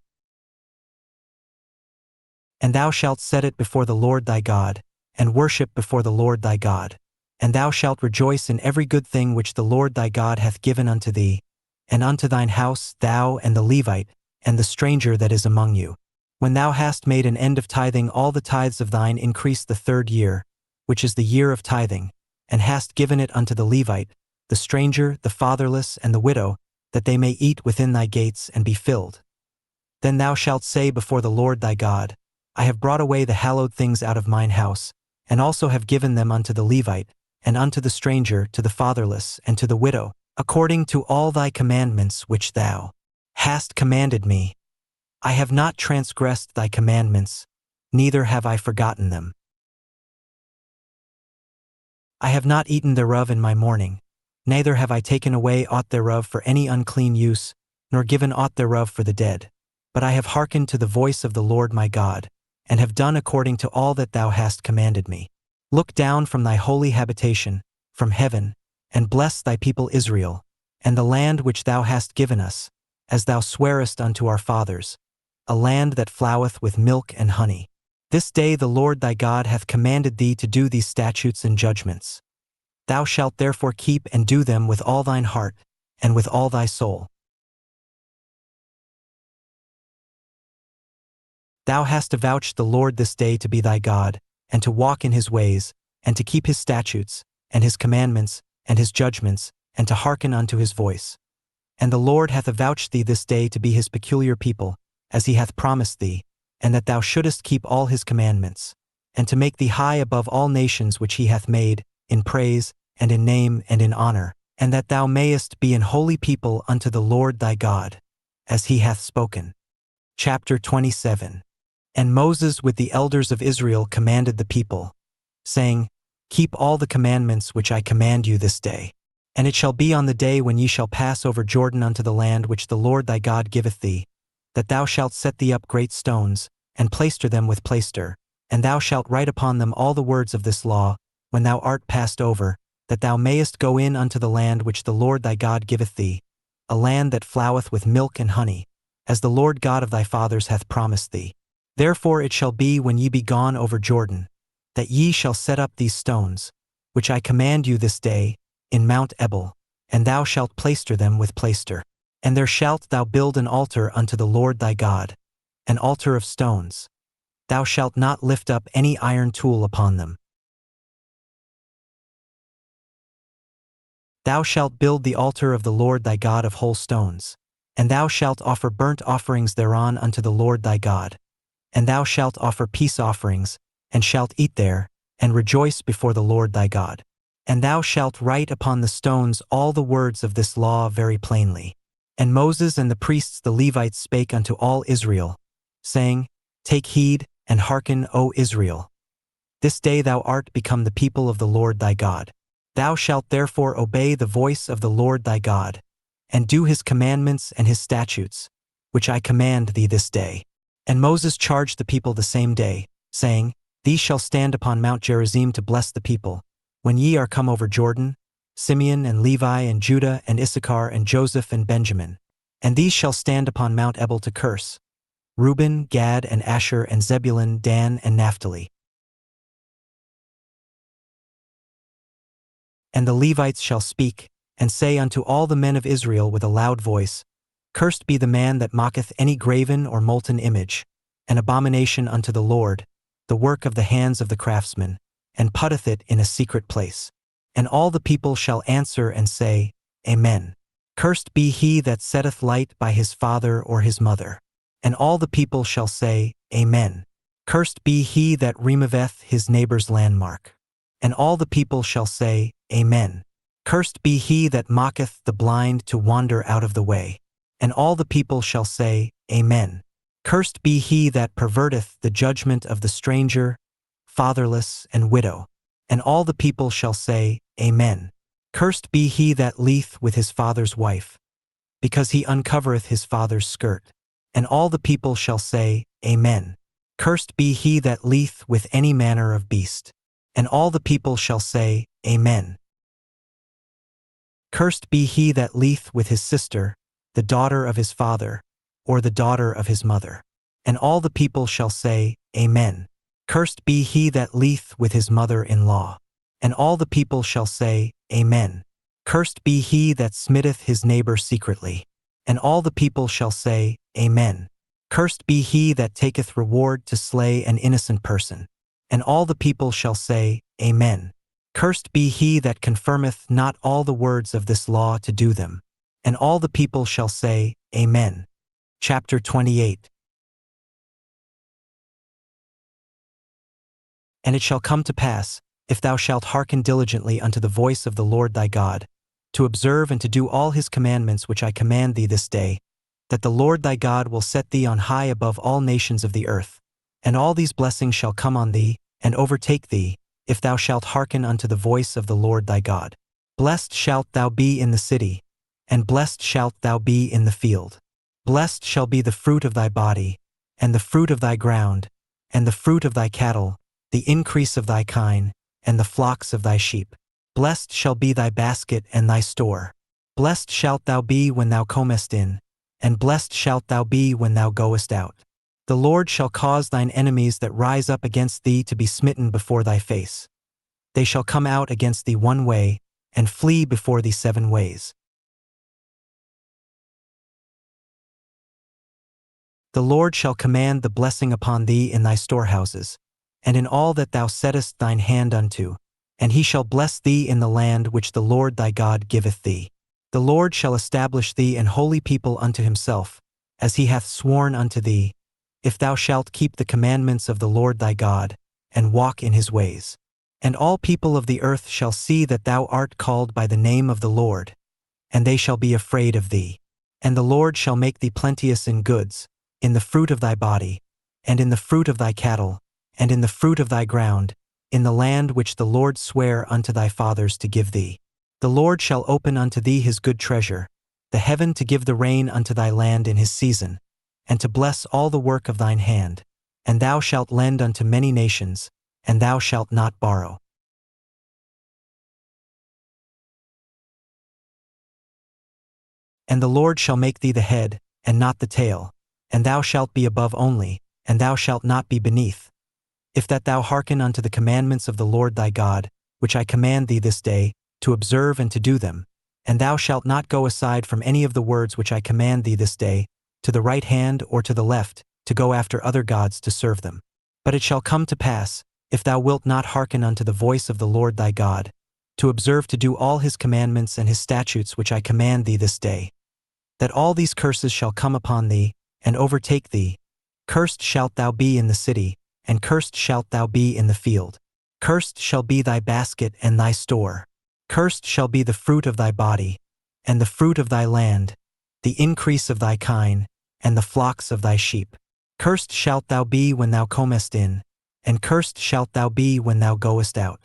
And thou shalt set it before the Lord thy God, and worship before the Lord thy God. And thou shalt rejoice in every good thing which the Lord thy God hath given unto thee, and unto thine house, thou and the Levite, and the stranger that is among you. When thou hast made an end of tithing all the tithes of thine increase the 3rd year, which is the year of tithing, and hast given it unto the Levite, the stranger, the fatherless, and the widow, that they may eat within thy gates and be filled. Then thou shalt say before the Lord thy God, I have brought away the hallowed things out of mine house, and also have given them unto the Levite, and unto the stranger, to the fatherless, and to the widow, according to all thy commandments which thou hast commanded me. I have not transgressed thy commandments, neither have I forgotten them. I have not eaten thereof in my mourning, neither have I taken away aught thereof for any unclean use, nor given aught thereof for the dead. But I have hearkened to the voice of the Lord my God, and have done according to all that thou hast commanded me. Look down from thy holy habitation, from heaven, and bless thy people Israel, and the land which thou hast given us, as thou swarest unto our fathers, a land that floweth with milk and honey. This day the Lord thy God hath commanded thee to do these statutes and judgments. Thou shalt therefore keep and do them with all thine heart, and with all thy soul. Thou hast avouched the Lord this day to be thy God, and to walk in his ways, and to keep his statutes, and his commandments, and his judgments, and to hearken unto his voice. And the Lord hath avouched thee this day to be his peculiar people, as he hath promised thee, and that thou shouldest keep all his commandments, and to make thee high above all nations which he hath made, in praise, and in name, and in honor, and that thou mayest be an holy people unto the Lord thy God, as he hath spoken. Chapter 27. And Moses with the elders of Israel commanded the people, saying, Keep all the commandments which I command you this day. And it shall be on the day when ye shall pass over Jordan unto the land which the Lord thy God giveth thee, that thou shalt set thee up great stones, and plaister them with plaister, and thou shalt write upon them all the words of this law, when thou art passed over, that thou mayest go in unto the land which the Lord thy God giveth thee, a land that floweth with milk and honey, as the Lord God of thy fathers hath promised thee. Therefore it shall be when ye be gone over Jordan, that ye shall set up these stones, which I command you this day, in Mount Ebal, and thou shalt plaister them with plaister. And there shalt thou build an altar unto the Lord thy God, an altar of stones. Thou shalt not lift up any iron tool upon them. Thou shalt build the altar of the Lord thy God of whole stones, and thou shalt offer burnt offerings thereon unto the Lord thy God. And thou shalt offer peace offerings, and shalt eat there, and rejoice before the Lord thy God. And thou shalt write upon the stones all the words of this law very plainly. And Moses and the priests the Levites spake unto all Israel, saying, Take heed, and hearken, O Israel. This day thou art become the people of the Lord thy God. Thou shalt therefore obey the voice of the Lord thy God, and do his commandments and his statutes, which I command thee this day. And Moses charged the people the same day, saying, These shall stand upon Mount Gerizim to bless the people, when ye are come over Jordan, Simeon and Levi and Judah and Issachar and Joseph and Benjamin. And these shall stand upon Mount Ebal to curse, Reuben, Gad and Asher and Zebulun, Dan and Naphtali. And the Levites shall speak, and say unto all the men of Israel with a loud voice, Cursed be the man that mocketh any graven or molten image, an abomination unto the Lord, the work of the hands of the craftsman, and putteth it in a secret place. And all the people shall answer and say, Amen. Cursed be he that setteth light by his father or his mother. And all the people shall say, Amen. Cursed be he that removeth his neighbor's landmark. And all the people shall say, Amen. Cursed be he that mocketh the blind to wander out of the way. And all the people shall say, Amen. Cursed be he that perverteth the judgment of the stranger, fatherless, and widow. And all the people shall say, Amen. Cursed be he that lieth with his father's wife, because he uncovereth his father's skirt. And all the people shall say, Amen. Cursed be he that lieth with any manner of beast. And all the people shall say, Amen. Cursed be he that lieth with his sister, the daughter of his father, or the daughter of his mother. And all the people shall say, Amen. Cursed be he that lieth with his mother-in-law. And all the people shall say, Amen. Cursed be he that smitteth his neighbor secretly. And all the people shall say, Amen. Cursed be he that taketh reward to slay an innocent person. And all the people shall say, Amen. Cursed be he that confirmeth not all the words of this law to do them. And all the people shall say, Amen. Chapter 28. And it shall come to pass, if thou shalt hearken diligently unto the voice of the Lord thy God, to observe and to do all his commandments which I command thee this day, that the Lord thy God will set thee on high above all nations of the earth. And all these blessings shall come on thee, and overtake thee, if thou shalt hearken unto the voice of the Lord thy God. Blessed shalt thou be in the city, and blessed shalt thou be in the field. Blessed shall be the fruit of thy body, and the fruit of thy ground, and the fruit of thy cattle, the increase of thy kine, and the flocks of thy sheep. Blessed shall be thy basket and thy store. Blessed shalt thou be when thou comest in, and blessed shalt thou be when thou goest out. The Lord shall cause thine enemies that rise up against thee to be smitten before thy face. They shall come out against thee one way, and flee before thee 7 ways. The Lord shall command the blessing upon thee in thy storehouses, and in all that thou settest thine hand unto, and he shall bless thee in the land which the Lord thy God giveth thee. The Lord shall establish thee an holy people unto himself, as he hath sworn unto thee, if thou shalt keep the commandments of the Lord thy God, and walk in his ways. And all people of the earth shall see that thou art called by the name of the Lord, and they shall be afraid of thee. And the Lord shall make thee plenteous in goods, in the fruit of thy body, and in the fruit of thy cattle, and in the fruit of thy ground, in the land which the Lord sware unto thy fathers to give thee. The Lord shall open unto thee his good treasure, the heaven to give the rain unto thy land in his season, and to bless all the work of thine hand. And thou shalt lend unto many nations, and thou shalt not borrow. And the Lord shall make thee the head, and not the tail, and thou shalt be above only, and thou shalt not be beneath. If that thou hearken unto the commandments of the Lord thy God, which I command thee this day, to observe and to do them, and thou shalt not go aside from any of the words which I command thee this day, to the right hand or to the left, to go after other gods to serve them. But it shall come to pass, if thou wilt not hearken unto the voice of the Lord thy God, to observe to do all his commandments and his statutes which I command thee this day, that all these curses shall come upon thee, and overtake thee. Cursed shalt thou be in the city, and cursed shalt thou be in the field. Cursed shall be thy basket and thy store. Cursed shall be the fruit of thy body, and the fruit of thy land, the increase of thy kine, and the flocks of thy sheep. Cursed shalt thou be when thou comest in, and cursed shalt thou be when thou goest out.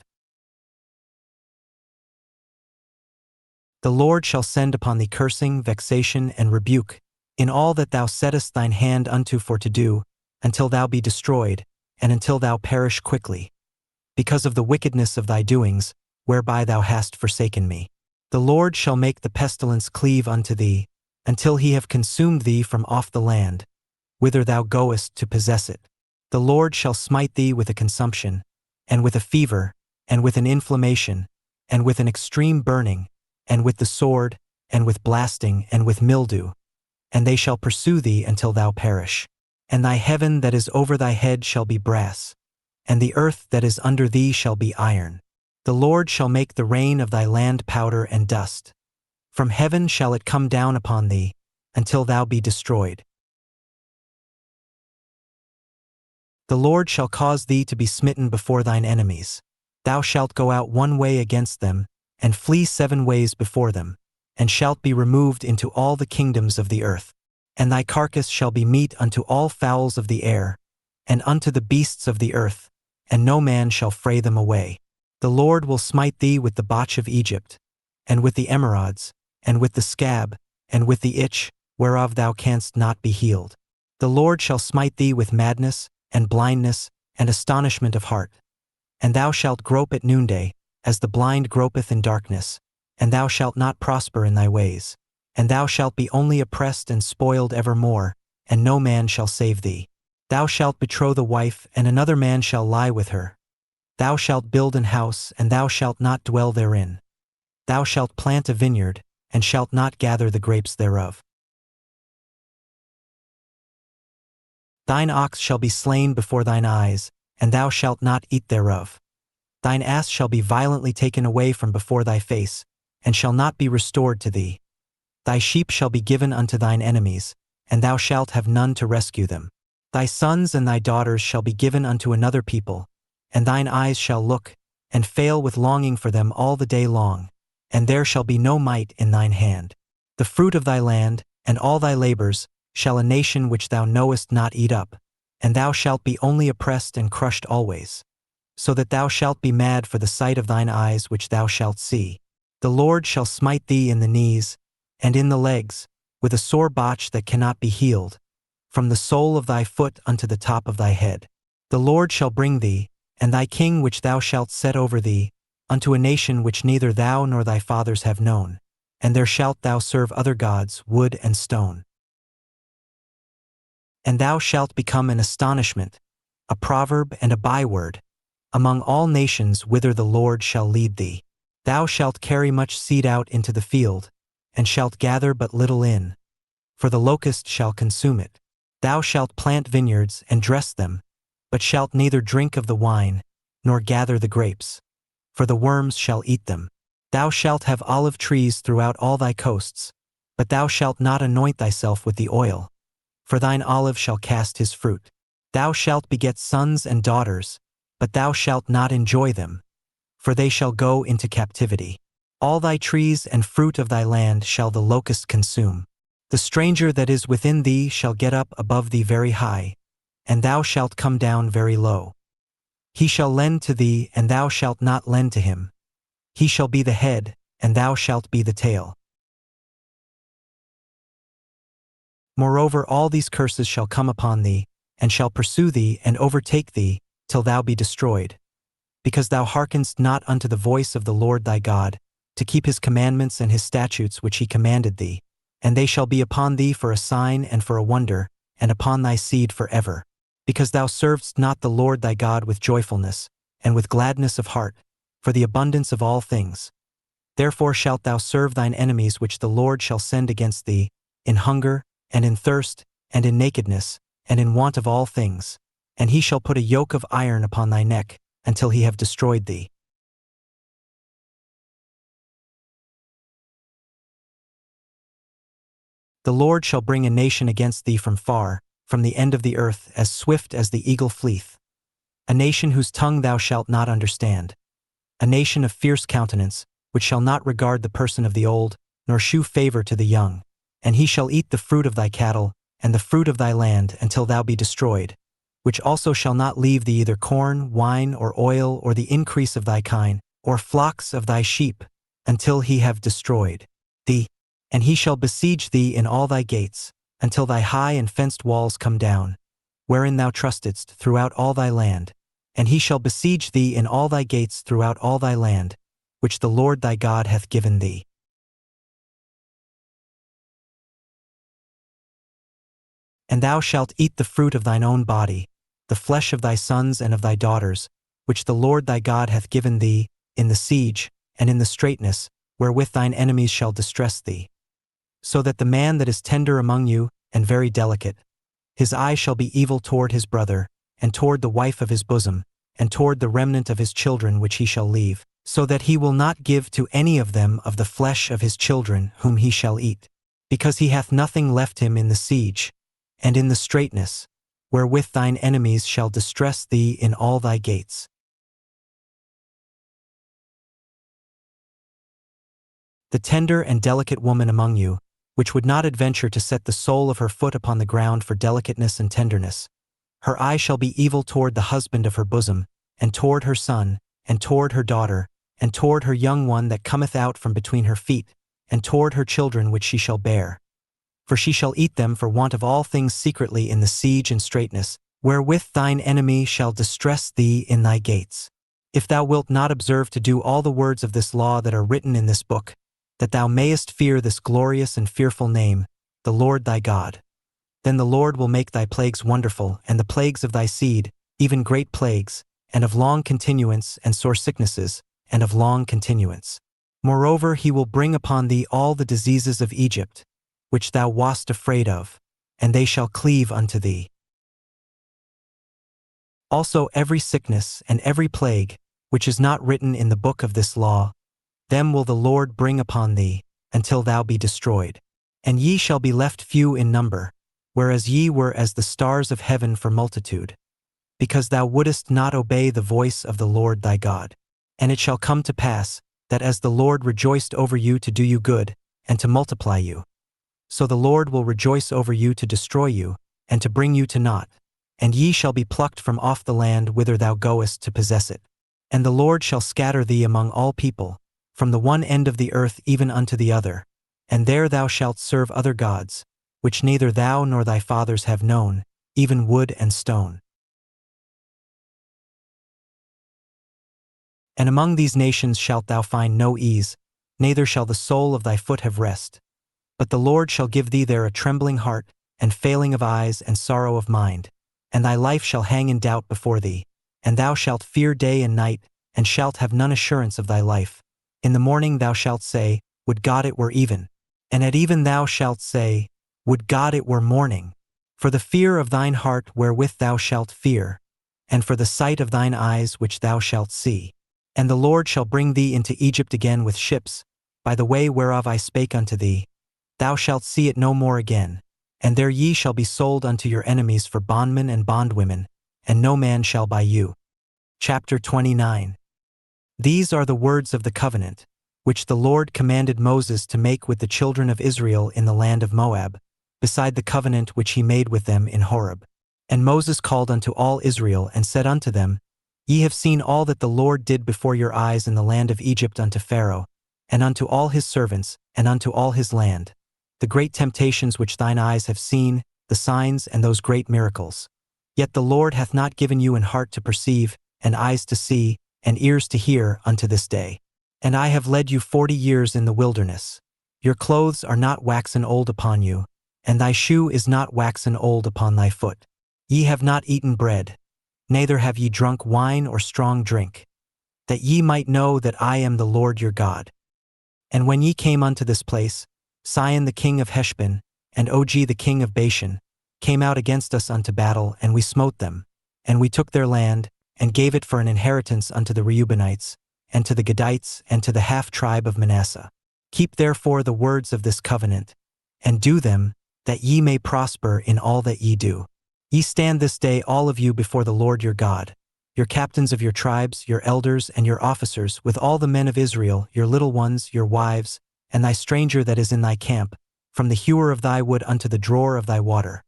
The Lord shall send upon thee cursing, vexation, and rebuke, in all that thou settest thine hand unto for to do, until thou be destroyed, and until thou perish quickly, because of the wickedness of thy doings, whereby thou hast forsaken me. The Lord shall make the pestilence cleave unto thee, until he have consumed thee from off the land, whither thou goest to possess it. The Lord shall smite thee with a consumption, and with a fever, and with an inflammation, and with an extreme burning, and with the sword, and with blasting, and with mildew, and they shall pursue thee until thou perish. And thy heaven that is over thy head shall be brass, and the earth that is under thee shall be iron. The Lord shall make the rain of thy land powder and dust. From heaven shall it come down upon thee, until thou be destroyed. The Lord shall cause thee to be smitten before thine enemies. Thou shalt go out one way against them, and flee 7 ways before them, and shalt be removed into all the kingdoms of the earth. And thy carcass shall be meat unto all fowls of the air, and unto the beasts of the earth, and no man shall fray them away. The Lord will smite thee with the botch of Egypt, and with the emerods, and with the scab, and with the itch, whereof thou canst not be healed. The Lord shall smite thee with madness, and blindness, and astonishment of heart. And thou shalt grope at noonday, as the blind gropeth in darkness, and thou shalt not prosper in thy ways. And thou shalt be only oppressed and spoiled evermore, and no man shall save thee. Thou shalt betroth a wife, and another man shall lie with her. Thou shalt build an house, and thou shalt not dwell therein. Thou shalt plant a vineyard, and shalt not gather the grapes thereof. Thine ox shall be slain before thine eyes, and thou shalt not eat thereof. Thine ass shall be violently taken away from before thy face, and shall not be restored to thee. Thy sheep shall be given unto thine enemies, and thou shalt have none to rescue them. Thy sons and thy daughters shall be given unto another people, and thine eyes shall look, and fail with longing for them all the day long, and there shall be no might in thine hand. The fruit of thy land, and all thy labors, shall a nation which thou knowest not eat up, and thou shalt be only oppressed and crushed always, so that thou shalt be mad for the sight of thine eyes which thou shalt see. The Lord shall smite thee in the knees, and in the legs, with a sore botch that cannot be healed, from the sole of thy foot unto the top of thy head. The Lord shall bring thee, and thy king which thou shalt set over thee, unto a nation which neither thou nor thy fathers have known, and there shalt thou serve other gods, wood and stone. And thou shalt become an astonishment, a proverb and a byword, among all nations whither the Lord shall lead thee. Thou shalt carry much seed out into the field, and shalt gather but little in, for the locust shall consume it. Thou shalt plant vineyards and dress them, but shalt neither drink of the wine, nor gather the grapes, for the worms shall eat them. Thou shalt have olive trees throughout all thy coasts, but thou shalt not anoint thyself with the oil, for thine olive shall cast his fruit. Thou shalt beget sons and daughters, but thou shalt not enjoy them, for they shall go into captivity. All thy trees and fruit of thy land shall the locust consume. The stranger that is within thee shall get up above thee very high, and thou shalt come down very low. He shall lend to thee, and thou shalt not lend to him. He shall be the head, and thou shalt be the tail. Moreover, all these curses shall come upon thee, and shall pursue thee and overtake thee, till thou be destroyed, because thou hearkenest not unto the voice of the Lord thy God, to keep his commandments and his statutes which he commanded thee, and they shall be upon thee for a sign and for a wonder, and upon thy seed forever. Because thou servedst not the Lord thy God with joyfulness, and with gladness of heart, for the abundance of all things. Therefore shalt thou serve thine enemies which the Lord shall send against thee, in hunger, and in thirst, and in nakedness, and in want of all things, and he shall put a yoke of iron upon thy neck, until he have destroyed thee. The Lord shall bring a nation against thee from far, from the end of the earth, as swift as the eagle fleeth. A nation whose tongue thou shalt not understand. A nation of fierce countenance, which shall not regard the person of the old, nor shew favor to the young. And he shall eat the fruit of thy cattle, and the fruit of thy land, until thou be destroyed, which also shall not leave thee either corn, wine, or oil, or the increase of thy kine, or flocks of thy sheep, until he have destroyed thee. And he shall besiege thee in all thy gates, until thy high and fenced walls come down, wherein thou trustedst throughout all thy land. And he shall besiege thee in all thy gates throughout all thy land, which the Lord thy God hath given thee. And thou shalt eat the fruit of thine own body, the flesh of thy sons and of thy daughters, which the Lord thy God hath given thee, in the siege, and in the straitness, wherewith thine enemies shall distress thee. So that the man that is tender among you, and very delicate, his eye shall be evil toward his brother, and toward the wife of his bosom, and toward the remnant of his children which he shall leave, so that he will not give to any of them of the flesh of his children whom he shall eat, because he hath nothing left him in the siege, and in the straitness, wherewith thine enemies shall distress thee in all thy gates. The tender and delicate woman among you, which would not adventure to set the sole of her foot upon the ground for delicateness and tenderness, her eye shall be evil toward the husband of her bosom, and toward her son, and toward her daughter, and toward her young one that cometh out from between her feet, and toward her children which she shall bear. For she shall eat them for want of all things secretly in the siege and straitness, wherewith thine enemy shall distress thee in thy gates. If thou wilt not observe to do all the words of this law that are written in this book, that thou mayest fear this glorious and fearful name, the Lord thy God, then the Lord will make thy plagues wonderful, and the plagues of thy seed, even great plagues, and of long continuance, and sore sicknesses, and of long continuance. Moreover, he will bring upon thee all the diseases of Egypt, which thou wast afraid of, and they shall cleave unto thee. Also every sickness and every plague, which is not written in the book of this law, them will the Lord bring upon thee, until thou be destroyed. And ye shall be left few in number, whereas ye were as the stars of heaven for multitude, because thou wouldest not obey the voice of the Lord thy God. And it shall come to pass, that as the Lord rejoiced over you to do you good, and to multiply you, so the Lord will rejoice over you to destroy you, and to bring you to naught. And ye shall be plucked from off the land whither thou goest to possess it. And the Lord shall scatter thee among all people, from the one end of the earth even unto the other, and there thou shalt serve other gods, which neither thou nor thy fathers have known, even wood and stone. And among these nations shalt thou find no ease, neither shall the sole of thy foot have rest. But the Lord shall give thee there a trembling heart, and failing of eyes, and sorrow of mind. And thy life shall hang in doubt before thee, and thou shalt fear day and night, and shalt have none assurance of thy life. In the morning thou shalt say, Would God it were even. And at even thou shalt say, Would God it were morning. For the fear of thine heart wherewith thou shalt fear, and for the sight of thine eyes which thou shalt see. And the Lord shall bring thee into Egypt again with ships, by the way whereof I spake unto thee. Thou shalt see it no more again. And there ye shall be sold unto your enemies for bondmen and bondwomen, and no man shall buy you. Chapter 29. These are the words of the covenant, which the Lord commanded Moses to make with the children of Israel in the land of Moab, beside the covenant which he made with them in Horeb. And Moses called unto all Israel, and said unto them, Ye have seen all that the Lord did before your eyes in the land of Egypt unto Pharaoh, and unto all his servants, and unto all his land, the great temptations which thine eyes have seen, the signs and those great miracles. Yet the Lord hath not given you an heart to perceive, and eyes to see, and ears to hear unto this day. And I have led you 40 years in the wilderness. Your clothes are not waxen old upon you, and thy shoe is not waxen old upon thy foot. Ye have not eaten bread, neither have ye drunk wine or strong drink, that ye might know that I am the Lord your God. And when ye came unto this place, Sihon the king of Heshbon, and Og the king of Bashan, came out against us unto battle, and we smote them. And we took their land, and gave it for an inheritance unto the Reubenites, and to the Gadites, and to the half-tribe of Manasseh. Keep therefore the words of this covenant, and do them, that ye may prosper in all that ye do. Ye stand this day all of you before the Lord your God, your captains of your tribes, your elders, and your officers, with all the men of Israel, your little ones, your wives, and thy stranger that is in thy camp, from the hewer of thy wood unto the drawer of thy water,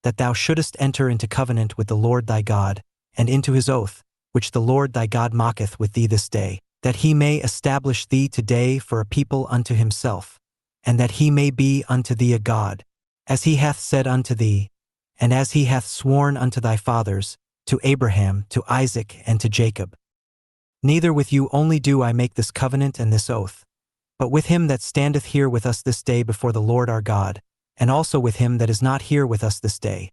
that thou shouldest enter into covenant with the Lord thy God, and into his oath, which the Lord thy God mocketh with thee this day, that he may establish thee today for a people unto himself, and that he may be unto thee a God, as he hath said unto thee, and as he hath sworn unto thy fathers, to Abraham, to Isaac, and to Jacob. Neither with you only do I make this covenant and this oath, but with him that standeth here with us this day before the Lord our God, and also with him that is not here with us this day.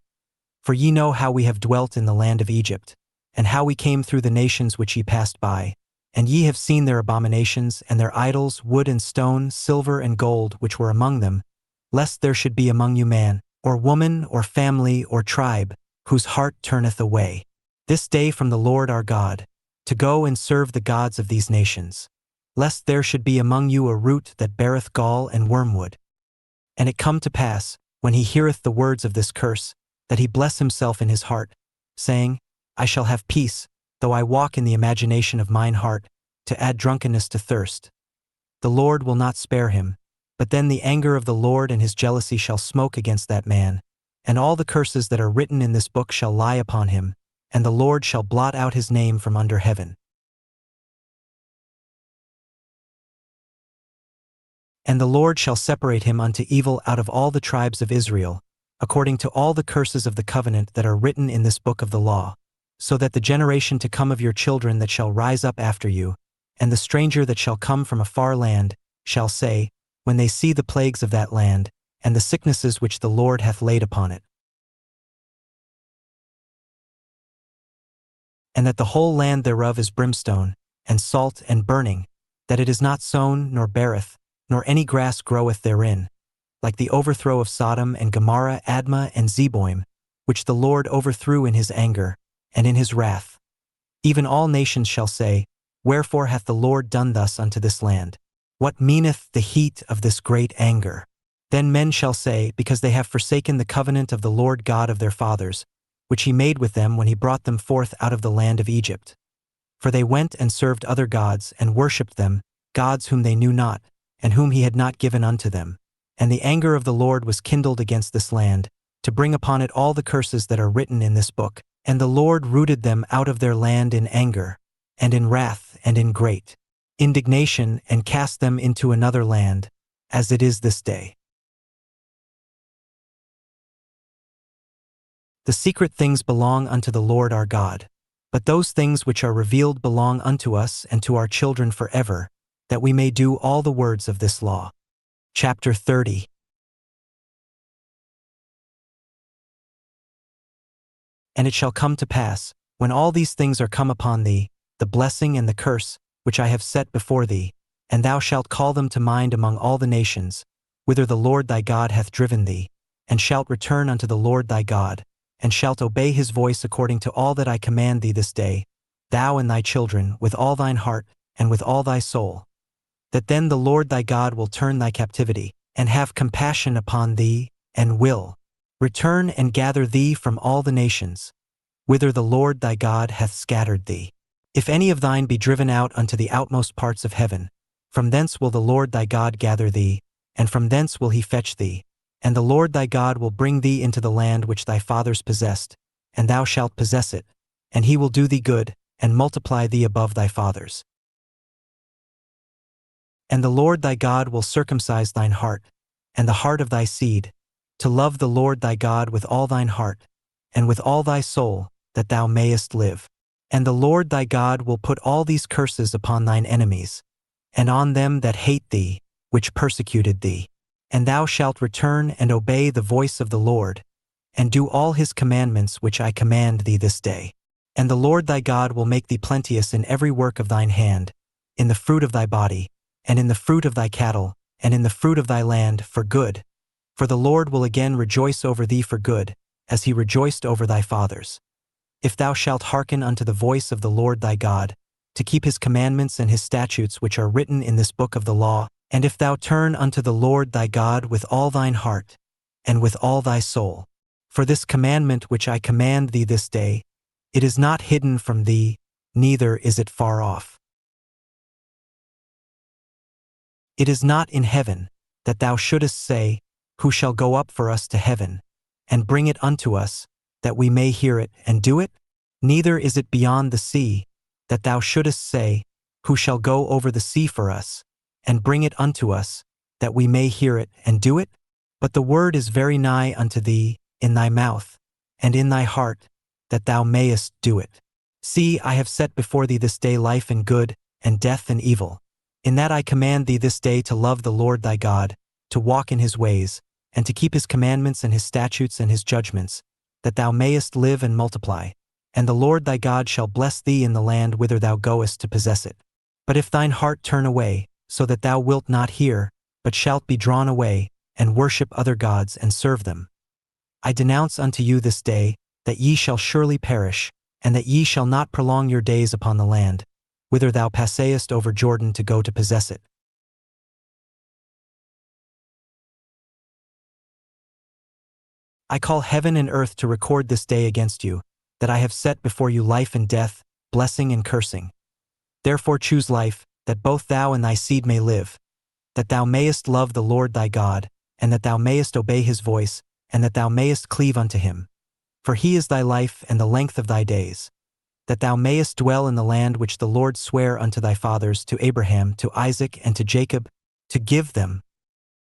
For ye know how we have dwelt in the land of Egypt, and how we came through the nations which ye passed by, and ye have seen their abominations, and their idols, wood and stone, silver and gold, which were among them, lest there should be among you man, or woman, or family, or tribe, whose heart turneth away, this day from the Lord our God, to go and serve the gods of these nations, lest there should be among you a root that beareth gall and wormwood. And it come to pass, when he heareth the words of this curse, that he bless himself in his heart, saying, I shall have peace, though I walk in the imagination of mine heart, to add drunkenness to thirst. The Lord will not spare him, but then the anger of the Lord and his jealousy shall smoke against that man, and all the curses that are written in this book shall lie upon him, and the Lord shall blot out his name from under heaven. And the Lord shall separate him unto evil out of all the tribes of Israel, according to all the curses of the covenant that are written in this book of the law, so that the generation to come of your children that shall rise up after you, and the stranger that shall come from a far land, shall say, when they see the plagues of that land, and the sicknesses which the Lord hath laid upon it, and that the whole land thereof is brimstone, and salt, and burning, that it is not sown, nor beareth, nor any grass groweth therein, like the overthrow of Sodom and Gomorrah, Admah and Zeboim, which the Lord overthrew in his anger, and in his wrath. Even all nations shall say, Wherefore hath the Lord done thus unto this land? What meaneth the heat of this great anger? Then men shall say, Because they have forsaken the covenant of the Lord God of their fathers, which he made with them when he brought them forth out of the land of Egypt. For they went and served other gods, and worshipped them, gods whom they knew not, and whom he had not given unto them. And the anger of the Lord was kindled against this land, to bring upon it all the curses that are written in this book. And the Lord rooted them out of their land in anger, and in wrath, and in great indignation, and cast them into another land, as it is this day. The secret things belong unto the Lord our God, but those things which are revealed belong unto us and to our children forever, that we may do all the words of this law. Chapter 30. And it shall come to pass, when all these things are come upon thee, the blessing and the curse, which I have set before thee, and thou shalt call them to mind among all the nations, whither the Lord thy God hath driven thee, and shalt return unto the Lord thy God, and shalt obey his voice according to all that I command thee this day, thou and thy children, with all thine heart, and with all thy soul. That then the Lord thy God will turn thy captivity, and have compassion upon thee, and will return and gather thee from all the nations, whither the Lord thy God hath scattered thee. If any of thine be driven out unto the outmost parts of heaven, from thence will the Lord thy God gather thee, and from thence will he fetch thee, and the Lord thy God will bring thee into the land which thy fathers possessed, and thou shalt possess it, and he will do thee good, and multiply thee above thy fathers. And the Lord thy God will circumcise thine heart, and the heart of thy seed, to love the Lord thy God with all thine heart, and with all thy soul, that thou mayest live. And the Lord thy God will put all these curses upon thine enemies, and on them that hate thee, which persecuted thee. And thou shalt return and obey the voice of the Lord, and do all his commandments which I command thee this day. And the Lord thy God will make thee plenteous in every work of thine hand, in the fruit of thy body, and in the fruit of thy cattle, and in the fruit of thy land, for good. For the Lord will again rejoice over thee for good, as he rejoiced over thy fathers. If thou shalt hearken unto the voice of the Lord thy God, to keep his commandments and his statutes which are written in this book of the law, and if thou turn unto the Lord thy God with all thine heart, and with all thy soul. For this commandment which I command thee this day, it is not hidden from thee, neither is it far off. It is not in heaven, that thou shouldest say, Who shall go up for us to heaven, and bring it unto us, that we may hear it and do it? Neither is it beyond the sea, that thou shouldest say, Who shall go over the sea for us, and bring it unto us, that we may hear it and do it? But the word is very nigh unto thee, in thy mouth, and in thy heart, that thou mayest do it. See, I have set before thee this day life and good, and death and evil. In that I command thee this day to love the Lord thy God, to walk in his ways, and to keep his commandments and his statutes and his judgments, that thou mayest live and multiply. And the Lord thy God shall bless thee in the land whither thou goest to possess it. But if thine heart turn away, so that thou wilt not hear, but shalt be drawn away, and worship other gods and serve them, I denounce unto you this day, that ye shall surely perish, and that ye shall not prolong your days upon the land, whither thou passest over Jordan to go to possess it. I call heaven and earth to record this day against you, that I have set before you life and death, blessing and cursing. Therefore choose life, that both thou and thy seed may live, that thou mayest love the Lord thy God, and that thou mayest obey his voice, and that thou mayest cleave unto him. For he is thy life and the length of thy days, that thou mayest dwell in the land which the Lord sware unto thy fathers, to Abraham, to Isaac, and to Jacob, to give them.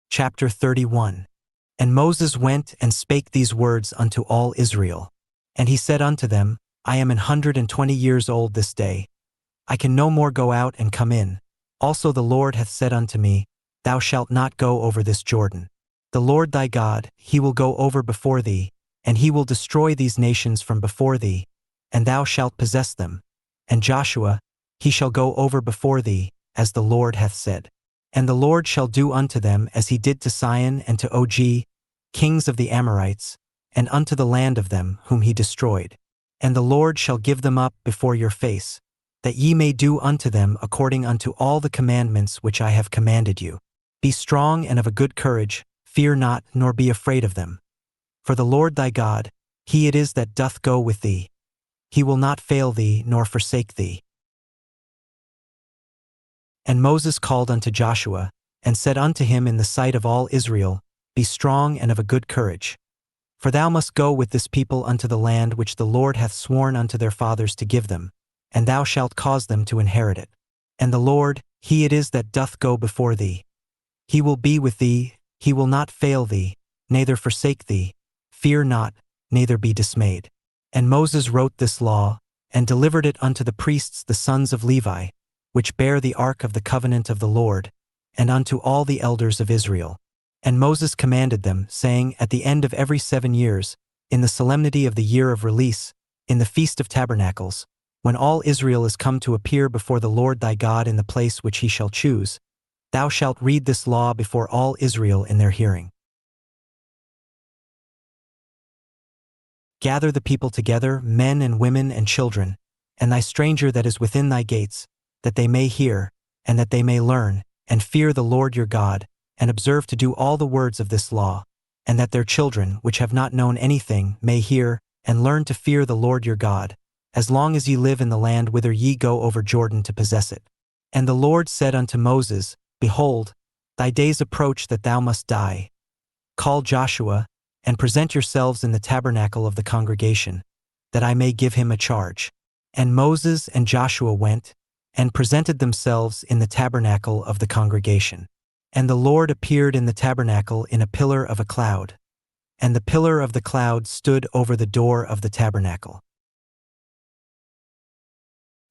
Chapter 31. And Moses went and spake these words unto all Israel. And he said unto them, I am 120 years old this day. I can no more go out and come in. Also the Lord hath said unto me, Thou shalt not go over this Jordan. The Lord thy God, he will go over before thee, and he will destroy these nations from before thee, and thou shalt possess them. And Joshua, he shall go over before thee, as the Lord hath said. And the Lord shall do unto them as he did to Sihon and to Og, kings of the Amorites, and unto the land of them whom he destroyed. And the Lord shall give them up before your face, that ye may do unto them according unto all the commandments which I have commanded you. Be strong and of a good courage, fear not, nor be afraid of them. For the Lord thy God, he it is that doth go with thee. He will not fail thee nor forsake thee. And Moses called unto Joshua, and said unto him in the sight of all Israel, Be strong and of a good courage. For thou must go with this people unto the land which the Lord hath sworn unto their fathers to give them, and thou shalt cause them to inherit it. And the Lord, he it is that doth go before thee. He will be with thee, he will not fail thee, neither forsake thee. Fear not, neither be dismayed. And Moses wrote this law, and delivered it unto the priests the sons of Levi, which bear the ark of the covenant of the Lord, and unto all the elders of Israel. And Moses commanded them, saying, At the end of every 7 years, in the solemnity of the year of release, in the feast of tabernacles, when all Israel is come to appear before the Lord thy God in the place which he shall choose, thou shalt read this law before all Israel in their hearing. Gather the people together, men and women and children, and thy stranger that is within thy gates, that they may hear, and that they may learn, and fear the Lord your God, and observe to do all the words of this law, and that their children, which have not known anything, may hear, and learn to fear the Lord your God, as long as ye live in the land whither ye go over Jordan to possess it. And the Lord said unto Moses, Behold, thy days approach that thou must die. Call Joshua, and present yourselves in the tabernacle of the congregation, that I may give him a charge. And Moses and Joshua went, and presented themselves in the tabernacle of the congregation. And the Lord appeared in the tabernacle in a pillar of a cloud. And the pillar of the cloud stood over the door of the tabernacle.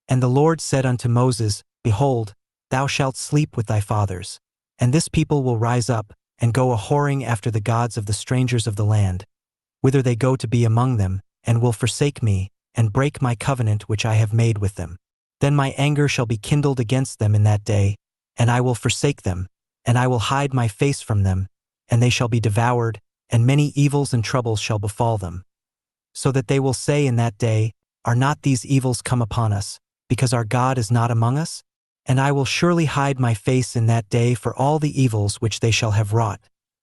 And the Lord said unto Moses, Behold, thou shalt sleep with thy fathers, and this people will rise up, and go a-whoring after the gods of the strangers of the land, whither they go to be among them, and will forsake me, and break my covenant which I have made with them. Then my anger shall be kindled against them in that day, and I will forsake them, and I will hide my face from them, and they shall be devoured, and many evils and troubles shall befall them. So that they will say in that day, Are not these evils come upon us, because our God is not among us? And I will surely hide my face in that day for all the evils which they shall have wrought,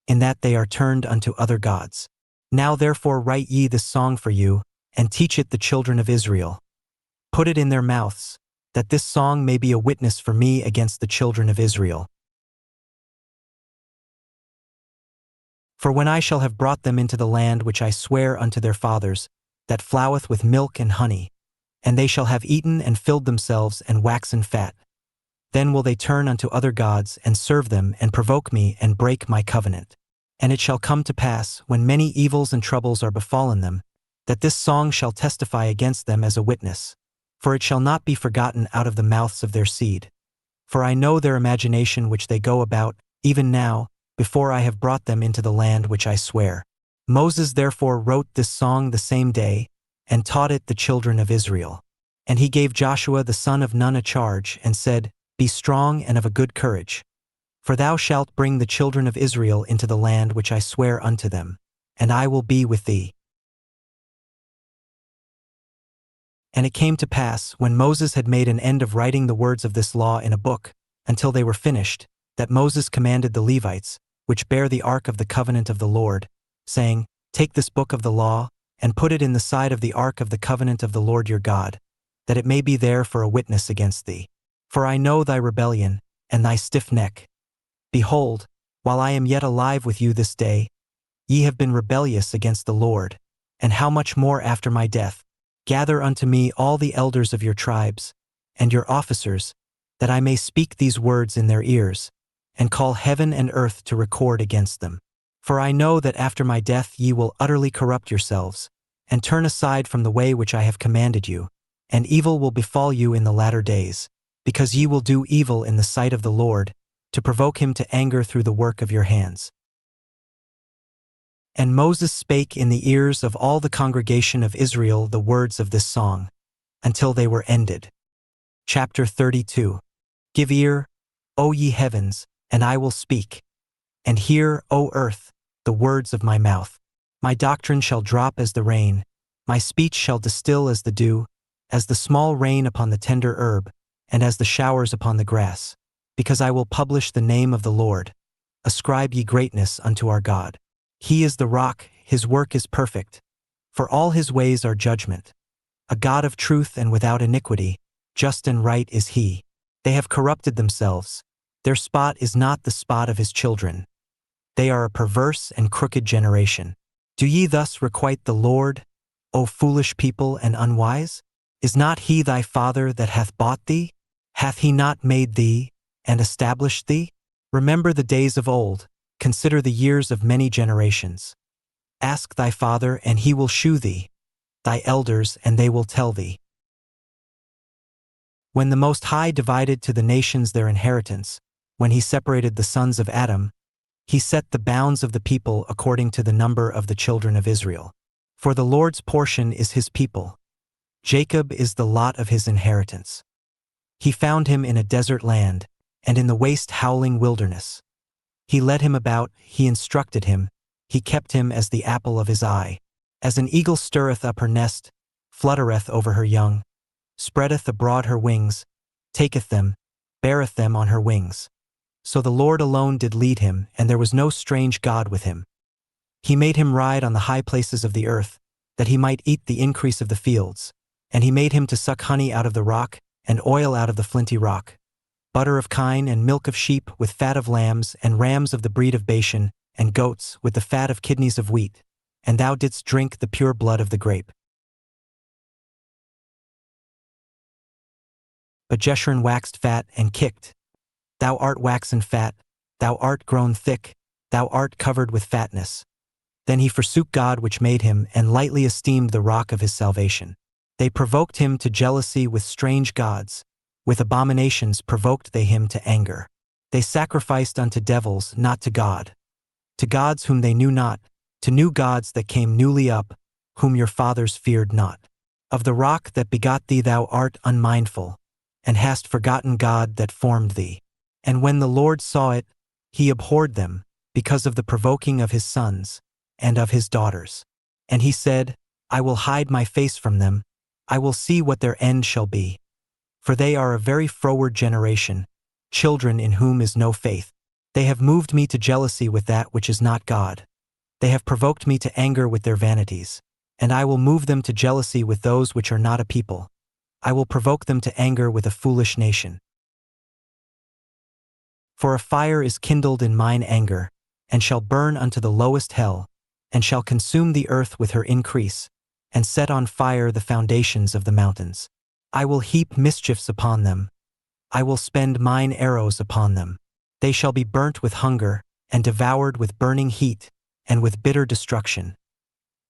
in that they are turned unto other gods. Now therefore write ye this song for you, and teach it the children of Israel. Put it in their mouths, that this song may be a witness for me against the children of Israel. For when I shall have brought them into the land which I swear unto their fathers, that floweth with milk and honey, and they shall have eaten and filled themselves and waxen fat, then will they turn unto other gods and serve them and provoke me and break my covenant. And it shall come to pass, when many evils and troubles are befallen them, that this song shall testify against them as a witness, for it shall not be forgotten out of the mouths of their seed. For I know their imagination which they go about, even now, before I have brought them into the land which I swear. Moses therefore wrote this song the same day, and taught it the children of Israel. And he gave Joshua the son of Nun a charge, and said, Be strong and of a good courage. For thou shalt bring the children of Israel into the land which I swear unto them, and I will be with thee. And it came to pass, when Moses had made an end of writing the words of this law in a book, until they were finished, that Moses commanded the Levites, which bear the ark of the covenant of the Lord, saying, Take this book of the law, and put it in the side of the ark of the covenant of the Lord your God, that it may be there for a witness against thee. For I know thy rebellion, and thy stiff neck. Behold, while I am yet alive with you this day, ye have been rebellious against the Lord, and how much more after my death? Gather unto me all the elders of your tribes, and your officers, that I may speak these words in their ears, and call heaven and earth to record against them. For I know that after my death ye will utterly corrupt yourselves, and turn aside from the way which I have commanded you, and evil will befall you in the latter days, because ye will do evil in the sight of the Lord, to provoke him to anger through the work of your hands. And Moses spake in the ears of all the congregation of Israel the words of this song, until they were ended. Chapter 32. Give ear, O ye heavens, and I will speak, and hear, O earth, the words of my mouth. My doctrine shall drop as the rain, my speech shall distill as the dew, as the small rain upon the tender herb, and as the showers upon the grass, because I will publish the name of the Lord. Ascribe ye greatness unto our God. He is the rock, his work is perfect, for all his ways are judgment. A God of truth and without iniquity, just and right is he. They have corrupted themselves. Their spot is not the spot of his children. They are a perverse and crooked generation. Do ye thus requite the Lord, O foolish people and unwise? Is not he thy father that hath bought thee? Hath he not made thee, and established thee? Remember the days of old, consider the years of many generations. Ask thy father, and he will shew thee, thy elders, and they will tell thee. When the Most High divided to the nations their inheritance, when he separated the sons of Adam, he set the bounds of the people according to the number of the children of Israel. For the Lord's portion is his people. Jacob is the lot of his inheritance. He found him in a desert land, and in the waste howling wilderness. He led him about, he instructed him, he kept him as the apple of his eye. As an eagle stirreth up her nest, fluttereth over her young, spreadeth abroad her wings, taketh them, beareth them on her wings. So the Lord alone did lead him, and there was no strange God with him. He made him ride on the high places of the earth, that he might eat the increase of the fields. And he made him to suck honey out of the rock, and oil out of the flinty rock, butter of kine and milk of sheep with fat of lambs, and rams of the breed of Bashan, and goats with the fat of kidneys of wheat. And thou didst drink the pure blood of the grape. But Jeshurun waxed fat and kicked. Thou art waxen fat, thou art grown thick, thou art covered with fatness. Then he forsook God which made him, and lightly esteemed the rock of his salvation. They provoked him to jealousy with strange gods. With abominations provoked they him to anger. They sacrificed unto devils, not to God. To gods whom they knew not, to new gods that came newly up, whom your fathers feared not. Of the rock that begot thee thou art unmindful, and hast forgotten God that formed thee. And when the Lord saw it, he abhorred them, because of the provoking of his sons, and of his daughters. And he said, I will hide my face from them, I will see what their end shall be. For they are a very froward generation, children in whom is no faith. They have moved me to jealousy with that which is not God. They have provoked me to anger with their vanities. And I will move them to jealousy with those which are not a people. I will provoke them to anger with a foolish nation. For a fire is kindled in mine anger, and shall burn unto the lowest hell, and shall consume the earth with her increase, and set on fire the foundations of the mountains. I will heap mischiefs upon them. I will spend mine arrows upon them. They shall be burnt with hunger, and devoured with burning heat, and with bitter destruction.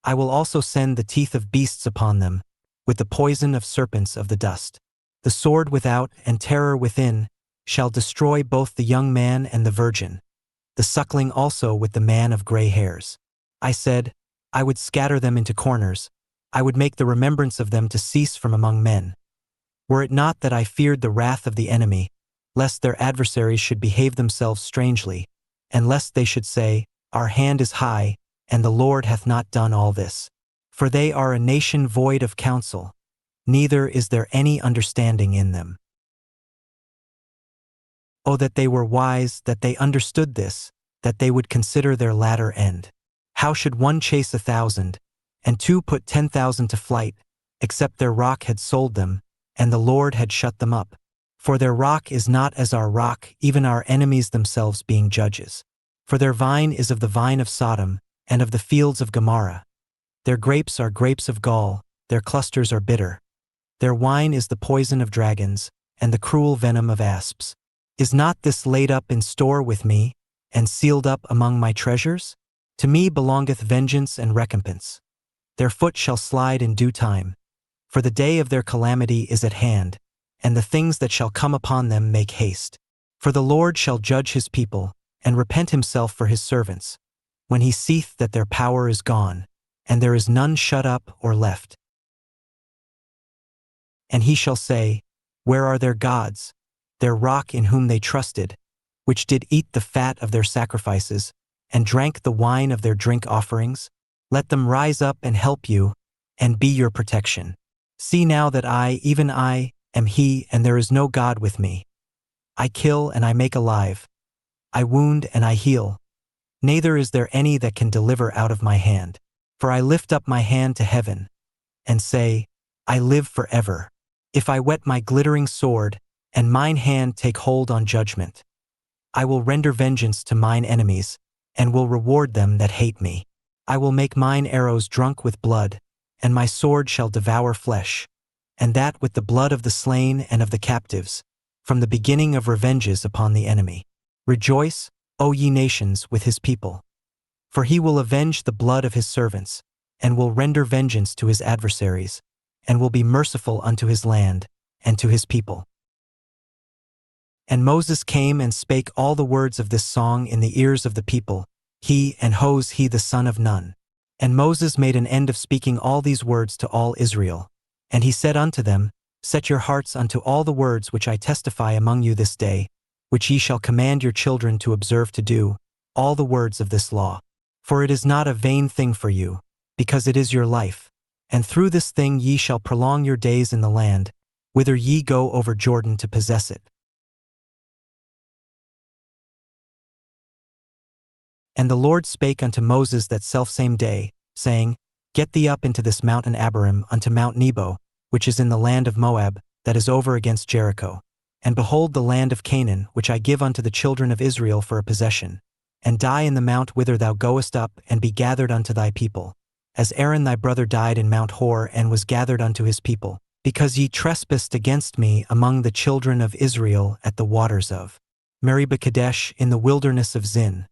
I will also send the teeth of beasts upon them, with the poison of serpents of the dust. The sword without and terror within shall destroy both the young man and the virgin, the suckling also with the man of gray hairs. I said, I would scatter them into corners, I would make the remembrance of them to cease from among men. Were it not that I feared the wrath of the enemy, lest their adversaries should behave themselves strangely, and lest they should say, Our hand is high, and the Lord hath not done all this. For they are a nation void of counsel, neither is there any understanding in them. Oh, that they were wise, that they understood this, that they would consider their latter end. How should one chase 1,000, and two put 10,000 to flight, except their rock had sold them, and the Lord had shut them up? For their rock is not as our rock, even our enemies themselves being judges. For their vine is of the vine of Sodom, and of the fields of Gomorrah. Their grapes are grapes of gall, their clusters are bitter. Their wine is the poison of dragons, and the cruel venom of asps. Is not this laid up in store with me, and sealed up among my treasures? To me belongeth vengeance and recompense. Their foot shall slide in due time. For the day of their calamity is at hand, and the things that shall come upon them make haste. For the Lord shall judge his people, and repent himself for his servants, when he seeth that their power is gone, and there is none shut up or left. And he shall say, Where are their gods, their rock in whom they trusted, which did eat the fat of their sacrifices, and drank the wine of their drink offerings? Let them rise up and help you, and be your protection. See now that I, even I, am he, and there is no God with me. I kill and I make alive. I wound and I heal. Neither is there any that can deliver out of my hand. For I lift up my hand to heaven, and say, I live forever. If I whet my glittering sword, and mine hand take hold on judgment, I will render vengeance to mine enemies, and will reward them that hate me. I will make mine arrows drunk with blood, and my sword shall devour flesh, and that with the blood of the slain and of the captives, from the beginning of revenges upon the enemy. Rejoice, O ye nations, with his people. For he will avenge the blood of his servants, and will render vengeance to his adversaries, and will be merciful unto his land, and to his people. And Moses came and spake all the words of this song in the ears of the people, he and he the son of Nun. And Moses made an end of speaking all these words to all Israel. And he said unto them, Set your hearts unto all the words which I testify among you this day, which ye shall command your children to observe to do, all the words of this law. For it is not a vain thing for you, because it is your life. And through this thing ye shall prolong your days in the land, whither ye go over Jordan to possess it. And the Lord spake unto Moses that selfsame day, saying, Get thee up into this mountain Abarim unto Mount Nebo, which is in the land of Moab, that is over against Jericho. And behold the land of Canaan, which I give unto the children of Israel for a possession. And die in the mount whither thou goest up, and be gathered unto thy people. As Aaron thy brother died in Mount Hor, and was gathered unto his people, because ye trespassed against me among the children of Israel at the waters of Meribah Kadesh in the wilderness of Zin.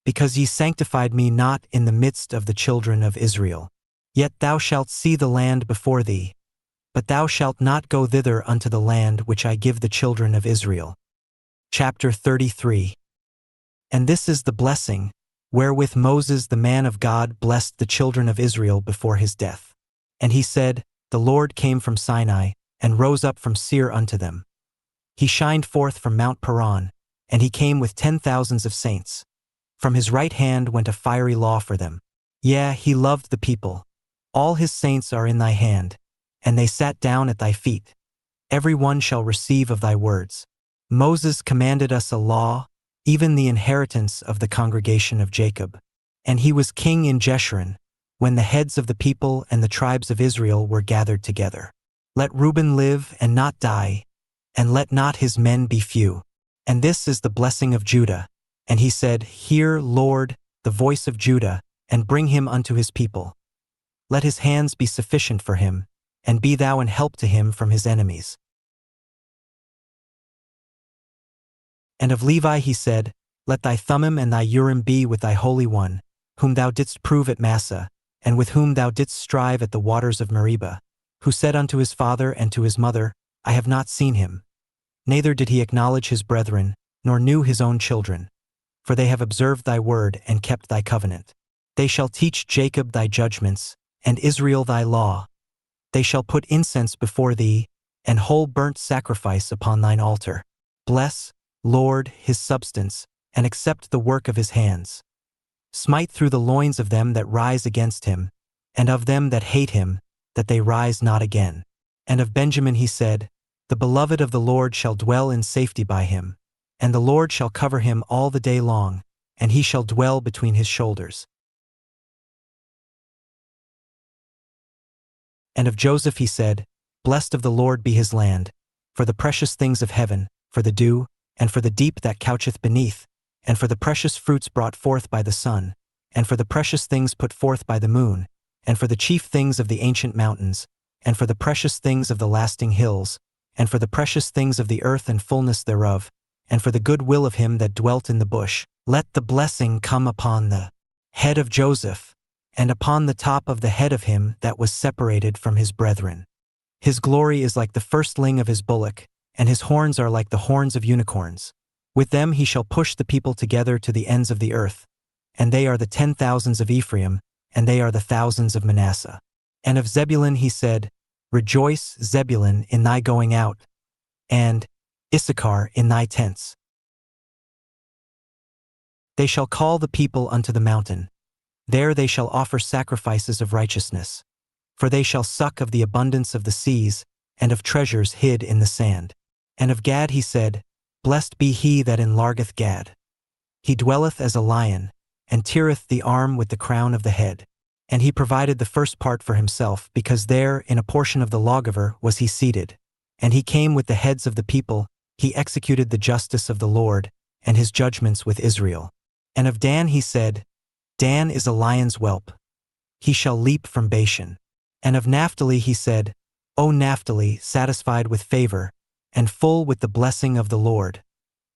Because ye sanctified me not in the midst of the children of Israel. Yet thou shalt see the land before thee, but thou shalt not go thither unto the land which I give the children of Israel. Chapter 33. And this is the blessing, wherewith Moses the man of God blessed the children of Israel before his death. And he said, The Lord came from Sinai, and rose up from Seir unto them. He shined forth from Mount Paran, and he came with 10,000s of saints. From his right hand went a fiery law for them. Yea, he loved the people. All his saints are in thy hand, and they sat down at thy feet. Every one shall receive of thy words. Moses commanded us a law, even the inheritance of the congregation of Jacob. And he was king in Jeshurun, when the heads of the people and the tribes of Israel were gathered together. Let Reuben live and not die, and let not his men be few. And this is the blessing of Judah. And he said, Hear, Lord, the voice of Judah, and bring him unto his people. Let his hands be sufficient for him, and be thou an help to him from his enemies. And of Levi he said, Let thy Thummim and thy Urim be with thy Holy One, whom thou didst prove at Massah, and with whom thou didst strive at the waters of Meribah, who said unto his father and to his mother, I have not seen him. Neither did he acknowledge his brethren, nor knew his own children. For they have observed thy word and kept thy covenant. They shall teach Jacob thy judgments, and Israel thy law. They shall put incense before thee, and whole burnt sacrifice upon thine altar. Bless, Lord, his substance, and accept the work of his hands. Smite through the loins of them that rise against him, and of them that hate him, that they rise not again. And of Benjamin he said, The beloved of the Lord shall dwell in safety by him. And the Lord shall cover him all the day long, and he shall dwell between his shoulders. And of Joseph he said, Blessed of the Lord be his land, for the precious things of heaven, for the dew, and for the deep that coucheth beneath, and for the precious fruits brought forth by the sun, and for the precious things put forth by the moon, and for the chief things of the ancient mountains, and for the precious things of the lasting hills, and for the precious things of the earth and fullness thereof, and for the good will of him that dwelt in the bush. Let the blessing come upon the head of Joseph, and upon the top of the head of him that was separated from his brethren. His glory is like the firstling of his bullock, and his horns are like the horns of unicorns. With them he shall push the people together to the ends of the earth, and they are the 10,000s of Ephraim, and they are the thousands of Manasseh. And of Zebulun he said, Rejoice, Zebulun, in thy going out, and Issachar in thy tents. They shall call the people unto the mountain. There they shall offer sacrifices of righteousness. For they shall suck of the abundance of the seas, and of treasures hid in the sand. And of Gad he said, Blessed be he that enlargeth Gad. He dwelleth as a lion, and teareth the arm with the crown of the head. And he provided the first part for himself, because there, in a portion of the lawgiver, was he seated. And he came with the heads of the people, he executed the justice of the Lord, and his judgments with Israel. And of Dan he said, Dan is a lion's whelp. He shall leap from Bashan. And of Naphtali he said, O Naphtali, satisfied with favor, and full with the blessing of the Lord,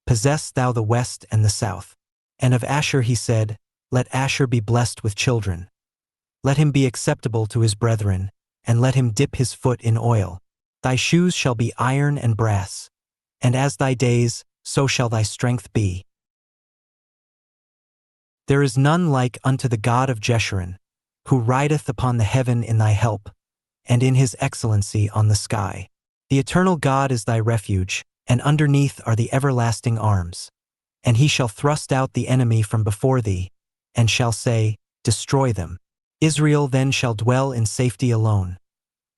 possess thou the west and the south. And of Asher he said, Let Asher be blessed with children. Let him be acceptable to his brethren, and let him dip his foot in oil. Thy shoes shall be iron and brass, and as thy days, so shall thy strength be. There is none like unto the God of Jeshurun, who rideth upon the heaven in thy help, and in his excellency on the sky. The eternal God is thy refuge, and underneath are the everlasting arms. And he shall thrust out the enemy from before thee, and shall say, Destroy them. Israel then shall dwell in safety alone.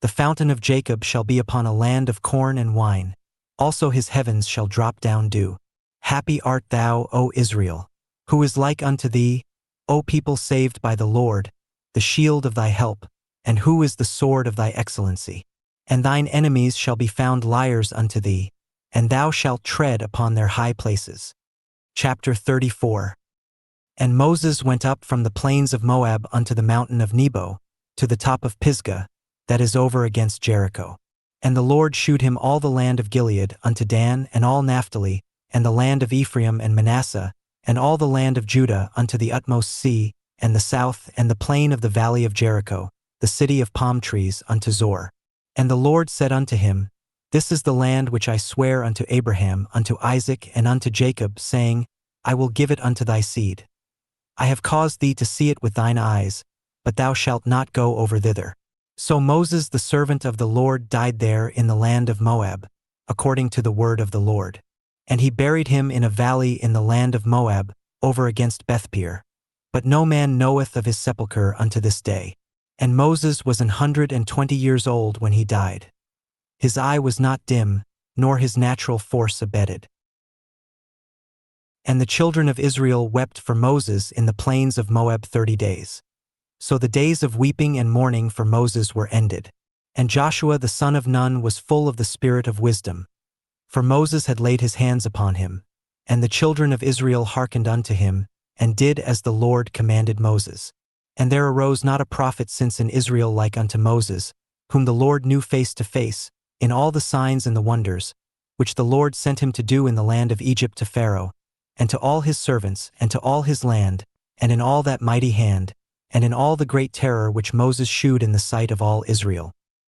The fountain of Jacob shall be upon a land of corn and wine. Also his heavens shall drop down dew. Happy art thou, O Israel! Who is like unto thee, O people saved by the Lord, the shield of thy help, and who is the sword of thy excellency? And thine enemies shall be found liars unto thee, and thou shalt tread upon their high places. Chapter 34. And Moses went up from the plains of Moab unto the mountain of Nebo, to the top of Pisgah, that is over against Jericho. And the Lord shewed him all the land of Gilead unto Dan and all Naphtali, and the land of Ephraim and Manasseh, and all the land of Judah unto the utmost sea, and the south, and the plain of the valley of Jericho, the city of palm trees, unto Zor. And the Lord said unto him, This is the land which I swear unto Abraham, unto Isaac, and unto Jacob, saying, I will give it unto thy seed. I have caused thee to see it with thine eyes, but thou shalt not go over thither. So Moses the servant of the Lord died there in the land of Moab, according to the word of the Lord. And he buried him in a valley in the land of Moab, over against Bethpeor. But no man knoweth of his sepulchre unto this day. And Moses was 120 years old when he died. His eye was not dim, nor his natural force abated. And the children of Israel wept for Moses in the plains of Moab 30 days. So the days of weeping and mourning for Moses were ended. And Joshua the son of Nun was full of the spirit of wisdom. For Moses had laid his hands upon him. And the children of Israel hearkened unto him, and did as the Lord commanded Moses. And there arose not a prophet since in Israel like unto Moses, whom the Lord knew face to face, in all the signs and the wonders, which the Lord sent him to do in the land of Egypt to Pharaoh, and to all his servants, and to all his land, and in all that mighty hand, and in all the great terror which Moses shewed in the sight of all Israel.